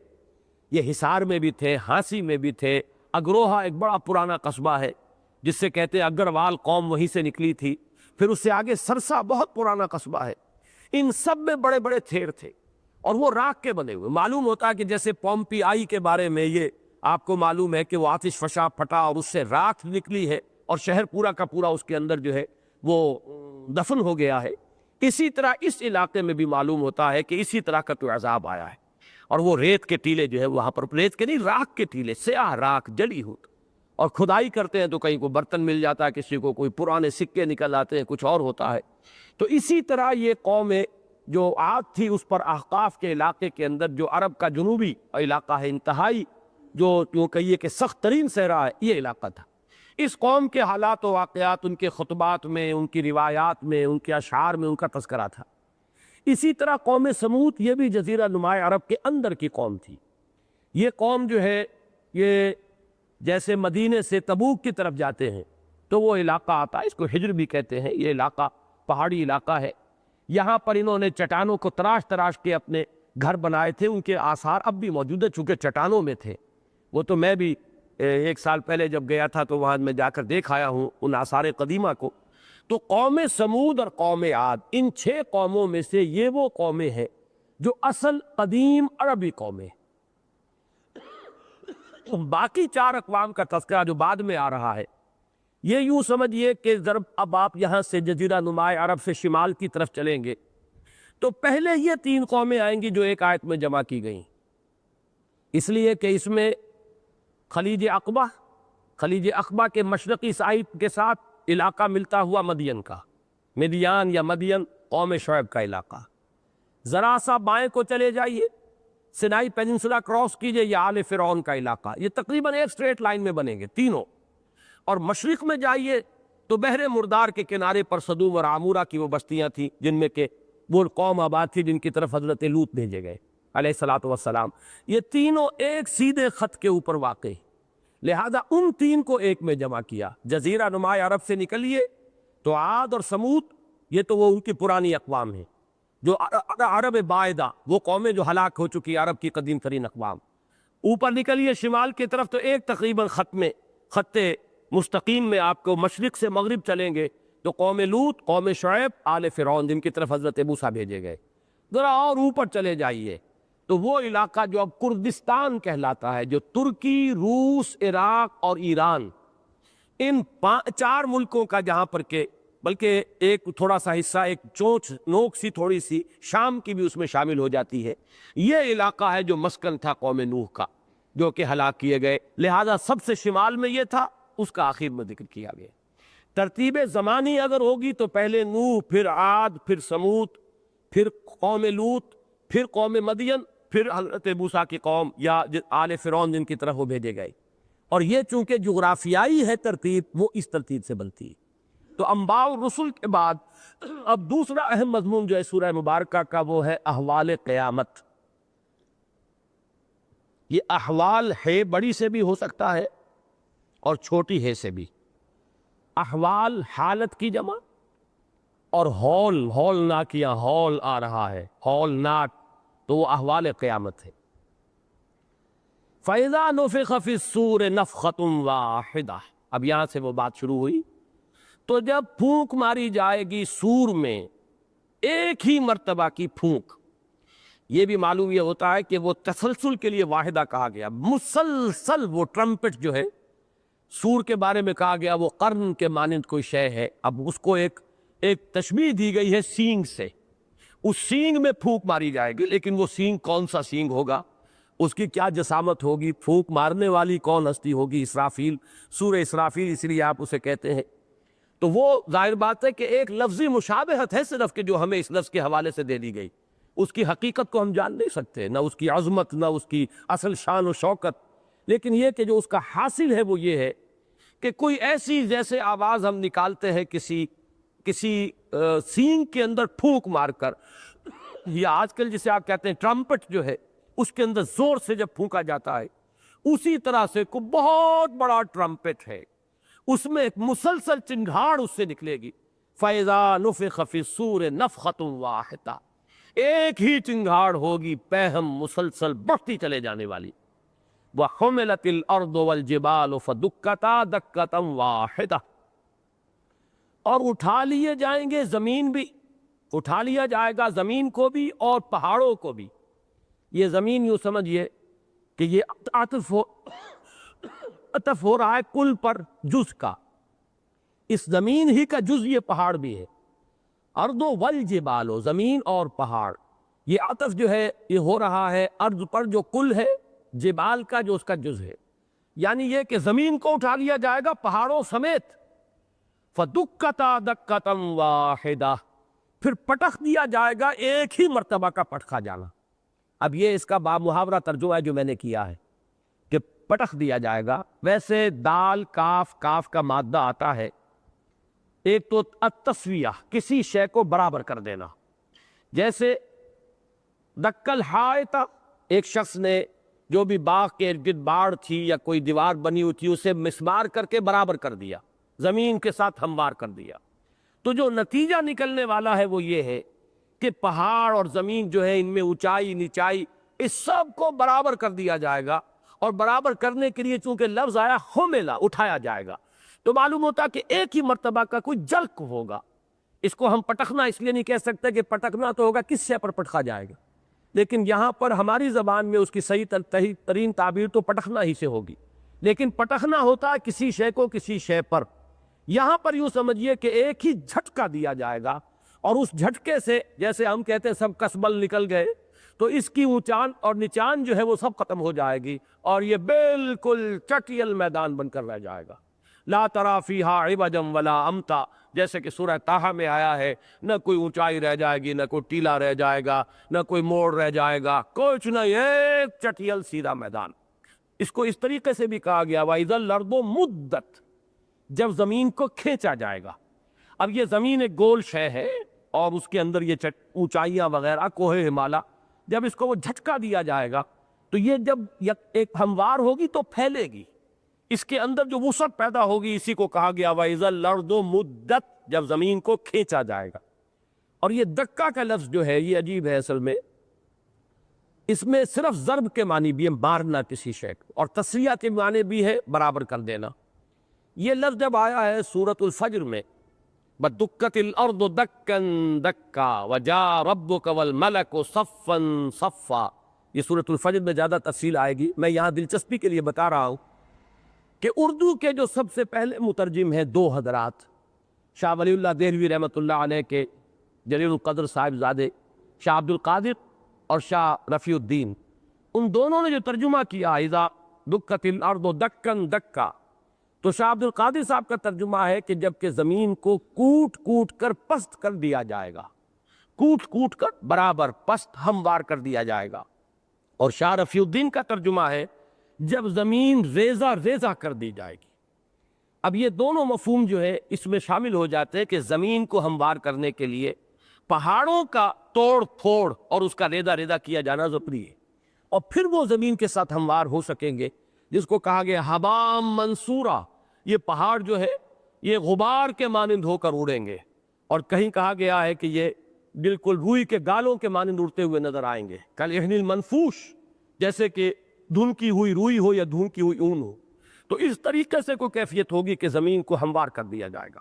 یہ حصار میں بھی تھے، ہانسی میں بھی تھے. اگروہا ایک بڑا پرانا قصبہ ہے جس سے کہتے ہیں اگروال قوم وہیں سے نکلی تھی. پھر اس سے آگے سرسا بہت پرانا قصبہ ہے. ان سب میں بڑے بڑے تھیڑ تھے اور وہ راکھ کے بنے ہوئے. معلوم ہوتا ہے کہ جیسے پومپی آئی کے بارے میں یہ آپ کو معلوم ہے کہ وہ آتش فشاں پھٹا اور اس سے راکھ نکلی ہے اور شہر پورا کا پورا اس کے اندر جو ہے وہ دفن ہو گیا ہے. اسی طرح اس علاقے میں بھی معلوم ہوتا ہے کہ اسی طرح کا تو عذاب آیا ہے. اور وہ ریت کے ٹیلے جو ہے وہاں پر، ریت کے نہیں، راکھ کے ٹیلے، سیاہ راکھ جلی ہوت. اور کھدائی کرتے ہیں تو کہیں کو برتن مل جاتا ہے، کسی کو کوئی پرانے سکے نکل آتے ہیں، کچھ اور ہوتا ہے. تو اسی طرح یہ قوم جو عاد تھی اس پر احقاف کے علاقے کے اندر جو عرب کا جنوبی علاقہ ہے، انتہائی جو یوں کہیے کہ سخت ترین صحرا ہے، یہ علاقہ تھا. اس قوم کے حالات و واقعات، ان کے خطبات میں، ان کی روایات میں، ان کے اشعار میں ان کا تذکرہ تھا. اسی طرح قوم سمود یہ بھی جزیرہ نما عرب کے اندر کی قوم تھی. یہ قوم جو ہے یہ جیسے مدینے سے تبوک کی طرف جاتے ہیں تو وہ علاقہ آتا ہے، اس کو ہجر بھی کہتے ہیں. یہ علاقہ پہاڑی علاقہ ہے. یہاں پر انہوں نے چٹانوں کو تراش تراش کے اپنے گھر بنائے تھے. ان کے آثار اب بھی موجود ہیں چونکہ چٹانوں میں تھے. وہ تو میں بھی 1 سال پہلے جب گیا تھا تو وہاں میں جا کر دیکھ آیا ہوں ان آثار قدیمہ کو. تو قوم سمود اور قوم عاد، ان 6 قوموں میں سے یہ وہ قومیں ہیں جو اصل قدیم عربی قومیں. باقی 4 اقوام کا تذکرہ جو بعد میں آ رہا ہے، یہ یوں سمجھیے کہ ضرب اب آپ یہاں سے جزیرہ نما عرب سے شمال کی طرف چلیں گے تو پہلے یہ 3 قومیں آئیں گی جو ایک آیت میں جمع کی گئیں. اس لیے کہ اس میں خلیج عقبہ کے مشرقی سائٹ کے ساتھ علاقہ ملتا ہوا مدین کا، مدیان یا مدین قوم شعیب کا علاقہ. ذرا سا بائیں کو چلے جائیے، سینائی پیننسولا کراس کیجئے، یہ آل فرعون کا علاقہ. یہ تقریباً ایک سٹریٹ لائن میں بنیں گے تینوں. اور مشرق میں جائیے تو بحر مردار کے کنارے پر صدوم اور عامورہ کی وہ بستیاں تھیں جن میں کہ وہ قوم آباد تھی جن کی طرف حضرت لوط بھیجے گئے علیہ الصلوۃ والسلام. یہ تینوں ایک سیدھے خط کے اوپر واقع ہیں. لہذا ان 3 کو ایک میں جمع کیا. جزیرہ نما عرب سے نکلیے تو عاد اور سمود یہ تو وہ ان کی پرانی اقوام ہیں جو عرب باعدہ، وہ قومیں جو ہلاک ہو چکی عرب کی قدیم ترین اقوام. اوپر نکلیے شمال کی طرف تو ایک تقریباً خط مستقیم میں آپ کو مشرق سے مغرب چلیں گے تو قوم لوط، قوم شعیب، آل فرعون جن کی طرف حضرت موسیٰ بھیجے گئے. ذرا اور اوپر چلے جائیے تو وہ علاقہ جو اب کردستان کہلاتا ہے، جو ترکی، روس، عراق اور ایران، ان 4 ملکوں کا جہاں پر کہ بلکہ ایک تھوڑا سا حصہ، ایک چونچ نوک سی تھوڑی سی شام کی بھی اس میں شامل ہو جاتی ہے. یہ علاقہ ہے جو مسکن تھا قوم نوح کا جو کہ ہلاک کیے گئے. لہذا سب سے شمال میں یہ تھا، اس کا آخر میں ذکر کیا گیا. ترتیب زمانی اگر ہوگی تو پہلے نوح، پھر عاد، پھر سمود، پھر قوم لوط، پھر قوم مدین، پھر حضرت موسیٰ کی قوم یا آل فرعون جن کی طرف وہ بھیجے گئے. اور یہ چونکہ جغرافیائی ہے ترتیب، وہ اس ترتیب سے بنتی ہے. تو انباء الرسل کے بعد اب دوسرا اہم مضمون جو ہے سورہ مبارکہ کا وہ ہے احوال قیامت. یہ احوال ہے بڑی سے بھی ہو سکتا ہے اور چھوٹی ہے سے بھی. احوال حالت کی جمع، اور ہولناک یا ہول آ رہا ہے، ہولناک، تو وہ احوال قیامت ہے. فَإِذَا نُفِخَ فِي الصُّورِ نَفْخَةٌ وَاحِدَةٌ. اب یہاں سے وہ بات شروع ہوئی. تو جب پھونک ماری جائے گی سور میں، ایک ہی مرتبہ کی پھونک. یہ بھی معلوم یہ ہوتا ہے کہ وہ تسلسل کے لیے واحدہ کہا گیا، مسلسل. وہ ٹرمپٹ جو ہے سور کے بارے میں کہا گیا وہ قرن کے مانند کوئی شے ہے. اب اس کو ایک تشبیہ دی گئی ہے سینگ سے. اس سینگ میں پھونک ماری جائے گی، لیکن وہ سینگ کون سا سینگ ہوگا، اس کی کیا جسامت ہوگی، پھونک مارنے والی کون ہستی ہوگی، اسرافیل، سورہ اسرافیل اس لیے آپ اسے کہتے ہیں۔ تو وہ ظاہر بات ہے کہ ایک لفظی مشابہت ہے صرف کہ جو ہمیں اس لفظ کے حوالے سے دے دی گئی، اس کی حقیقت کو ہم جان نہیں سکتے، نہ اس کی عظمت، نہ اس کی اصل شان و شوکت، لیکن یہ کہ جو اس کا حاصل ہے وہ یہ ہے کہ کوئی ایسی جیسے آواز ہم نکالتے ہیں کسی سینگ کے اندر پھونک مار کر، یا آج کل جسے آپ کہتے ہیں ٹرمپٹ جو ہے، اس کے اندر زور سے جب پھونکا جاتا ہے، اسی طرح سے کوئی بہت بڑا ٹرمپٹ ہے، اس میں ایک مسلسل چنگھاڑ اس سے نکلے گی، فَإِذَا نُفِخَ فِي الصُّورِ نَفْخَةٌ وَاحِدَةٌ، ایک ہی چنگھاڑ ہوگی پہم مسلسل بڑھتی چلے جانے والی، وَحُمِلَتِ الْأَرْضُ وَالْجِبَالُ فَدُكَّتَا دَكَّةً وَاحِدَةً، اور اٹھا لیے جائیں گے، زمین بھی اٹھا لیا جائے گا، زمین کو بھی اور پہاڑوں کو بھی۔ یہ زمین یوں سمجھیے کہ یہ عطف ہو رہا ہے کل پر جز کا، اس زمین ہی کا جز یہ پہاڑ بھی ہے، ارض والجبال، زمین اور پہاڑ، یہ عطف جو ہے یہ ہو رہا ہے ارض پر جو کل ہے، جبال کا جو اس کا جز ہے، یعنی یہ کہ زمین کو اٹھا لیا جائے گا پہاڑوں سمیت، فَدُكَّتَا دَكَّةً وَاحِدَةً، پھر پٹخ دیا جائے گا ایک ہی مرتبہ کا پٹخا جانا۔ اب یہ اس کا بامحاورہ ترجمہ ہے جو میں نے کیا ہے کہ پٹخ دیا جائے گا، ویسے دال کاف کاف کا مادہ آتا ہے، ایک تو التسویہ، کسی شے کو برابر کر دینا، جیسے دکل حائط، ایک شخص نے جو بھی باغ کے ارد گرد باڑ تھی یا کوئی دیوار بنی ہوئی تھی اسے مسمار کر کے برابر کر دیا، زمین کے ساتھ ہموار کر دیا۔ تو جو نتیجہ نکلنے والا ہے وہ یہ ہے کہ پہاڑ اور زمین جو ہے ان میں اونچائی نیچائی اس سب کو برابر کر دیا جائے گا، اور برابر کرنے کے لیے چونکہ لفظ آیا حملا، اٹھایا جائے گا، تو معلوم ہوتا کہ ایک ہی مرتبہ کا کوئی جلک ہوگا۔ اس کو ہم پٹخنا اس لیے نہیں کہہ سکتے کہ پٹکنا تو ہوگا کس شے پر پٹخا جائے گا، لیکن یہاں پر ہماری زبان میں اس کی صحیح ترین تعبیر تو پٹخنا ہی سے ہوگی، لیکن پٹخنا ہوتا ہے کسی شے کو کسی شے پر، یہاں پر یوں سمجھیے کہ ایک ہی جھٹکا دیا جائے گا، اور اس جھٹکے سے جیسے ہم کہتے ہیں سب کسبل نکل گئے، تو اس کی اونچان اور نچان جو ہے وہ سب ختم ہو جائے گی، اور یہ بالکل چٹیل میدان بن کر رہ جائے گا، لا تری فیہا عوجا ولا امتا، جیسے کہ سورہ طٰہٰ میں آیا ہے، نہ کوئی اونچائی رہ جائے گی، نہ کوئی ٹیلا رہ جائے گا، نہ کوئی موڑ رہ جائے گا، کچھ نہیں، ایک چٹیل سیدھا میدان۔ اس کو اس طریقے سے بھی کہا گیا وَإِذَا الْأَرْضُ مُدَّتْ، جب زمین کو کھینچا جائے گا۔ اب یہ زمین ایک گول شے ہے، اور اس کے اندر یہ اونچائیاں وغیرہ کوہ ہمالا، جب اس کو وہ جھٹکا دیا جائے گا تو یہ جب ایک ہموار ہوگی تو پھیلے گی، اس کے اندر جو وسعت پیدا ہوگی، اسی کو کہا گیا وَإِذَا الْأَرْضُ مُدَّتْ، جب زمین کو کھینچا جائے گا۔ اور یہ دکا کا لفظ جو ہے یہ عجیب ہے، اصل میں اس میں صرف ضرب کے معنی بھی ہے، مارنا کسی شے کو، اور تسریہ کے معنی بھی ہے برابر کر دینا۔ یہ لفظ جب آیا ہے سورۃ الفجر میں، وَدُكَّتِ الْأَرْضُ دَكًّا دَكًّا وَجَاءَ رَبُّكَ وَالْمَلَكُ صَفًّا صَفًّا، یہ سورۃ الفجر میں زیادہ تفصیل آئے گی، میں یہاں دلچسپی کے لیے بتا رہا ہوں کہ اردو کے جو سب سے پہلے مترجم ہیں دو حضرات، شاہ ولی اللہ دہلوی رحمۃ اللہ علیہ کے جلیل القدر صاحب زادے شاہ عبد القادر اور شاہ رفیع الدین، ان دونوں نے جو ترجمہ کیا اذا دکت الارض دکن دکا، تو شاہ عبد القادر صاحب کا ترجمہ ہے کہ جب کہ زمین کو کوٹ کوٹ کر پست کر دیا جائے گا، کوٹ کوٹ کر برابر پست ہموار کر دیا جائے گا، اور شاہ رفیع الدین کا ترجمہ ہے جب زمین ریزہ ریزہ کر دی جائے گی۔ اب یہ دونوں مفہوم جو ہے اس میں شامل ہو جاتے ہیں کہ زمین کو ہموار کرنے کے لیے پہاڑوں کا توڑ پھوڑ اور اس کا ریزہ ریزہ کیا جانا ضروری ہے، اور پھر وہ زمین کے ساتھ ہموار ہو سکیں گے، جس کو کہا گیا حبام منصورہ، یہ پہاڑ جو ہے یہ غبار کے مانند ہو کر اڑیں گے، اور کہیں کہا گیا ہے کہ یہ بالکل روئی کے گالوں کے مانند اڑتے ہوئے نظر آئیں گے، کالعہن المنفوش، جیسے کہ دھنکی ہوئی روئی ہو یا دھنکی ہوئی اون ہو، تو اس طریقے سے کوئی کیفیت ہوگی کہ زمین کو ہموار کر دیا جائے گا۔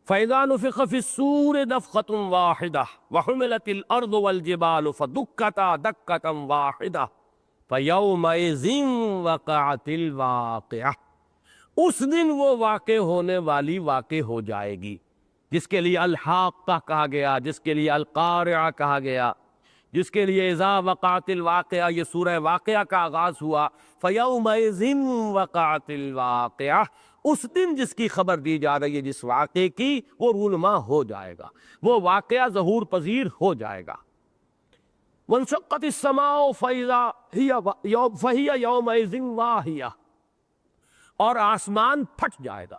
فَإِذَا نُفِخَ فِي الصُّورِ نَفْخَةٌ وَاحِدَةٌ وَحُمِلَتِ الْأَرْضُ وَالْجِبَالُ فَدُكَّتَا دَكَّةً وَاحِدَةً فَيَوْمَئِذٍ وَقَعَتِ الْوَاقِعَةُ، اس دن وہ واقع ہونے والی واقع ہو جائے گی، جس کے لیے الحاقہ کہا گیا، جس کے لیے القارعہ کہا گیا، جس کے لیے اذا وقعت الواقعہ یہ سورہ واقعہ کا آغاز ہوا، فَيَوْمَئِذٍ وَقَعَتِ الْوَاقِعَةُ، اس دن جس کی خبر دی جا رہی ہے، جس واقعے کی، وہ رونما ہو جائے گا، وہ واقعہ ظہور پذیر ہو جائے گا۔ وَانشَقَّتِ السَّمَاءُ فَهِيَ يَوْمَئِذٍ وَاهِيَةٌ، اور آسمان پھٹ جائے گا۔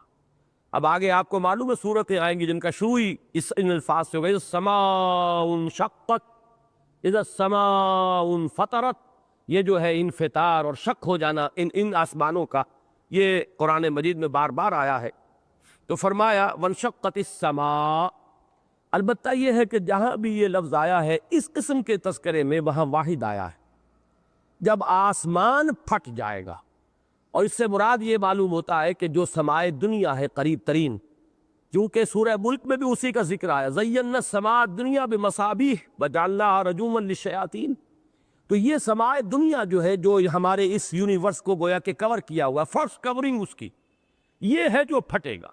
اب آگے آپ کو معلوم ہے صورتیں آئیں گی جن کا شروع ہی ان الفاظ سے ہوگا، اذا السماء انشقت، اذا السماء انفطرت، یہ جو ہے انفطار اور شق ہو جانا ان آسمانوں کا، یہ قرآن مجید میں بار بار آیا ہے۔ تو فرمایا وانشقت السماء، البتہ یہ ہے کہ جہاں بھی یہ لفظ آیا ہے اس قسم کے تذکرے میں وہاں واحد آیا ہے، جب آسمان پھٹ جائے گا، اور اس سے مراد یہ معلوم ہوتا ہے کہ جو سمائے دنیا ہے قریب ترین، کیونکہ سورہ ملک میں بھی اسی کا ذکر آیا، زینا السماء الدنیا بمصابیح وجعلناها رجوما للشیاطین، تو یہ سمائے دنیا جو ہے، جو ہمارے اس یونیورس کو گویا کہ کور کیا ہوا، فرسٹ کورنگ اس کی، یہ ہے جو پھٹے گا۔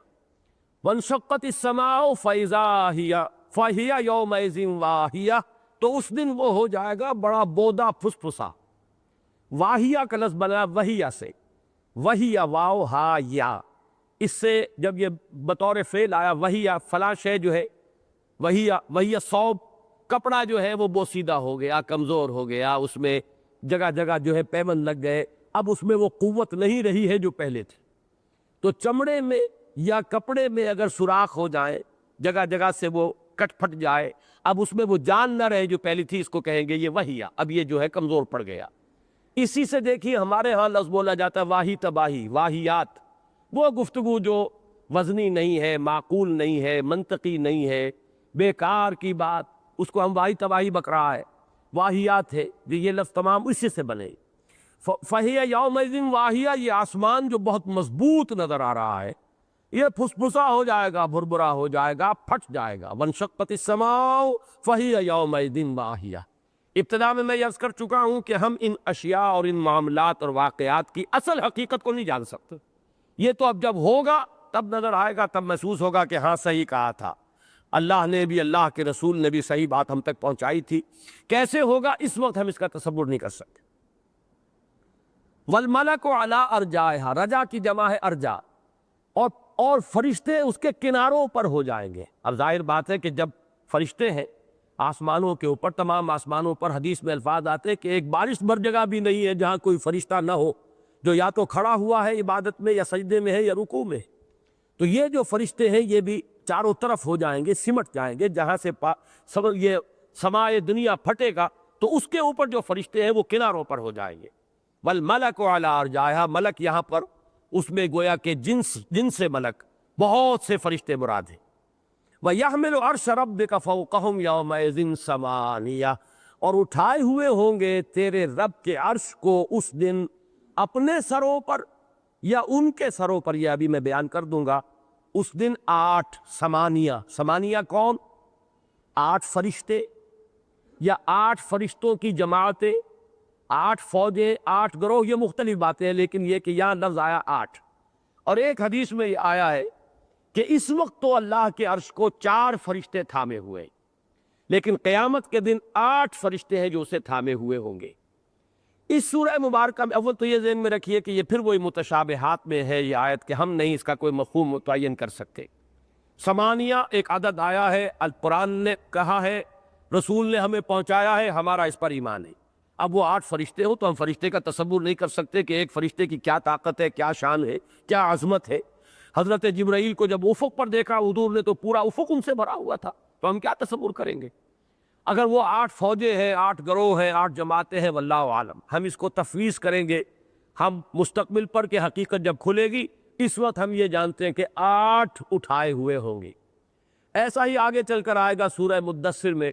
وانشقت السماء فَهِيَ يَوْمَئِذٍ وَاهِيَةٌ، تو اس دن وہ ہو جائے گا بڑا بودا پھسپھسا۔ واہیہ کا لفظ بنا وہیہ سے، وہیہ واو ہا یا، اس سے جب یہ بطور فعل آیا وہیہ، فلاں شے جو ہے، وہیہ صوب، کپڑا جو ہے وہ بوسیدہ ہو گیا، کمزور ہو گیا، اس میں جگہ جگہ جو ہے پیمن لگ گئے، اب اس میں وہ قوت نہیں رہی ہے جو پہلے تھی۔ تو چمڑے میں یا کپڑے میں اگر سوراخ ہو جائیں، جگہ جگہ سے وہ کٹ پھٹ جائے، اب اس میں وہ جان نہ رہے جو پہلی تھی، اس کو کہیں گے یہ وہیہ، اب یہ جو ہے کمزور پڑ گیا۔ اسی سے دیکھیے ہمارے ہاں لفظ بولا جاتا ہے واہی تباہی، واہیات، وہ گفتگو جو وزنی نہیں ہے، معقول نہیں ہے، منطقی نہیں ہے، بیکار کی بات، اس کو ہم واہی تباہی بک رہا ہے، واہیات ہے، یہ لفظ تمام اسی سے بنے۔ فَهِيَ يَوْمَئِذٍ وَاهِيَةٌ، یہ آسمان جو بہت مضبوط نظر آ رہا ہے، یہ پھسپھسا ہو جائے گا، بھربھرا ہو جائے گا، پھٹ جائے گا۔ وَانشَقَّتِ السَّمَاءُ فَهِيَ يَوْمَئِذٍ وَاهِيَةٌ۔ ابتدا میں عرض کر چکا ہوں کہ ہم ان اشیاء اور ان معاملات اور واقعات کی اصل حقیقت کو نہیں جان سکتے، یہ تو اب جب ہوگا تب نظر آئے گا، تب محسوس ہوگا کہ ہاں صحیح کہا تھا، اللہ نے بھی، اللہ کے رسول نے بھی صحیح بات ہم تک پہنچائی تھی۔ کیسے ہوگا اس وقت ہم اس کا تصور نہیں کر سکتے۔ والملک علی ارجائها، رجا کی جمع ہے ارجا، اور فرشتے اس کے کناروں پر ہو جائیں گے۔ اب ظاہر بات ہے کہ جب فرشتے ہیں آسمانوں کے اوپر، تمام آسمانوں پر، حدیث میں الفاظ آتے ہیں کہ ایک بارش بھر جگہ بھی نہیں ہے جہاں کوئی فرشتہ نہ ہو، جو یا تو کھڑا ہوا ہے عبادت میں، یا سجدے میں ہے، یا رکوع میں۔ تو یہ جو فرشتے ہیں یہ بھی چاروں طرف ہو جائیں گے، سمٹ جائیں گے، جہاں سے یہ سمائے دنیا پھٹے گا تو اس کے اوپر جو فرشتے ہیں وہ کناروں پر ہو جائیں گے۔ والملک علی ارجائها، ملک یہاں پر اس میں گویا کہ جنس ملک، بہت سے فرشتے مراد ہیں۔ وَيَحْمِلُ عَرْشَ رَبِّكَ فَوْقَهُمْ يَوْمَئِذٍ ثَمَانِيَةٌ، اور اٹھائے ہوئے ہوں گے تیرے رب کے عرش کو اس دن اپنے سروں پر یا ان کے سروں پر، یہ ابھی میں بیان کر دوں گا۔ اس دن 8 ثمانیہ، ثمانیہ کون؟ 8 فرشتے یا 8 فرشتوں کی جماعتیں، 8 فوجیں، 8 گروہ، یہ مختلف باتیں ہیں، لیکن یہ کہ یہاں لفظ آیا 8۔ اور ایک حدیث میں یہ آیا ہے کہ اس وقت تو اللہ کے عرش کو 4 فرشتے تھامے ہوئے، لیکن قیامت کے دن 8 فرشتے ہیں جو اسے تھامے ہوئے ہوں گے۔ اس سورہ مبارکہ میں اول تو یہ ذہن میں رکھیے کہ یہ پھر وہی متشابہات میں ہے یہ آیت کہ ہم نہیں اس کا کوئی مفہوم متعین کر سکتے۔ ثمانیہ ایک عدد آیا ہے، القرآن نے کہا ہے، رسول نے ہمیں پہنچایا ہے، ہمارا اس پر ایمان ہے۔ اب وہ 8 فرشتے ہو تو ہم فرشتے کا تصور نہیں کر سکتے کہ ایک فرشتے کی کیا طاقت ہے، کیا شان ہے، کیا عظمت ہے۔ حضرت جبرائیل کو جب افق پر دیکھا حضور نے تو پورا افق ان سے بھرا ہوا تھا، تو ہم کیا تصور کریں گے؟ اگر وہ 8 فوجیں ہیں، 8 گروہ ہیں، 8 جماعتیں ہیں، واللہ عالم، ہم اس کو تفویض کریں گے ہم مستقبل پر کہ حقیقت جب کھلے گی، اس وقت ہم یہ جانتے ہیں کہ 8 اٹھائے ہوئے ہوں گے۔ ایسا ہی آگے چل کر آئے گا سورہ مدثر میں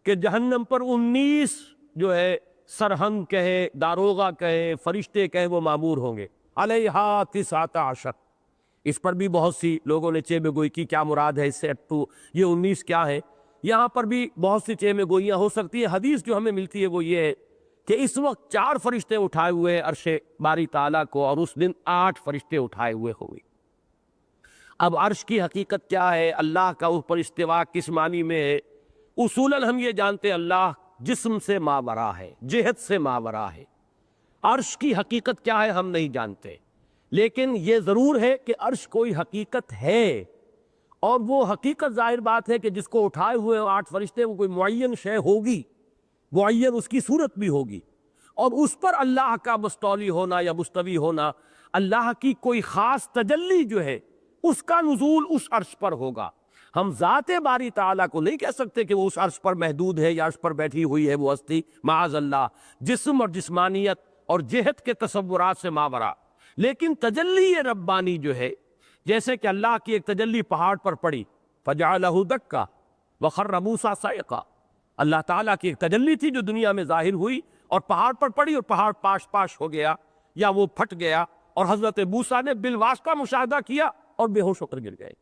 کہ جہنم پر 19 جو ہے سرہنگ کہے، داروغہ کہے، فرشتے کہے، وہ معمور ہوں گے۔ علیہا 19، اس پر بھی بہت سی لوگوں نے چہ میں گوئی کی، کیا مراد ہے اس سے، یہ 19 کیا ہے؟ یہاں پر بھی بہت سی چہ میں گوئیاں ہو سکتی ہیں۔ حدیث جو ہمیں ملتی ہے وہ یہ ہے کہ اس وقت 4 فرشتے اٹھائے ہوئے عرش باری تعالیٰ کو، اور اس دن 8 فرشتے اٹھائے ہوئے ہوں گے۔ اب عرش کی حقیقت کیا ہے، اللہ کا اوپر استوا کس معنی میں ہے؟ اصولاً ہم یہ جانتے ہیں اللہ جسم سے ماورا ہے، جہت سے ماورا ہے۔ عرش کی حقیقت کیا ہے ہم نہیں جانتے، لیکن یہ ضرور ہے کہ عرش کوئی حقیقت ہے، اور وہ حقیقت ظاہر بات ہے کہ جس کو اٹھائے ہوئے 8 فرشتے وہ کوئی معین شے ہوگی، معین اس کی صورت بھی ہوگی، اور اس پر اللہ کا مستولی ہونا یا مستوی ہونا، اللہ کی کوئی خاص تجلی جو ہے اس کا نزول اس عرش پر ہوگا۔ ہم ذات باری تعالیٰ کو نہیں کہہ سکتے کہ وہ اس عرش پر محدود ہے یا عرش پر بیٹھی ہوئی ہے وہ ہستی، معاذ اللہ، جسم اور جسمانیت اور جہت کے تصورات سے ماورا۔ لیکن تجلی ربانی جو ہے، جیسے کہ اللہ کی ایک تجلی پہاڑ پر پڑی، فجعلہ دکا وخر موسیٰ صعقا، اللہ تعالیٰ کی ایک تجلی تھی جو دنیا میں ظاہر ہوئی اور پہاڑ پر پڑی اور پہاڑ پاش پاش ہو گیا یا وہ پھٹ گیا، اور حضرت موسیٰ نے بالواسطہ مشاہدہ کیا اور بے ہوش ہو کر گر گئے۔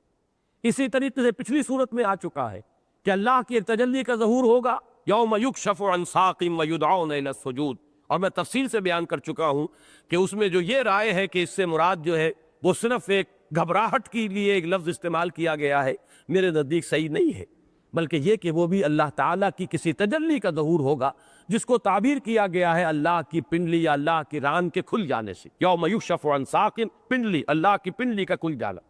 اسی طریقے سے پچھلی صورت میں آ چکا ہے کہ اللہ کی ایک تجلی کا ظہور ہوگا، یوم یکشف عن ساق ویدعون الی السجود، اور میں تفصیل سے بیان کر چکا ہوں کہ اس میں جو یہ رائے ہے کہ اس سے مراد جو ہے وہ صرف ایک گھبراہٹ کے لیے ایک لفظ استعمال کیا گیا ہے، میرے نزدیک صحیح نہیں ہے، بلکہ یہ کہ وہ بھی اللہ تعالیٰ کی کسی تجلی کا ظہور ہوگا جس کو تعبیر کیا گیا ہے اللہ کی پنڈلی یا اللہ کی ران کے کھل جانے سے۔ یوم یکشف عن ساق، پنڈلی، اللہ کی پنڈلی کا کھل جانا،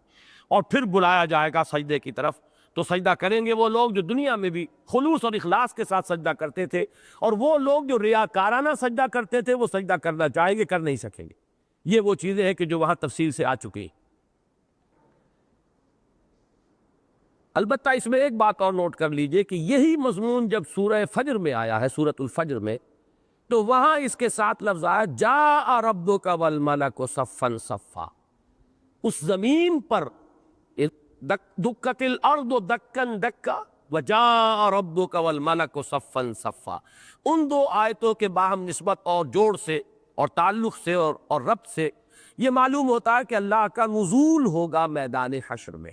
اور پھر بلایا جائے گا سجدے کی طرف، تو سجدہ کریں گے وہ لوگ جو دنیا میں بھی خلوص اور اخلاص کے ساتھ سجدہ کرتے تھے، اور وہ لوگ جو ریاکارانہ سجدہ کرتے تھے وہ سجدہ کرنا چاہیں گے، کر نہیں سکیں گے۔ یہ وہ چیزیں ہیں کہ جو وہاں تفصیل سے آ چکی۔ البتہ اس میں ایک بات اور نوٹ کر لیجئے کہ یہی مضمون جب سورہ فجر میں آیا ہے، سورۃ الفجر میں، تو وہاں اس کے ساتھ لفظ آیا جاء ربک والملک صفا صفا، اس زمین پر دکت الارض دکن دکا وجاء ربک والملک صفا صفا، ان دو آیتوں کے باہم نسبت اور جوڑ سے اور تعلق سے اور ربط سے یہ معلوم ہوتا ہے کہ اللہ کا نزول ہوگا میدان حشر میں،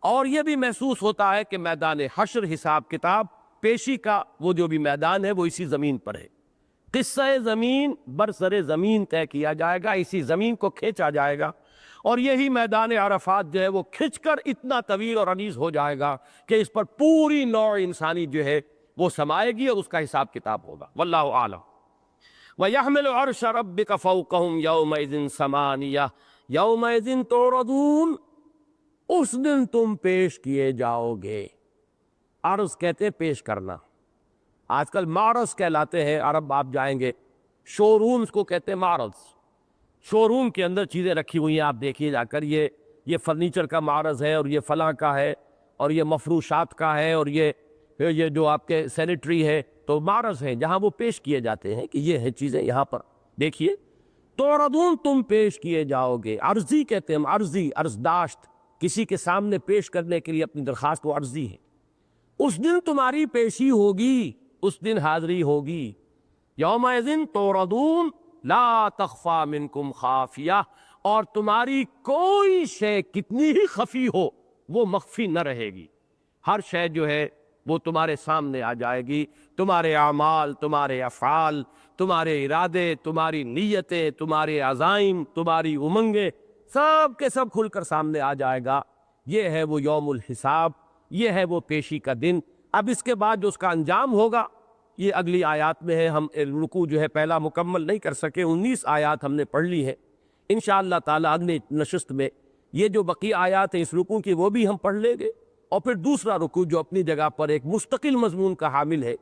اور یہ بھی محسوس ہوتا ہے کہ میدان حشر، حساب کتاب پیشی کا وہ جو بھی میدان ہے وہ اسی زمین پر ہے۔ قصہ زمین برسر زمین طے کیا جائے گا، اسی زمین کو کھینچا جائے گا، اور یہی میدان عرفات جو ہے وہ کھنچ کر اتنا طویل اور عریض ہو جائے گا کہ اس پر پوری نوع انسانی جو ہے وہ سمائے گی اور اس کا حساب کتاب ہوگا۔ واللہ اعلم۔ وَيَحْمِلُ عَرْشَ رَبِّكَ فَوْقَهُمْ يَوْمَئِذٍ ثَمَانِيَةٌ يَوْمَئِذٍ تُعْرَضُونَ، اس دن تم پیش کیے جاؤ گے۔ عرض کہتے ہیں پیش کرنا، آج کل معرض کہلاتے ہیں، عرب آپ جائیں گے شو رومز کو کہتے ہیں معرض، شو روم کے اندر چیزیں رکھی ہوئی ہیں، آپ دیکھیے جا کر یہ فرنیچر کا معرض ہے، اور یہ فلاں کا ہے، اور یہ مفروشات کا ہے، اور یہ جو آپ کے سینیٹری ہے، تو معرض ہے جہاں وہ پیش کیے جاتے ہیں کہ یہ ہے چیزیں یہاں پر دیکھیے۔ تعرضون، تم پیش کیے جاؤ گے، عرضی کہتے ہیں، عرضی، عرضداشت، کسی کے سامنے پیش کرنے کے لیے اپنی درخواست کو عرضی ہے۔ اس دن تمہاری پیشی ہوگی، اس دن حاضری ہوگی۔ یومئذ تعرضون لا تخفی منکم خافیہ، اور تمہاری کوئی شے کتنی ہی خفی ہو وہ مخفی نہ رہے گی، ہر شے جو ہے وہ تمہارے سامنے آ جائے گی، تمہارے اعمال، تمہارے افعال، تمہارے ارادے، تمہاری نیتیں، تمہارے عزائم، تمہاری امنگیں، سب کے سب کھل کر سامنے آ جائے گا۔ یہ ہے وہ یوم الحساب، یہ ہے وہ پیشی کا دن۔ اب اس کے بعد جو اس کا انجام ہوگا یہ اگلی آیات میں ہے، ہم رکوع جو ہے پہلا مکمل نہیں کر سکے، 19 آیات ہم نے پڑھ لی ہے، انشاءاللہ تعالی اگلی نشست میں یہ جو بقی آیات ہیں اس رکوع کی وہ بھی ہم پڑھ لیں گے، اور پھر دوسرا رکوع جو اپنی جگہ پر ایک مستقل مضمون کا حامل ہے،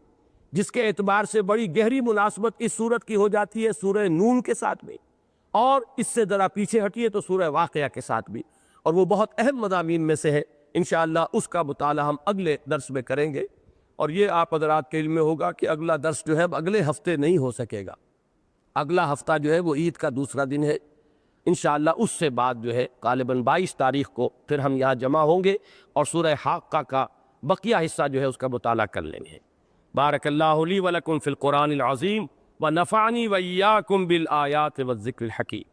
جس کے اعتبار سے بڑی گہری مناسبت اس سورت کی ہو جاتی ہے سورہ نون کے ساتھ میں، اور اس سے ذرا پیچھے ہٹیے تو سورہ واقعہ کے ساتھ بھی، اور وہ بہت اہم مضامین میں سے ہے، انشاءاللہ اس کا مطالعہ ہم اگلے درس میں کریں گے۔ اور یہ آپ حضرات کے علم میں ہوگا کہ اگلا درس جو ہے اب اگلے ہفتے نہیں ہو سکے گا، اگلا ہفتہ جو ہے وہ عید کا دوسرا دن ہے، انشاءاللہ اس سے بعد جو ہے غالباً 22 تاریخ کو پھر ہم یہاں جمع ہوں گے اور سورہ حاقہ کا بقیہ حصہ جو ہے اس کا مطالعہ کر لیں گے۔ بارک اللہ لی ولکم فی القرآن العظیم ونفعنی وإیاکم بالآیات والذکر الحکیم۔